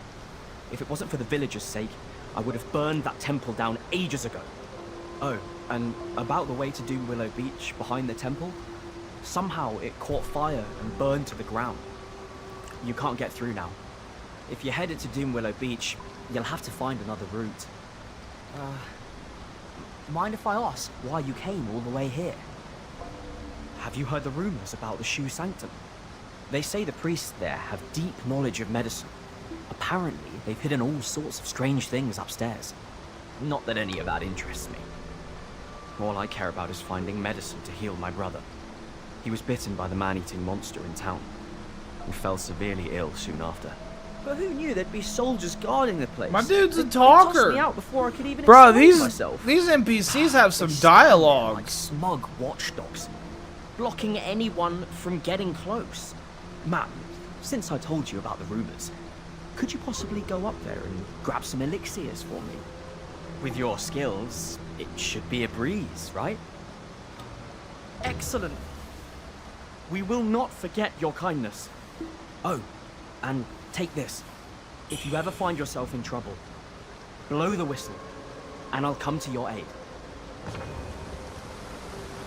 If it wasn't for the villagers' sake, I would have burned that temple down ages ago. Oh, and about the way to Doom Willow Beach behind the temple, somehow it caught fire and burned to the ground. You can't get through now. If you're headed to Doom Willow Beach, you'll have to find another route. Mind if I ask why you came all the way here? Have you heard the rumors about the Shu Sanctum? They say the priests there have deep knowledge of medicine. Apparently, they've hidden all sorts of strange things upstairs. Not that any of that interests me. All I care about is finding medicine to heal my brother. He was bitten by the man-eating monster in town, and fell severely ill soon after. But who knew there'd be soldiers guarding the place? My dude's a They talker. tossed me out before I could even Bro, explain myself. these NPCs have some They stand there dialogue. like smug watchdogs, blocking anyone from getting close. Matt, since I told you about the rumors, could you possibly go up there and grab some elixirs for me? With your skills, it should be a breeze, right? Excellent. We will not forget your kindness. Oh, and take this. If you ever find yourself in trouble, blow the whistle, and I'll come to your aid.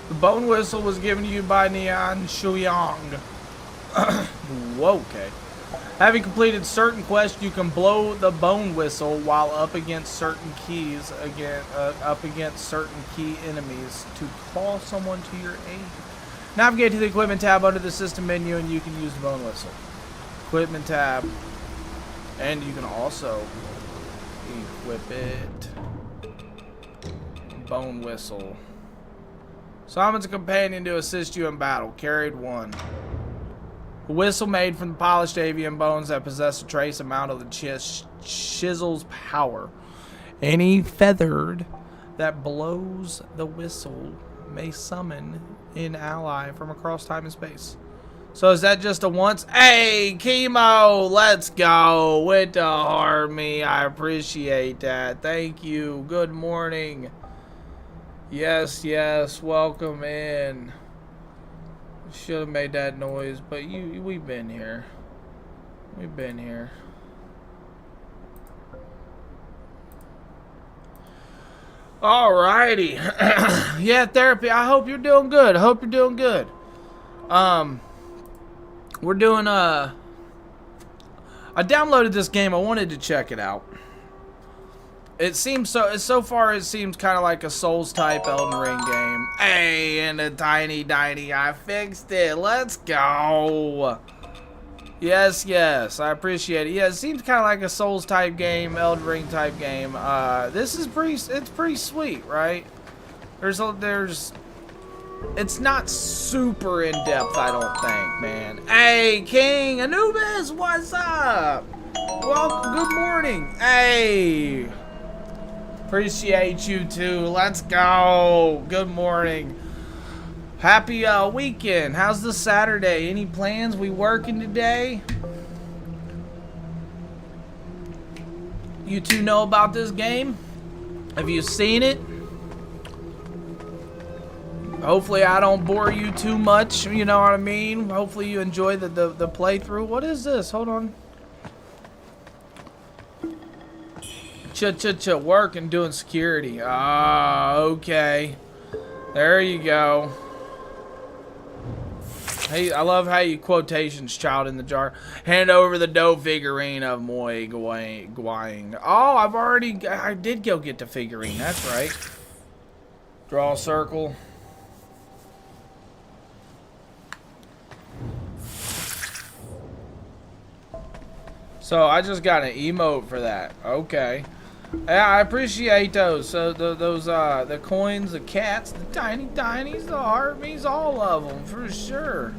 The bone whistle was given to you by Neon Shuyang. Whoa, okay. Having completed certain quests, you can blow the bone whistle while up against certain keys, up against certain key enemies to call someone to your aid. Navigate to the equipment tab under the system menu and you can use the bone whistle. Equipment tab. And you can also equip it. Bone whistle. Summons a companion to assist you in battle. Carried 1. A whistle made from the polished avian bones that possess a trace amount of the chisel's power. Any feathered that blows the whistle may summon an ally from across time and space. So is that just a once? Hey, Chemo, let's go with the army. I appreciate that. Thank you. Good morning. Yes, yes. Welcome in. Should have made that noise, but we've been here. We've been here. Alrighty. Yeah, therapy. I hope you're doing good. I hope you're doing good. We're doing I downloaded this game. I wanted to check it out. It seems so far it seems kind of like a Souls type Elden Ring game. Hey, and a tiny I fixed it. Let's go. Yes, yes, I appreciate it. Yeah, it seems kind of like a Souls type game, Elden Ring type game. This is it's pretty sweet, right? It's not super in depth, I don't think, man. Hey, King Anubis, what's up? Well, good morning. Hey. Appreciate you too. Let's go. Good morning. Happy weekend. How's the Saturday? Any plans? We working today? You two know about this game? Have you seen it? Hopefully I don't bore you too much, you know what I mean? Hopefully you enjoy the playthrough. What is this? Hold on. Work and doing security. Ah, okay. There you go. Hey, I love how you quotations child in the jar. Hand over the dough figurine of Moi Guang. Oh, I did go get the figurine. That's right. Draw a circle. So I just got an emote for that. Okay. Yeah, I appreciate those. So the coins, the cats, the tinies, the heartbeats, all of them for sure.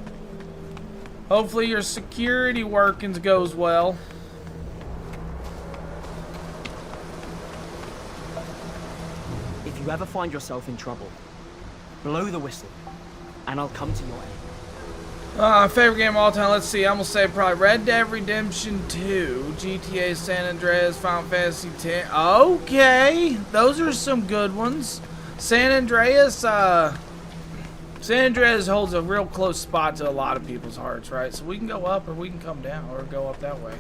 Hopefully your security workings goes well. you ever find yourself in trouble, blow the whistle, and I'll come to your aid. Favorite game of all time, let's see, I'm gonna say probably Red Dead Redemption 2, GTA San Andreas, Final Fantasy X. Okay, those are some good ones. San Andreas holds a real close spot to a lot of people's hearts, right? So we can go up or we can come down or go up that way.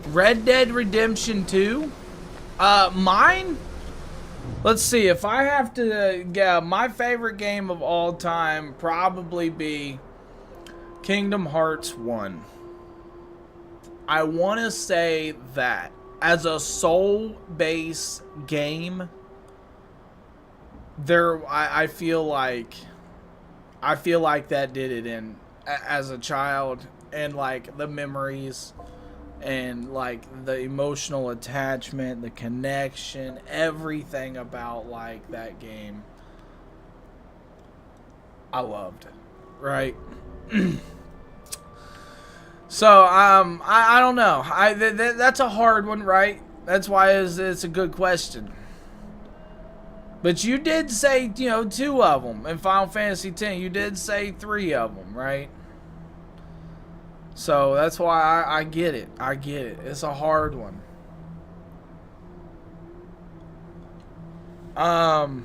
Red Dead Redemption 2. Mine? Let's see, if I have to get my favorite game of all time, probably be Kingdom Hearts 1. I want to say that as a soul-based game, I feel like that did it in as a child, and like the memories and like the emotional attachment, the connection, everything about like that game I loved, right? So I don't know, that's a hard one, right? That's why it's a good question. But you did say, you know, 2 of them in Final Fantasy X. You did say 3 of them, right? So that's why I get it. I get it. It's a hard one. I'm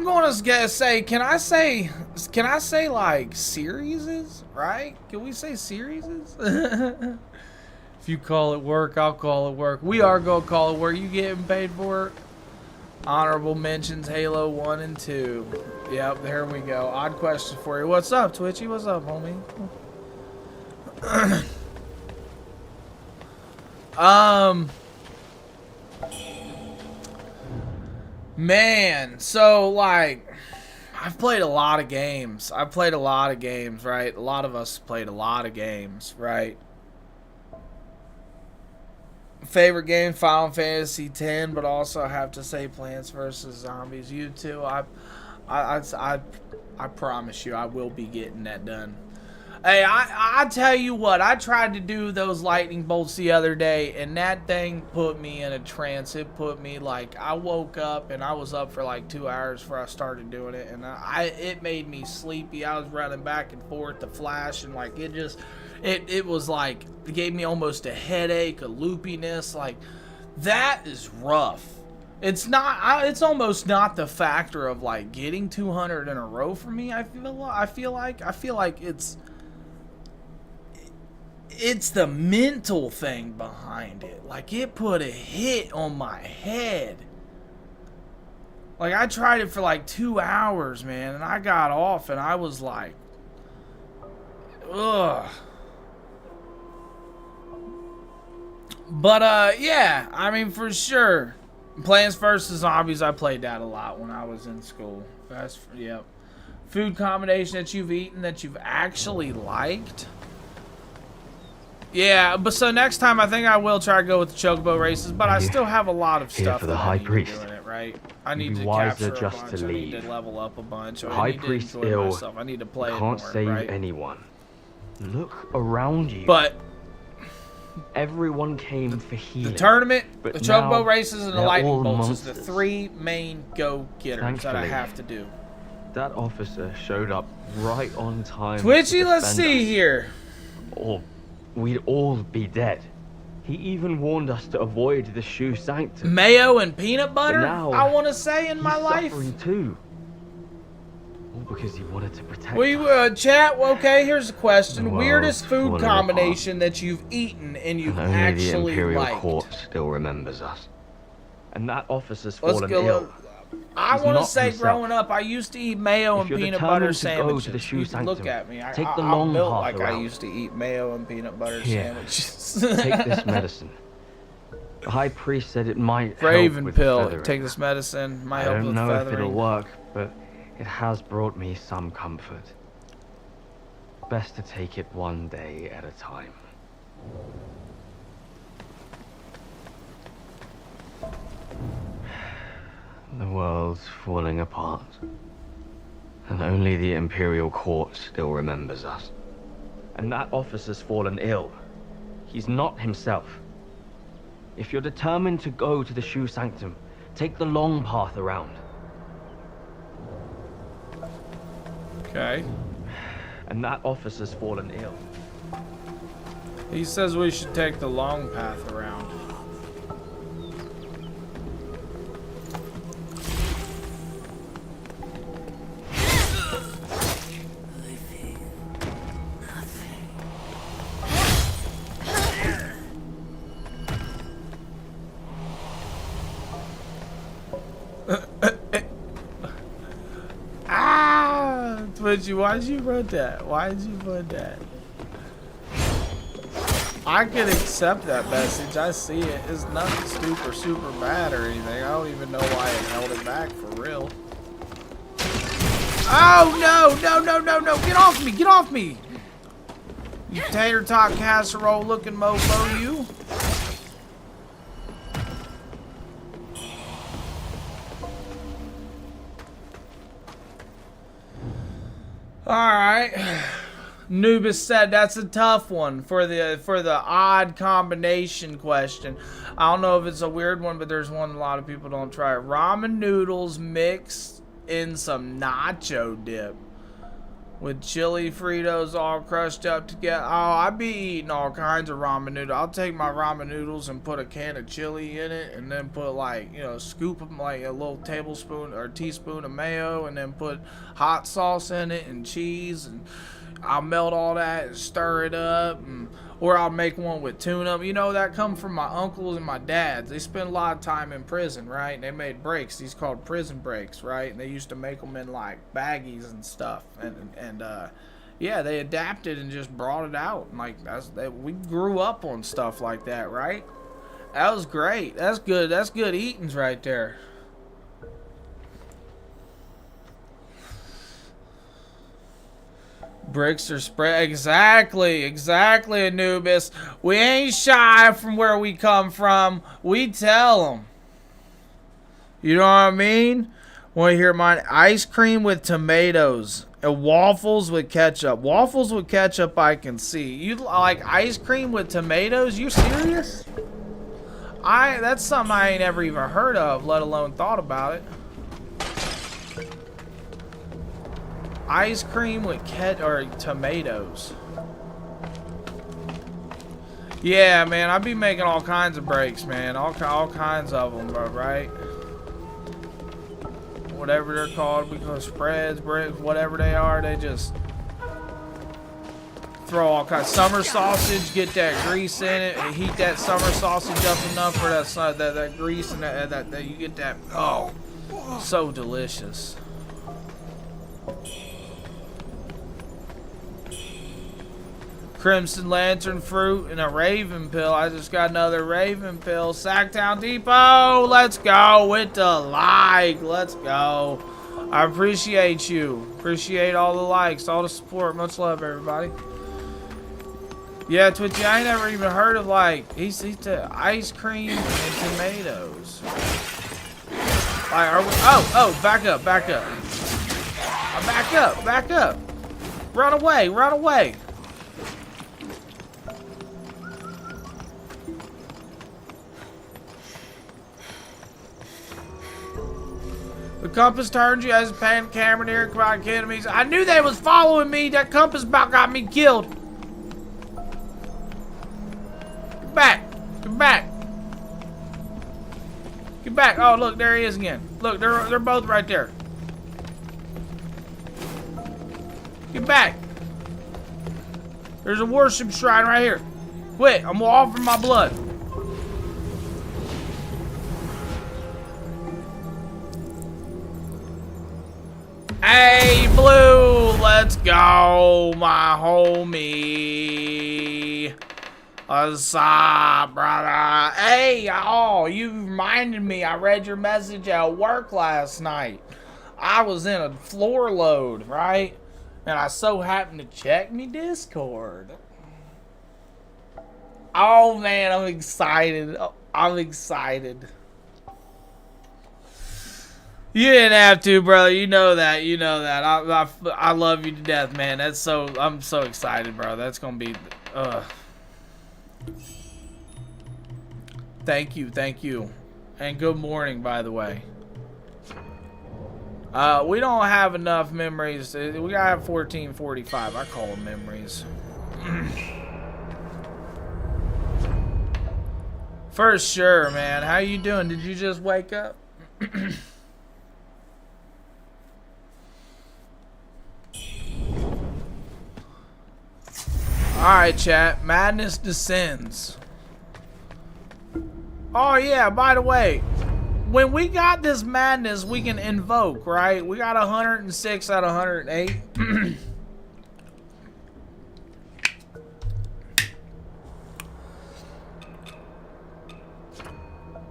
going to say, can I say like series, right? Can we say series? If you call it work, I'll call it work. We are going to call it work. You getting paid for it? Honorable mentions, Halo 1 and 2. Yep, there we go. Odd question for you. What's up, Twitchy? What's up, homie? Man, so like I've played a lot of games. Right? A lot of us played a lot of games, right? Favorite game, Final Fantasy X, but also have to say Plants vs. Zombies. You too. I promise you, I will be getting that done. Hey, I tell you what, I tried to do those lightning bolts the other day, and that thing put me in a trance. It put me like, I woke up and I was up for like 2 hours before I started doing it, and it made me sleepy. I was running back and forth to flash, and like it was like, it gave me almost a headache, a loopiness. Like, that is rough. It's not, it's almost not the factor of like getting 200 in a row for me. I feel like it's the mental thing behind it. Like, it put a hit on my head. Like, I tried it for like 2 hours, man, and I got off and I was like, ugh. But, yeah, I mean, for sure. Plants vs. Zombies, I played that a lot when I was in school. Yep. Food combination that you've eaten that you've actually liked? Yeah, but so next time I think I will try to go with the chocobo races, but I still have a lot of stuff for the that High I need Priest. to do in it, right? I need to wiser capture just a bunch, to I need leave. to level up a bunch, The I High need to Priest enjoy ill myself, I need to play it can't more, save right? anyone. Look around you. But everyone came for healing. the tournament, but the chocobo now races, and the they're lightning all bolts is the monsters. 3 main go-getters that I Thankfully, have to do. That officer showed up right on time. Twitchy, to let's defend see us. here. Or we'd all be dead. He even warned us to avoid the shoe sanctum. Mayo and peanut butter, now, I want to say, in my he's life. suffering too. All because he wanted to protect We us. chat. Okay, here's a question: The weirdest world's food falling combination that you've eaten and you've And only the actually Imperial liked. Court still remembers us. And that officer's Let's fallen go. ill. I He's want to not say, himself. growing up, I used to eat mayo If and you're peanut butter determined to go sandwiches. to the shoe You can look sanctum, at me. take the I'm long built path like I around. used to eat mayo and peanut butter Here, sandwiches. take this medicine. The High Priest said it might Raven help with pill. the feathering. Take this medicine. Might I help don't with know if it'll feathering. work, but it has brought me some comfort. Best to take it one day at a time. The world's falling apart. And only the Imperial Court still remembers us. And that officer's fallen ill. He's not himself. If you're determined to go to the Shoe Sanctum, take the long path around. Okay. And that officer's fallen ill. He says we should take the long path around. Twitchy, why'd you put that? Why'd you put that? I can accept that message. I see it. It's nothing super bad or anything. I don't even know why it held it back for real. Oh no! No! Get off me! Get off me! You tater tot casserole looking mofo, you! Alright. Nubis said that's a tough one for the odd combination question. I don't know if it's a weird one, but there's one a lot of people don't try. Ramen noodles mixed in some nacho dip with chili Fritos all crushed up together. Oh, I'd be eating all kinds of ramen noodles. I'll take my ramen noodles and put a can of chili in it, and then put like, you know, scoop them like a little tablespoon or teaspoon of mayo, and then put hot sauce in it and cheese, and I'll melt all that and stir it up, or I'll make one with tuna. You know, that come from my uncles and my dads. They spent a lot of time in prison, right? And they made breaks. These called prison breaks, right? And they used to make them in like baggies and stuff. And yeah, they adapted and just brought it out. And like we grew up on stuff like that, right? That was great. That's good. That's good eatings right there. Bricks are spread. Exactly, Anubis. We ain't shy from where we come from. We tell them. You know what I mean? Want to hear mine? Ice cream with tomatoes and waffles with ketchup. Waffles with ketchup, I can see. You like ice cream with tomatoes? You serious? That's something I ain't ever even heard of, let alone thought about it. Ice cream with tomatoes. Yeah, man, I be making all kinds of breaks, man. All kinds of them, bro, right? Whatever they're called, we call spreads, breaks, whatever they are, they just throw all kinds. Summer sausage, get that grease in it, and heat that summer sausage up enough for that grease and that you get that. Oh, so delicious. Crimson Lantern fruit and a Raven pill. I just got another Raven pill. Sacktown Depot. Let's go with the like. Let's go. I appreciate you. Appreciate all the likes, all the support. Much love, everybody. Yeah, Twitchy, I ain't never even heard of like he's the ice cream and tomatoes. Like, are we? Oh, back up. Back up. Run away. The compass turned you as a pan camera near combined enemies. I knew they was following me. That compass about got me killed. Get back. Oh, look, there he is again. Look, they're both right there. Get back. There's a worship shrine right here. Quit. I'm offering my blood. Hey, Blue, let's go, my homie. What's up, brother? Hey, y'all, you reminded me. I read your message at work last night. I was in a floor load, right? And I so happened to check me Discord. Oh, man, I'm excited. You didn't have to, brother. You know that. I love you to death, man. I'm so excited, bro. That's gonna be, Thank you, thank you. And good morning, by the way. We don't have enough memories. We gotta have 1445. I call them memories. For sure, man. How you doing? Did you just wake up? Alright, chat. Madness descends. Oh, yeah, by the way. When we got this madness, we can invoke, right? We got 106 out of 108.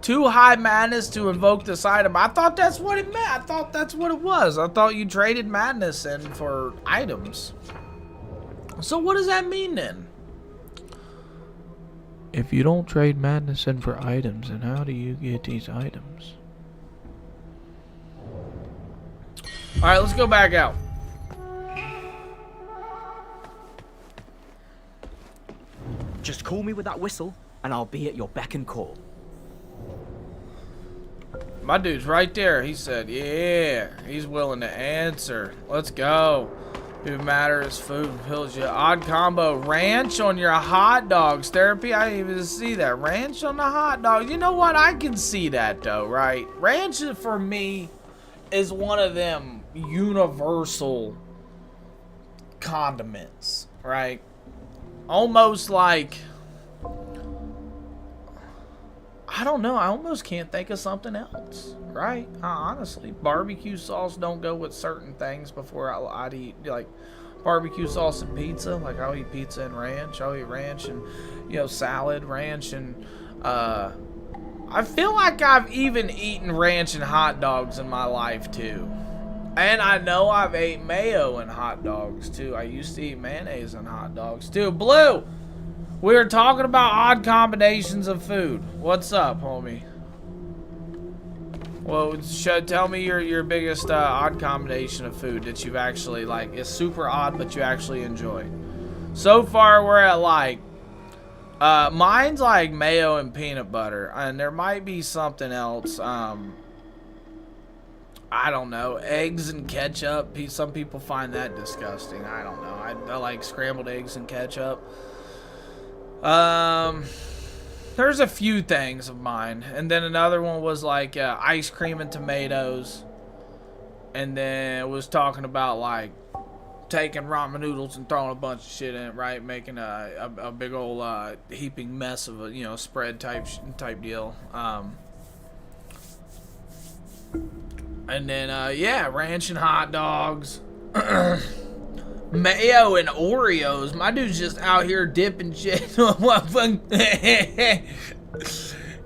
Too high madness to invoke this item. I thought that's what it meant. I thought that's what it was. I thought you traded madness in for items. So what does that mean then? If you don't trade madness in for items, then how do you get these items? Alright, let's go back out. Just call me with that whistle, and I'll be at your beck and call. My dude's right there. He said, yeah, he's willing to answer. Let's go. Who matters? Food fills you. Odd combo. Ranch on your hot dogs. Therapy. I didn't even see that. Ranch on the hot dog. You know what? I can see that though, right? Ranch for me is one of them universal condiments, right? Almost like, I don't know. I almost can't think of something else, right? Honestly, barbecue sauce don't go with certain things before I'd eat, like, barbecue sauce and pizza. Like, I'll eat pizza and ranch. I'll eat ranch and, you know, salad, ranch, and, I feel like I've even eaten ranch and hot dogs in my life, too. And I know I've ate mayo in hot dogs, too. I used to eat mayonnaise in hot dogs, too. Blue! We were talking about odd combinations of food. What's up, homie? Well, tell me your biggest odd combination of food that you've actually, like, is super odd, but you actually enjoy. So far, we're at, like, mine's, like, mayo and peanut butter. And there might be something else. I don't know. Eggs and ketchup. Some people find that disgusting. I don't know. I like scrambled eggs and ketchup. There's a few things of mine, and then another one was like ice cream and tomatoes, and then it was talking about like taking ramen noodles and throwing a bunch of shit in it, right? Making a big old heaping mess of a, you know, spread type deal. And then yeah, ranch and hot dogs. Mayo and Oreos. My dude's just out here dipping shit.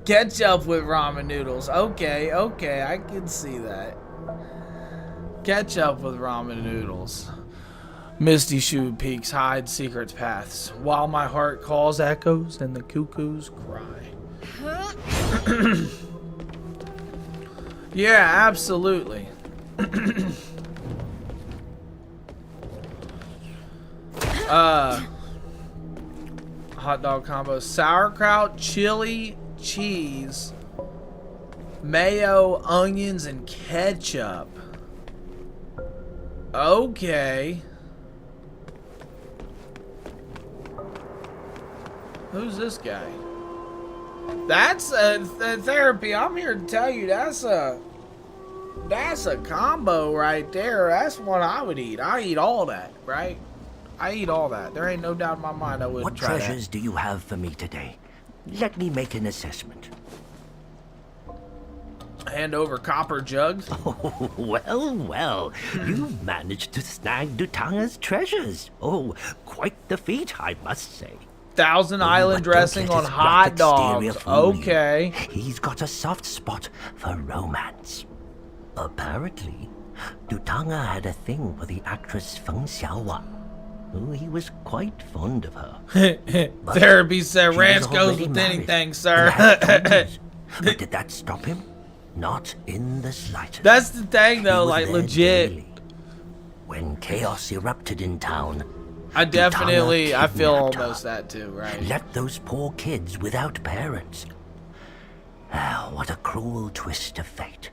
Ketchup with ramen noodles. Okay, I can see that. Ketchup with ramen noodles. Misty shoe peaks hide secrets paths. While my heart calls echoes and the cuckoos cry. Yeah, absolutely. Hot dog combo. Sauerkraut, chili, cheese, mayo, onions, and ketchup. Okay. Who's this guy? That's a therapy. I'm here to tell you that's a combo right there. That's one I would eat. I eat all that, right? I eat all that. There ain't no doubt in my mind I wouldn't try that. What treasures do you have for me today? Let me make an assessment. Hand over copper jugs. Oh, well. You managed to snag Dutanga's treasures. Oh, quite the feat, I must say. Thousand Island dressing on hot dogs. Okay. He's got a soft spot for romance. Apparently, Dutanga had a thing for the actress Feng Xiaowan. Oh, he was quite fond of her. Therapy said ranch goes with anything, sir. But did that stop him? Not in the slightest. That's the thing, though, like, legit. Daily. When chaos erupted in town, I feel almost that too, right? Left those poor kids without parents. Ah, what a cruel twist of fate.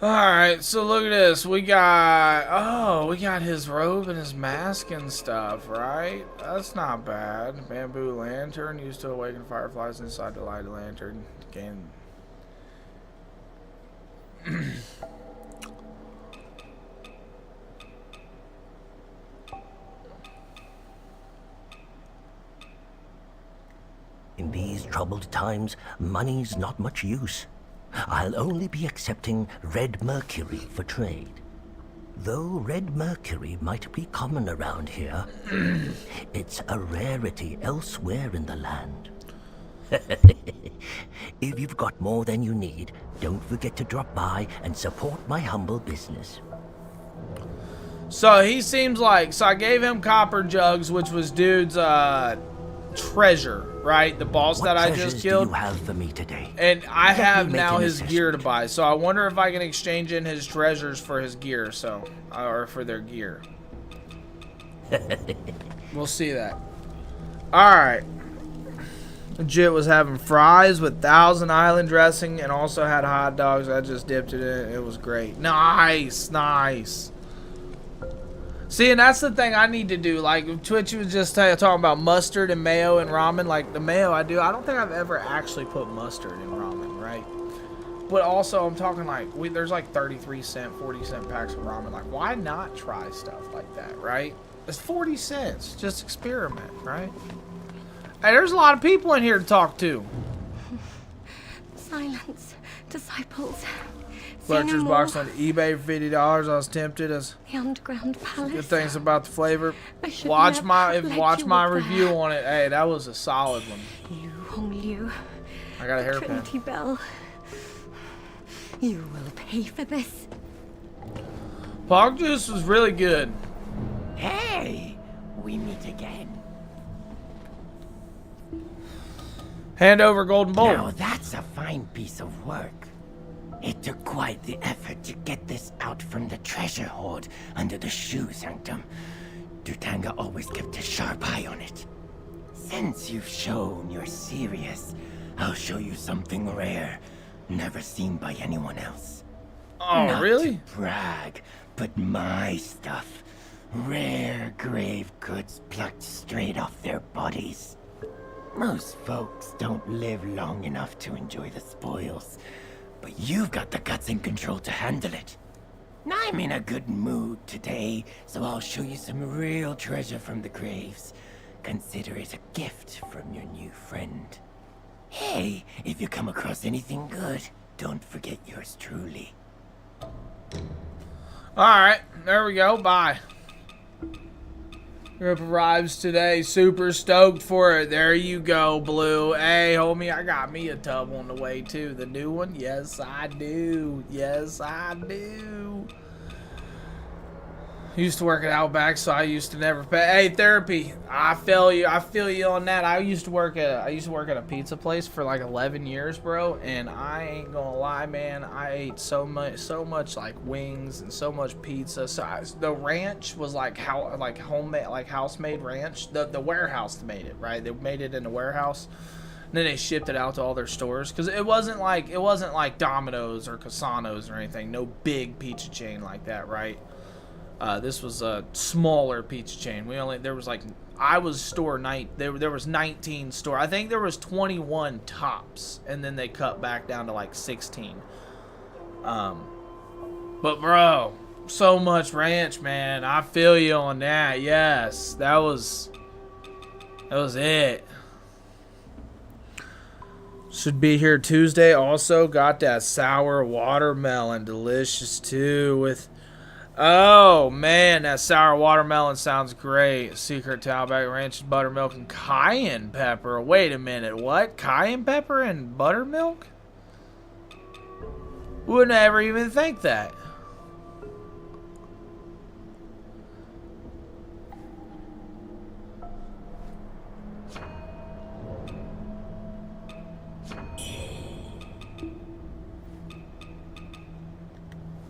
Alright, so look at this. We got his robe and his mask and stuff, right? That's not bad. Bamboo lantern used to awaken fireflies inside the light lantern. Again. In these troubled times, money's not much use. I'll only be accepting red mercury for trade. Though red mercury might be common around here, it's a rarity elsewhere in the land. If you've got more than you need, don't forget to drop by and support my humble business. So he seems like, so I gave him copper jugs, which was dude's treasure, right? The boss that I just killed. What treasures do you have for me today? And I have make now an his gear to assessment. buy. So I wonder if I can exchange in his treasures for his gear, or for their gear. We'll see that. Alright. Legit was having fries with Thousand Island dressing and also had hot dogs. I just dipped it in. It was great. Nice, nice. See, and that's the thing I need to do. Like, Twitch was just talking about mustard and mayo and ramen. Like, the mayo I don't think I've ever actually put mustard in ramen, right? But also, I'm talking like, there's like 33 cent, 40 cent packs of ramen. Like, why not try stuff like that, right? It's 40 cents. Just experiment, right? Hey, there's a lot of people in here to talk to. Silence, disciples. Fletcher's box on eBay for $50. I was tempted as The underground palace. good things about the flavor. I should Watch never my have let you my up review there. on it. Hey, that was a solid one. You, Hong Liu. I got a hairpin. Trinity Bell. You will pay for this. Pog juice was really good. Hey, we meet again. Hand over golden bowl. Now that's a fine piece of work. It took quite the effort to get this out from the treasure hoard under the shoe sanctum. Dutanga always kept a sharp eye on it. Since you've shown you're serious, I'll show you something rare, never seen by anyone else. Oh, Not really? to brag, but my stuff. Rare grave goods plucked straight off their bodies. Most folks don't live long enough to enjoy the spoils. But you've got the guts and control to handle it. I'm in a good mood today, so I'll show you some real treasure from the graves. Consider it a gift from your new friend. Hey, if you come across anything good, don't forget yours truly. Alright, there we go. Bye. Group arrives today. Super stoked for it. There you go, Blue. Hey, homie, I got me a tub on the way, too. The new one? Yes, I do. Yes, I do. Used to work at Outback, so I used to never pay. Hey, therapy. I feel you. I feel you on that. I used to work at a pizza place for like 11 years, bro. And I ain't gonna lie, man. I ate so much like wings and so much pizza. So the ranch was like homemade, like house-made ranch. The warehouse made it, right? They made it in the warehouse. And then they shipped it out to all their stores because it wasn't like Domino's or Casano's or anything. No big pizza chain like that, right? This was a smaller pizza chain. There was 19 store. I think there was 21 tops, and then they cut back down to like 16. But bro, so much ranch, man. I feel you on that. Yes, that was it. Should be here Tuesday. Also got that sour watermelon, delicious too with. Oh, man, that sour watermelon sounds great. Secret Outback Ranch, buttermilk, and cayenne pepper. Wait a minute, what? Cayenne pepper and buttermilk? Wouldn't ever even think that.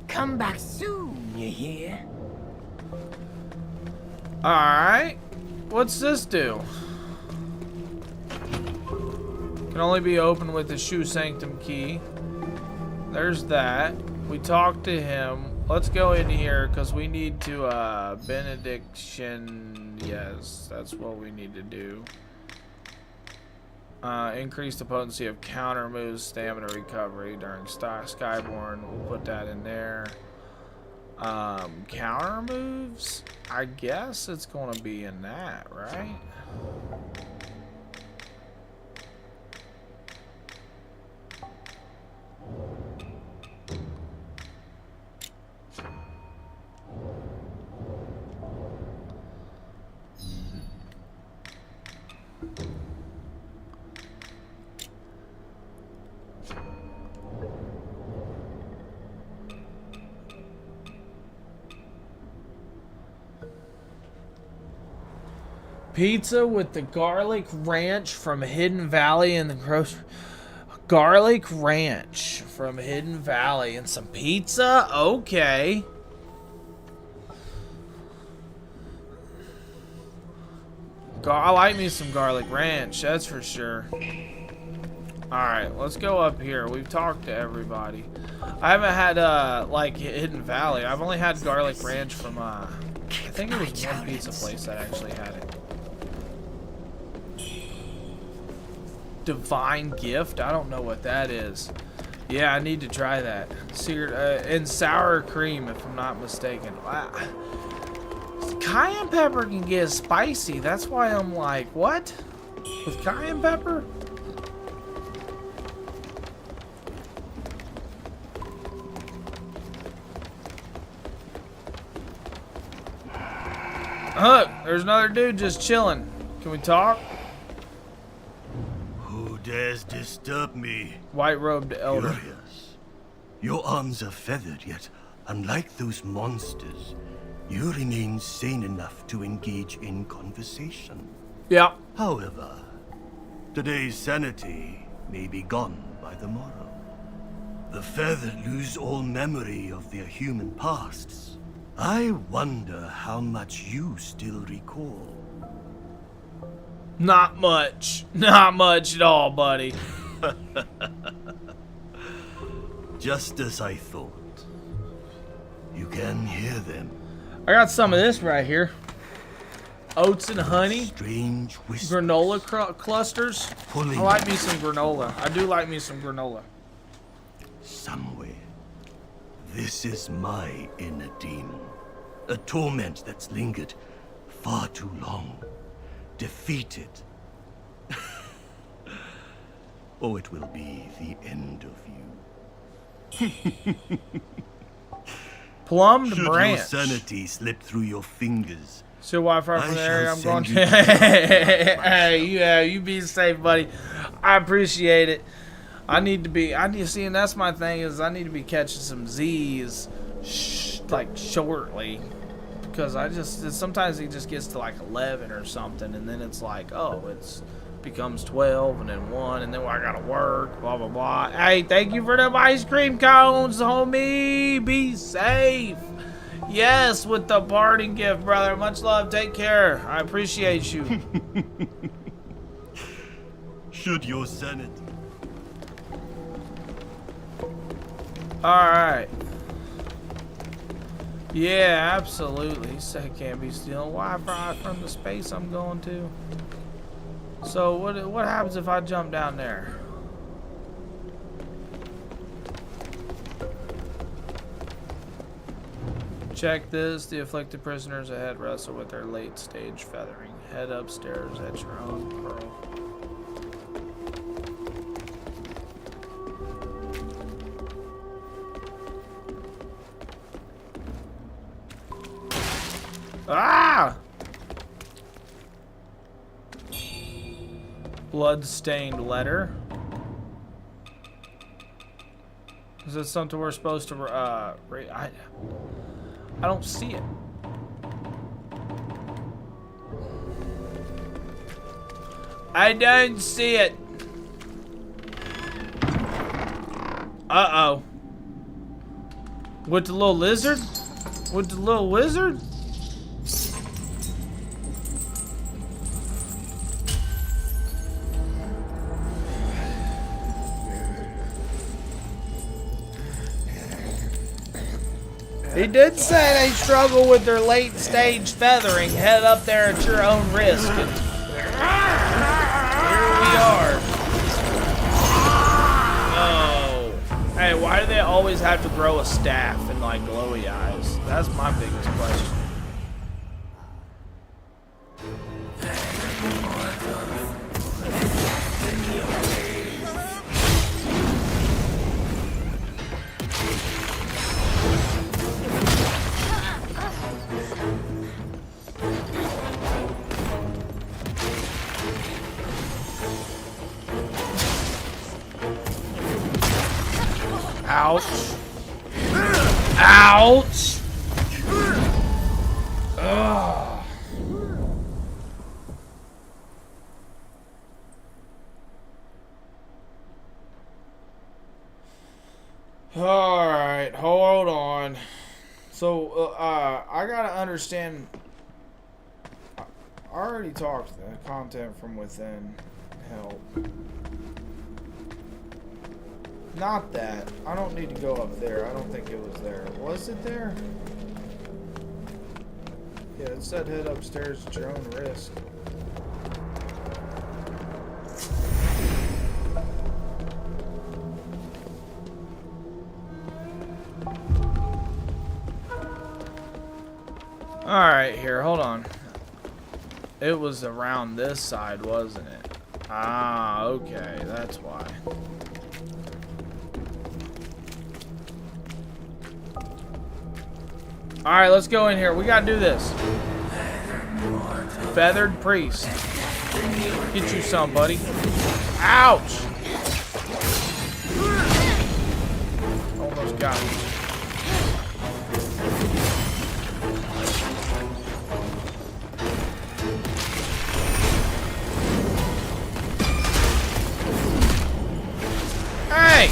Come back soon, you hear? Alright. What's this do? Can only be opened with the shoe sanctum key. There's that. We talked to him. Let's go in here because we need to benediction. Yes, that's what we need to do. Increase the potency of counter moves, stamina recovery during Skyborn. We'll put that in there. Counter moves? I guess it's going to be in that, right? Pizza with the garlic ranch from Hidden Valley in the grocery. Garlic ranch from Hidden Valley and some pizza? Okay. I like me some garlic ranch, that's for sure. Alright, let's go up here. We've talked to everybody. I haven't had, like, Hidden Valley. I've only had garlic ranch from, I think it was one pizza place that actually had it. Divine Gift? I don't know what that is. Yeah, I need to try that. Secret, and sour cream, if I'm not mistaken. Cayenne pepper can get spicy. That's why I'm like, what? With cayenne pepper? Look, there's another dude just chilling. Can we talk? Who dares disturb me? White-robed elder. Curious. Your arms are feathered, yet unlike those monsters, you remain sane enough to engage in conversation. Yeah. However, today's sanity may be gone by the morrow. The feathered lose all memory of their human pasts. I wonder how much you still recall. Not much. Not much at all, buddy. Just as I thought. You can hear them. I got some of this right here. Oats and honey. Strange whispers. Granola clusters. I like me some granola. I do like me some granola. Somewhere. This is my inner demon. A torment that's lingered far too long. Defeated. Or it will be the end of you. Plumbed Should branch. your sanity slip through your fingers. So Wi-Fi from the area I'm going send to. you to Hey, yeah, you be safe, buddy. I appreciate it. I need to see, and that's my thing is I need to be catching some Z's, like shortly, because sometimes it just gets to like 11 or something, and then it's like, oh, it's becomes 12 and then 1 and then I gotta work, blah blah blah. Hey, thank you for them ice cream cones, homie. Be safe. Yes, with the parting gift, brother. Much love. Take care. I appreciate you. Should your sanity. Alright. Yeah, absolutely. Said can't be stealing Wi-Fi from the space I'm going to. So what happens if I jump down there? Check this. The afflicted prisoners ahead wrestle with their late stage feathering. Head upstairs at your own peril. Ah! Blood-stained letter. Is this something we're supposed to I don't see it. I don't see it. Uh-oh. With the little lizard? With the little wizard? He did say they struggle with their late stage feathering. Head up there at your own risk. And here we are. Oh. Hey, why do they always have to grow a staff and like glowy eyes? That's my biggest question. Ouch. Ouch. Ugh. All right, hold on. So, I gotta understand. I already talked to the content from within. Help. Not that. I don't need to go up there. I don't think it was there. Was it there? Yeah, it said head upstairs at your own risk. Alright, here, hold on. It was around this side, wasn't it? Ah, okay, that's why. Alright, let's go in here. We gotta do this. Feathered priest. Get you some, buddy. Ouch! Almost got him. Hey!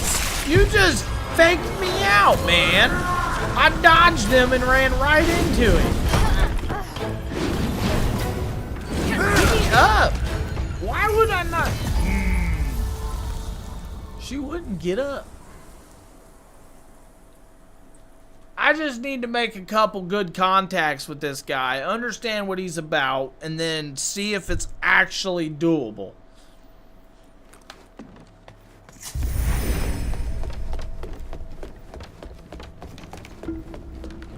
You just faked me out, man! I dodged him and ran right into him. Get me up! Why would I not? She wouldn't get up. I just need to make a couple good contacts with this guy, understand what he's about, and then see if it's actually doable.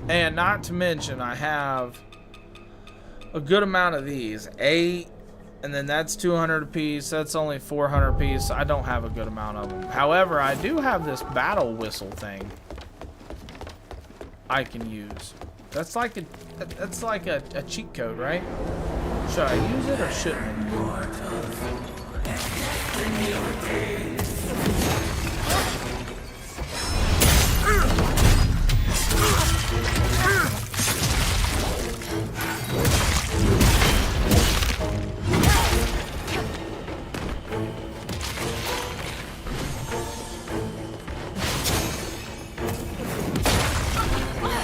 And not to mention, I have a good amount of these. 8, and then that's 200 apiece. That's only 400 apiece. I don't have a good amount of them. However, I do have this battle whistle thing I can use. That's like a cheat code, right? Should I use it or shouldn't I?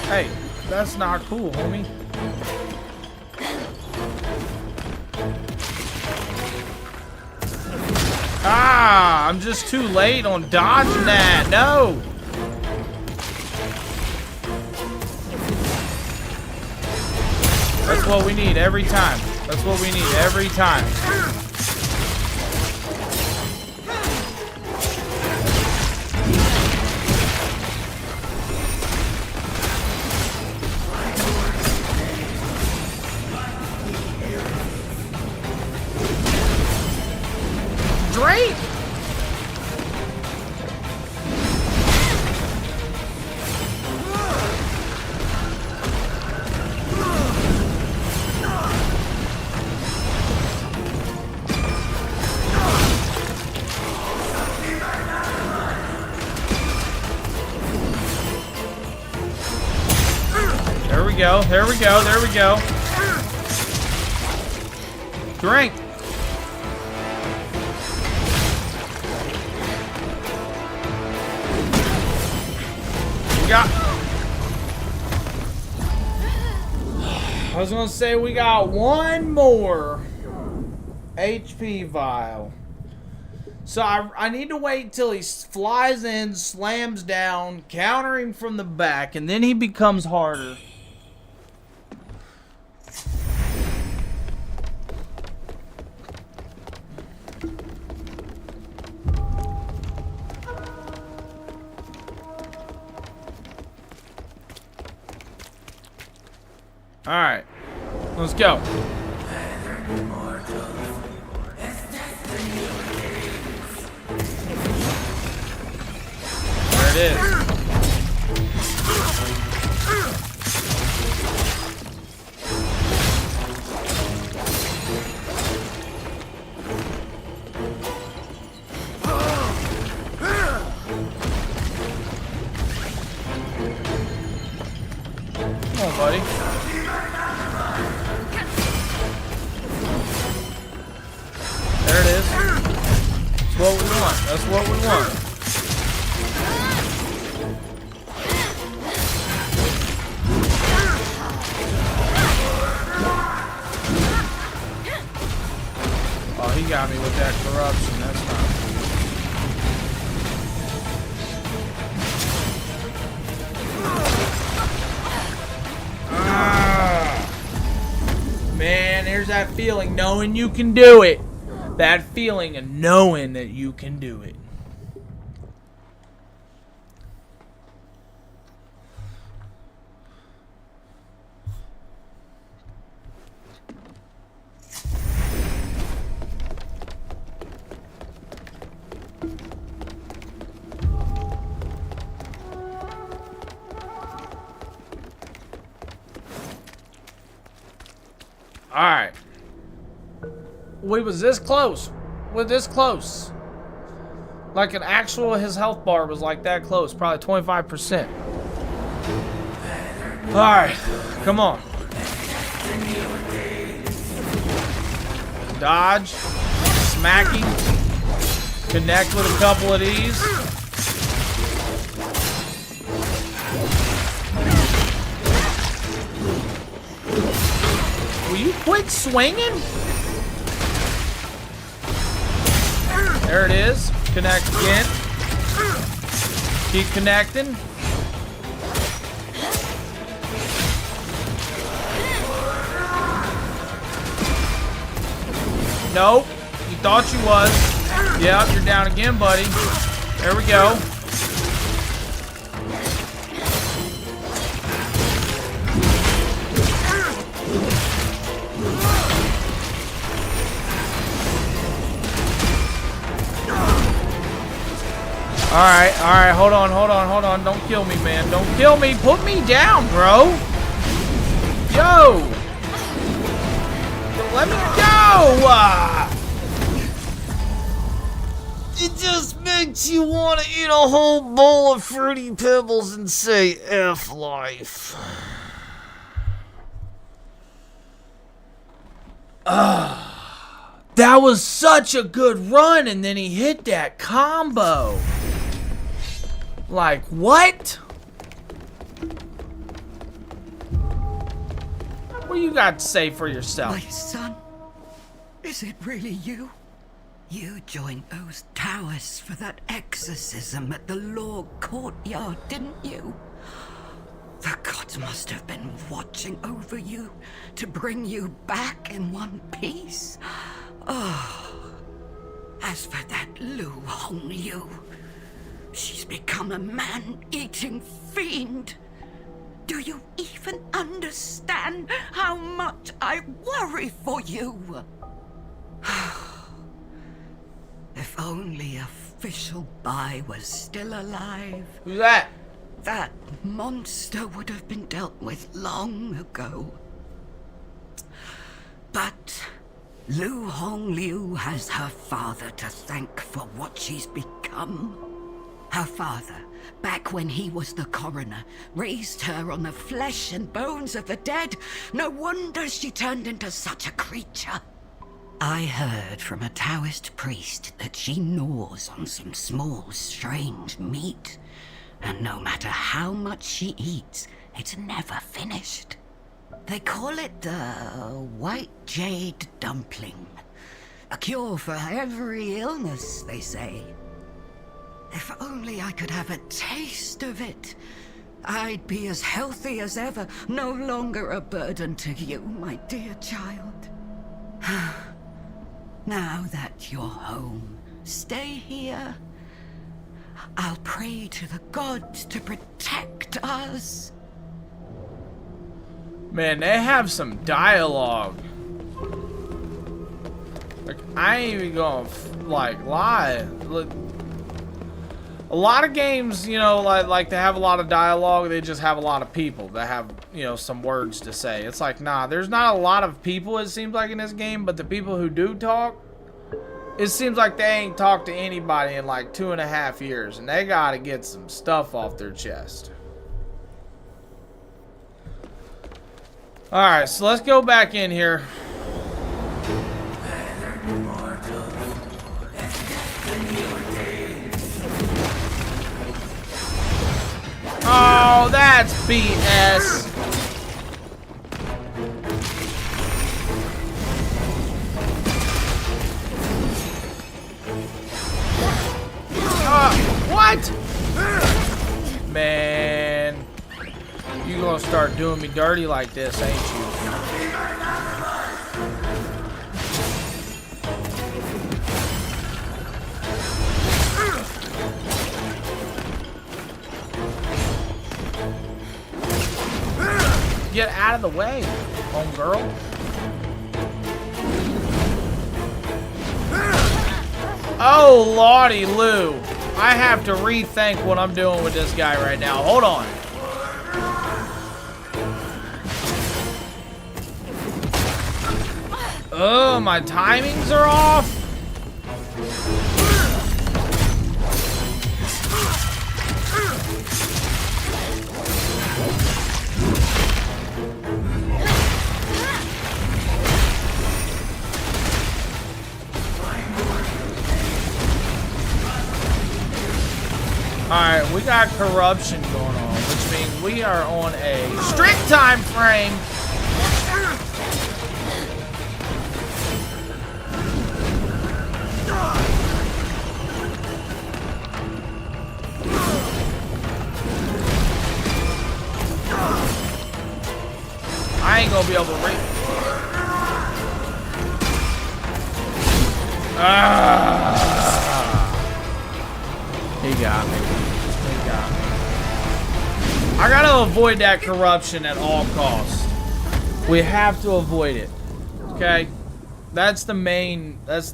Hey, that's not cool, homie. Ah, I'm just too late on dodging that. No. That's what we need every time. That's what we need every time. Drake! There we go, there we go, there we go. Drink! I was gonna say we got one more HP vial. So I need to wait till he flies in, slams down, countering from the back, and then he becomes harder. Alright, let's go. There it is. Come on, buddy. There it is. That's what we want. That's what we want. Oh, he got me with that corruption. That's not. Man, there's that feeling knowing you can do it. That feeling of knowing that you can do it. Alright. We was this close. We're this close. Like an actual, his health bar was like that close. Probably 25%. Alright. Come on. Dodge. Smacking. Connect with a couple of these. Will you quit swinging? There it is. Connect again. Keep connecting. Nope. You thought you was. Yep, you're down again, buddy. There we go. Alright, hold on. Don't kill me, man. Don't kill me. Put me down, bro. Yo. Let me go. It just makes you want to eat a whole bowl of Fruity Pebbles and say F life. That was such a good run, and then he hit that combo. Like, what? What do you got to say for yourself? My son, is it really you? You joined those towers for that exorcism at the law courtyard, didn't you? The gods must have been watching over you to bring you back in one piece. Oh, as for that Wuchang Liu, she's become a man-eating fiend. Do you even understand how much I worry for you? If only Official Bai was still alive. Who's that? That monster would have been dealt with long ago. But Wuchang Liu has her father to thank for what she's become. Her father, back when he was the coroner, raised her on the flesh and bones of the dead. No wonder she turned into such a creature. I heard from a Taoist priest that she gnaws on some small, strange meat. And no matter how much she eats, it's never finished. They call it the white jade dumpling. A cure for every illness, they say. If only I could have a taste of it, I'd be as healthy as ever, no longer a burden to you, my dear child. Now that you're home, stay here. I'll pray to the gods to protect us. Man, they have some dialogue. Like, I ain't even gonna, like, lie. Look, a lot of games, you know, like they have a lot of dialogue, they just have a lot of people that have, you know, some words to say. It's like, nah, there's not a lot of people, it seems like, in this game, but the people who do talk, it seems like they ain't talked to anybody in like 2.5 years, and they gotta get some stuff off their chest. Alright, so let's go back in here. Oh, that's BS. What? Man, you gonna start doing me dirty like this, ain't you? Get out of the way, homegirl. Oh, lordy Lou. I have to rethink what I'm doing with this guy right now. Hold on. Oh, my timings are off. Alright, we got corruption going on, which means we are on a strict time frame. I ain't gonna be able to read. He got me. He got me. I gotta avoid that corruption at all costs. We have to avoid it. Okay? That's the main, that's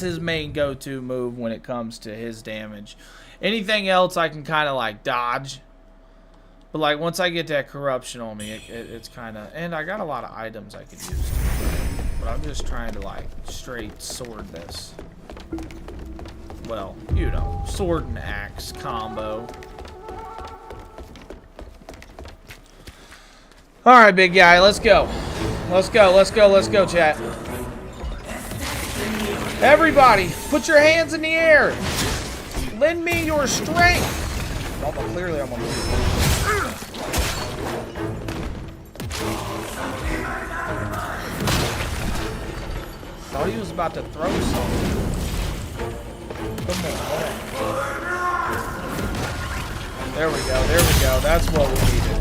his main go-to move when it comes to his damage. Anything else I can kind of like dodge. But like once I get that corruption on me, it's kind of, and I got a lot of items I could use. But I'm just trying to like straight sword this. Well, you know, sword and axe combo. Alright, big guy, let's go. Let's go, let's go, let's go, chat. Everybody, put your hands in the air. Lend me your strength. Oh, but clearly I'm on the thought he was about to throw something. Come on. There we go, there we go. That's what we needed.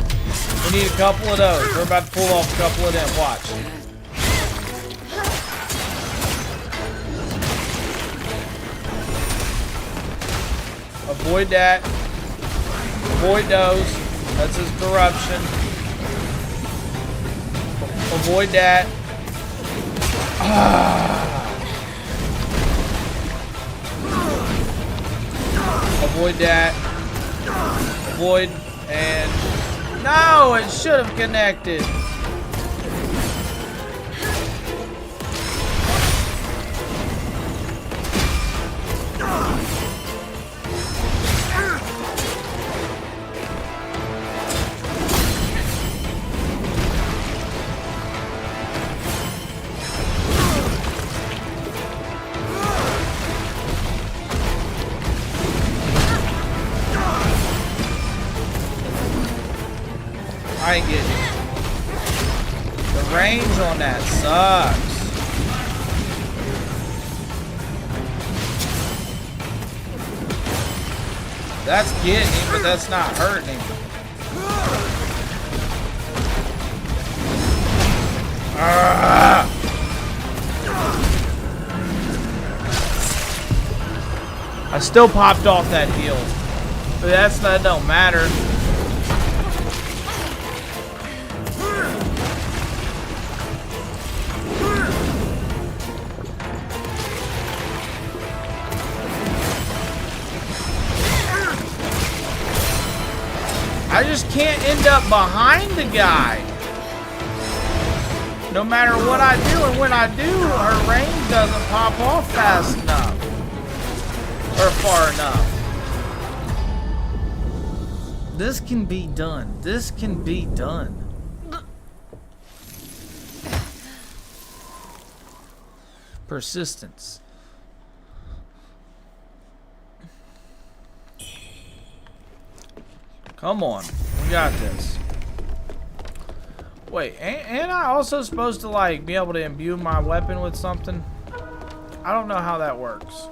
We need a couple of those. We're about to pull off a couple of them. Watch. Avoid that. Avoid those. That's his corruption. Avoid that. Avoid that. Avoid. And... No! It should have connected. I ain't getting it. The range on that sucks. That's getting him, but that's not hurting him. Ah! I still popped off that heal, but that don't matter. I just can't end up behind the guy. No matter what I do, and when I do, her range doesn't pop off fast enough. Or far enough. This can be done. This can be done. Persistence. Come on. We got this. Wait, ain't I also supposed to, like, be able to imbue my weapon with something? I don't know how that works.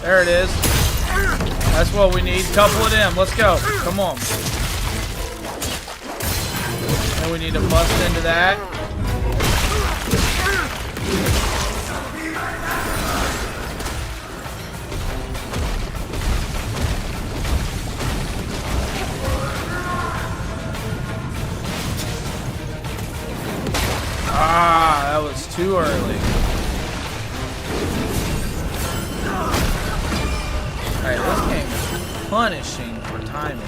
There it is. That's what we need. Couple of them. Let's go. Come on. And we need to bust into that. Ah, that was too early. Alright, this game is punishing for timing.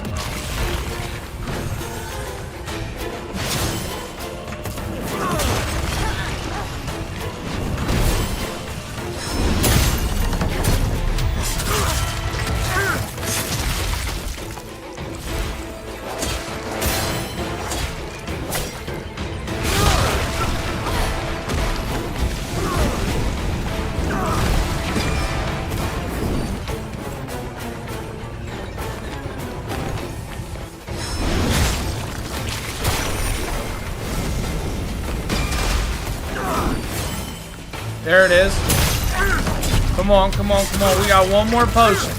There it is. Come on, come on, come on. We got one more potion.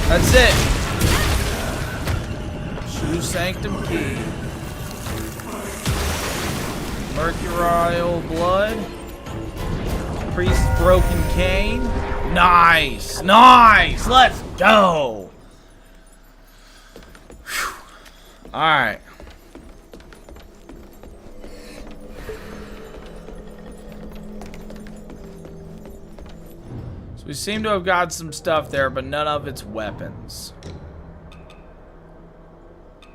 That's it. Shoe Sanctum Key. Mercurial Blood. Priest's Broken Cane. Nice. Nice. Let's go. Alright. So we seem to have got some stuff there, but none of its weapons.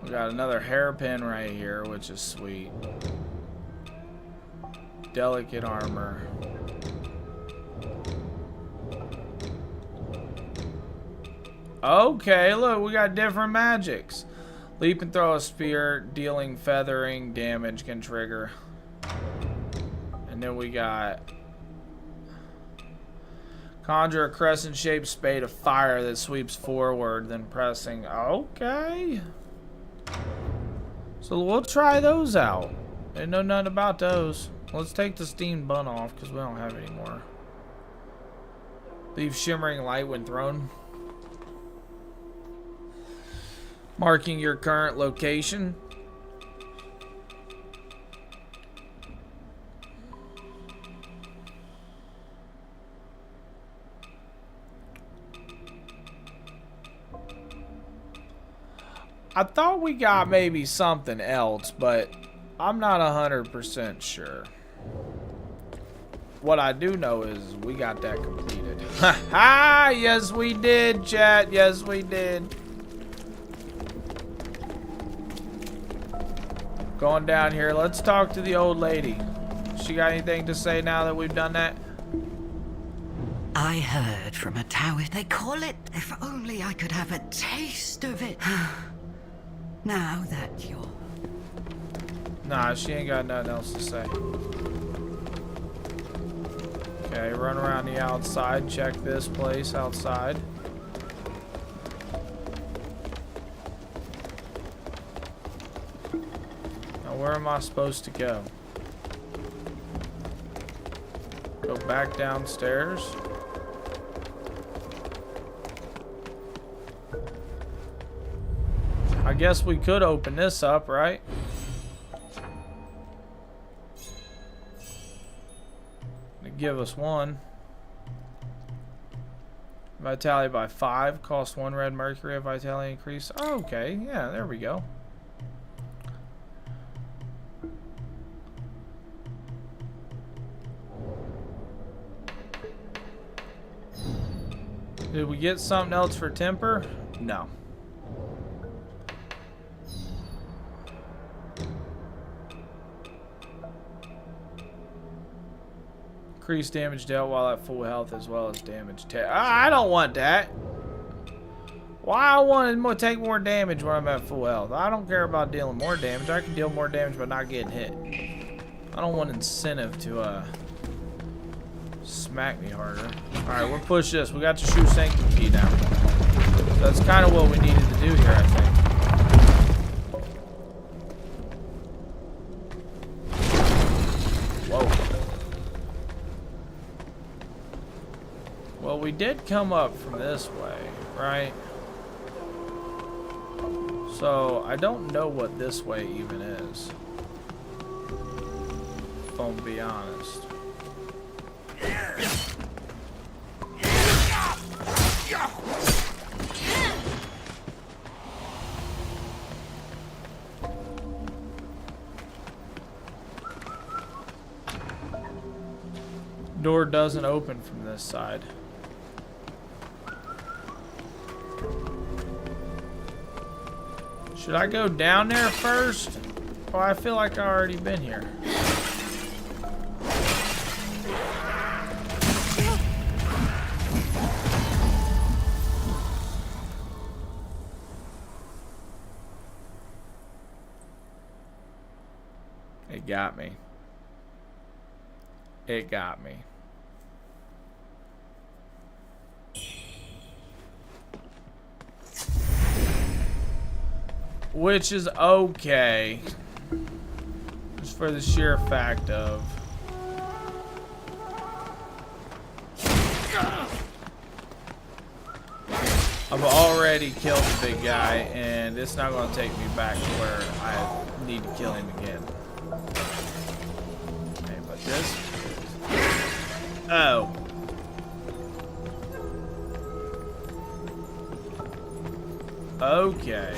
We got another hairpin right here, which is sweet. Delicate armor. Okay, look, we got different magics. Leap and throw a spear, dealing feathering damage can trigger. And then we got conjure a crescent-shaped spade of fire that sweeps forward, then pressing. Okay. So we'll try those out. Didn't know nothing about those. Let's take the steamed bun off because we don't have any more. Leave shimmering light when thrown. Marking your current location. I thought we got maybe something else, but I'm not 100% sure. What I do know is we got that completed. Ha ha! Yes, we did, chat. Yes, we did. Going down here. Let's talk to the old lady. She got anything to say now that we've done that? I heard from a Taoist. They call it, if only I could have a taste of it. Now that you're... Nah, she ain't got nothing else to say. Okay, run around the outside. Check this place outside. Now, where am I supposed to go? Go back downstairs. I guess we could open this up, right? Give us one. Vitality by 5. Cost 1 red mercury of vitality increase. Oh, okay, yeah, there we go. Did we get something else for temper? No. Increase damage dealt while at full health as well as damage. I don't want that. Why I want to take more damage when I'm at full health? I don't care about dealing more damage. I can deal more damage by not getting hit. I don't want incentive to smack me harder. Alright, we'll push this. We got the shoe sanctum key now. That's kind of what we needed to do here, I think. Whoa. Well, we did come up from this way, right? So, I don't know what this way even is. If I'm be honest. Door doesn't open from this side. Should I go down there first? Oh, I feel like I've already been here. It got me. It got me. Which is okay. Just for the sheer fact of... I've already killed the big guy, and it's not going to take me back to where I need to kill him again. Okay, but this... Oh. Okay.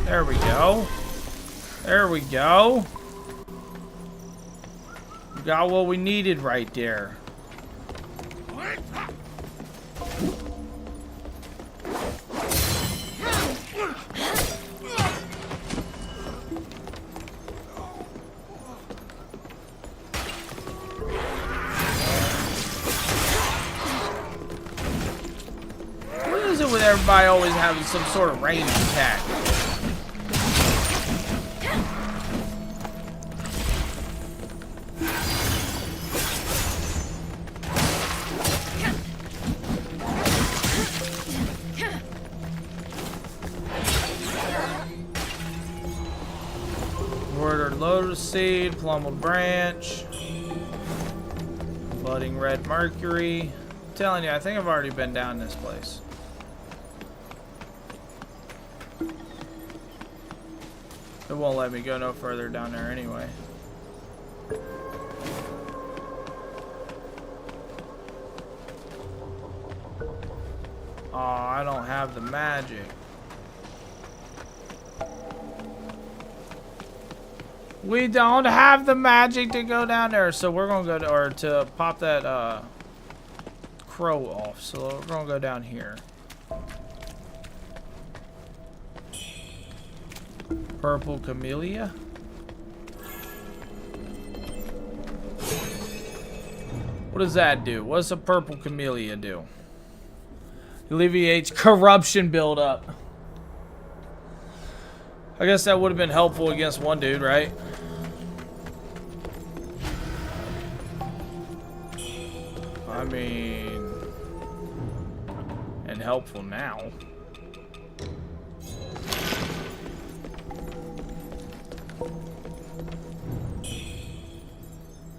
There we go. There we go. We got what we needed right there. What is it with everybody always having some sort of ranged attack? Lotus seed, plumbled branch, budding red mercury. I'm telling you, I think I've already been down this place. It won't let me go no further down there anyway. Oh, I don't have the magic. We don't have the magic to go down there, so we're gonna go to, or to pop that crow off. So we're gonna go down here. Purple camellia. What does that do? What does a purple camellia do? Alleviates corruption buildup. I guess that would have been helpful against one dude, right? I mean, and helpful now.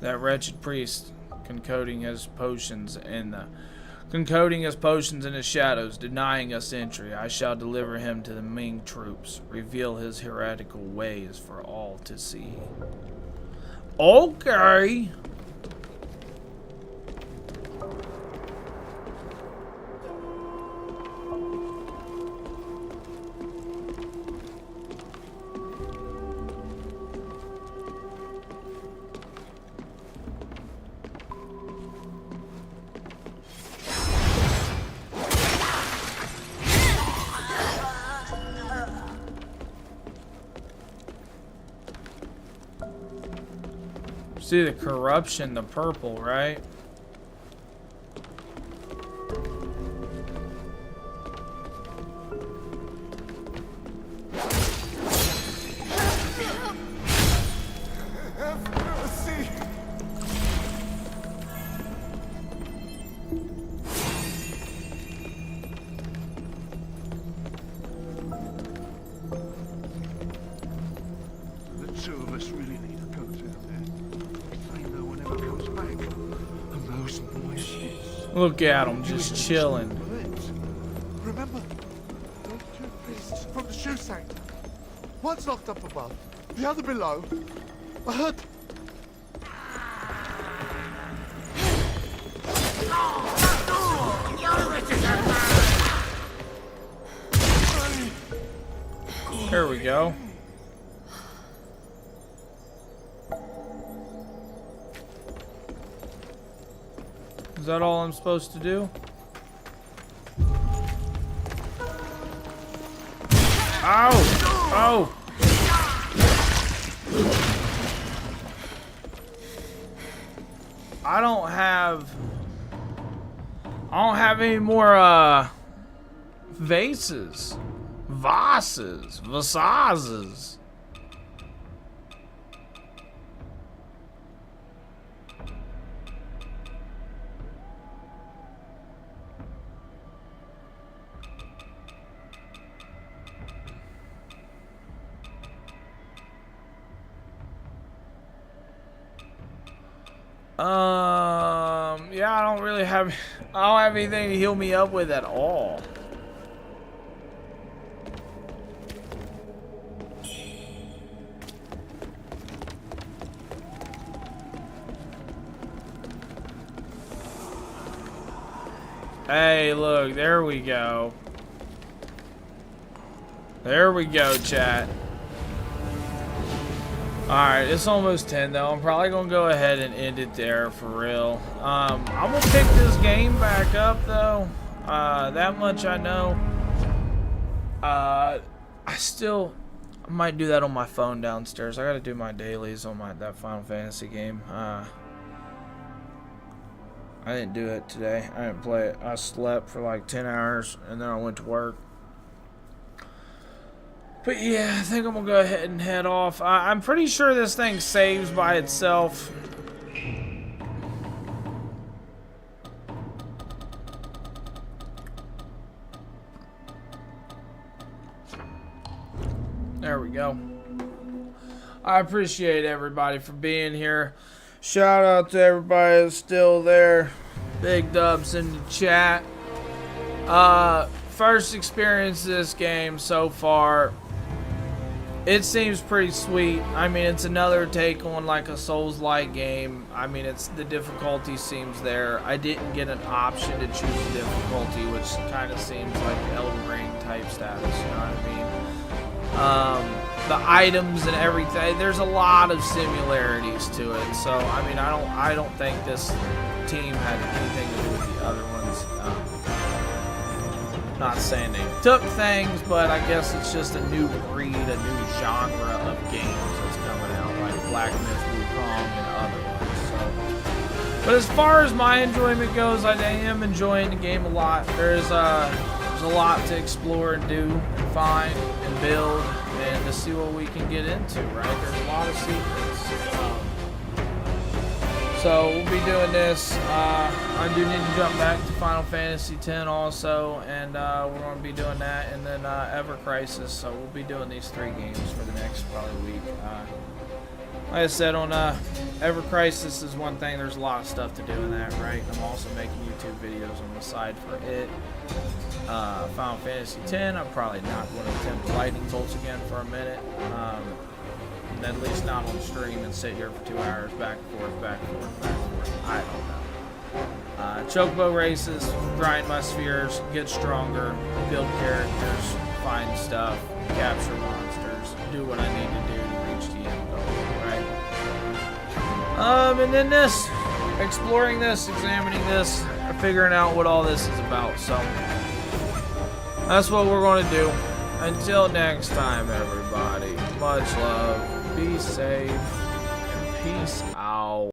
That wretched priest concocting his potions in his shadows, denying us entry. I shall deliver him to the Ming troops, reveal his heretical ways for all to see. Okay. See the corruption, the purple, right? The two of us really need to go down there. Say no one ever comes back. And those noises. Look at him, just chilling. Remember those two priests from the shoe sanctum? One's locked up above, the other below. I heard. Here we go. Is that all I'm supposed to do? Ow! Oh! I don't have any more vases. Vases. Yeah, I don't have anything to heal me up with at all. Hey, look, there we go. There we go, chat. Alright, it's almost 10 though. I'm probably gonna go ahead and end it there for real. I'm gonna pick this game back up though. That much I know. I might do that on my phone downstairs. I gotta do my dailies on that Final Fantasy game. I didn't do it today. I didn't play it. I slept for like 10 hours and then I went to work. But yeah, I think I'm gonna go ahead and head off. I'm pretty sure this thing saves by itself. There we go. I appreciate everybody for being here. Shout out to everybody that's still there. Big dubs in the chat. First experience this game so far. It seems pretty sweet. I mean, it's another take on like a Souls-like game. I mean, it's the difficulty seems there. I didn't get an option to choose the difficulty, which kind of seems like Elden Ring type status. You know what I mean? The items and everything. There's a lot of similarities to it. So I mean, I don't think this team had anything to do with the other ones. Not saying they took things, but I guess it's just a new breed, a new genre of games that's coming out, like Black Myth, Wuchang, and other ones. So. But as far as my enjoyment goes, I am enjoying the game a lot. There's a lot to explore and do, and find, and build, and to see what we can get into, right? There's a lot of secrets. So we'll be doing this. I do need to jump back to Final Fantasy X also, and we're going to be doing that, and then Ever Crisis. So we'll be doing these 3 games for the next probably week. Like I said, on Ever Crisis is one thing. There's a lot of stuff to do in that, right? I'm also making YouTube videos on the side for it. Final Fantasy X, I'm probably not going to attempt the lightning bolts again for a minute. At least not on stream and sit here for 2 hours back and forth, back and forth, back and forth. I don't know. Chocobo races, grind my spheres, get stronger, build characters, find stuff, capture monsters, do what I need to do to reach the end goal, right? And then this, exploring this, examining this, figuring out what all this is about. So that's what we're going to do. Until next time, everybody, much love. Be safe and peace out.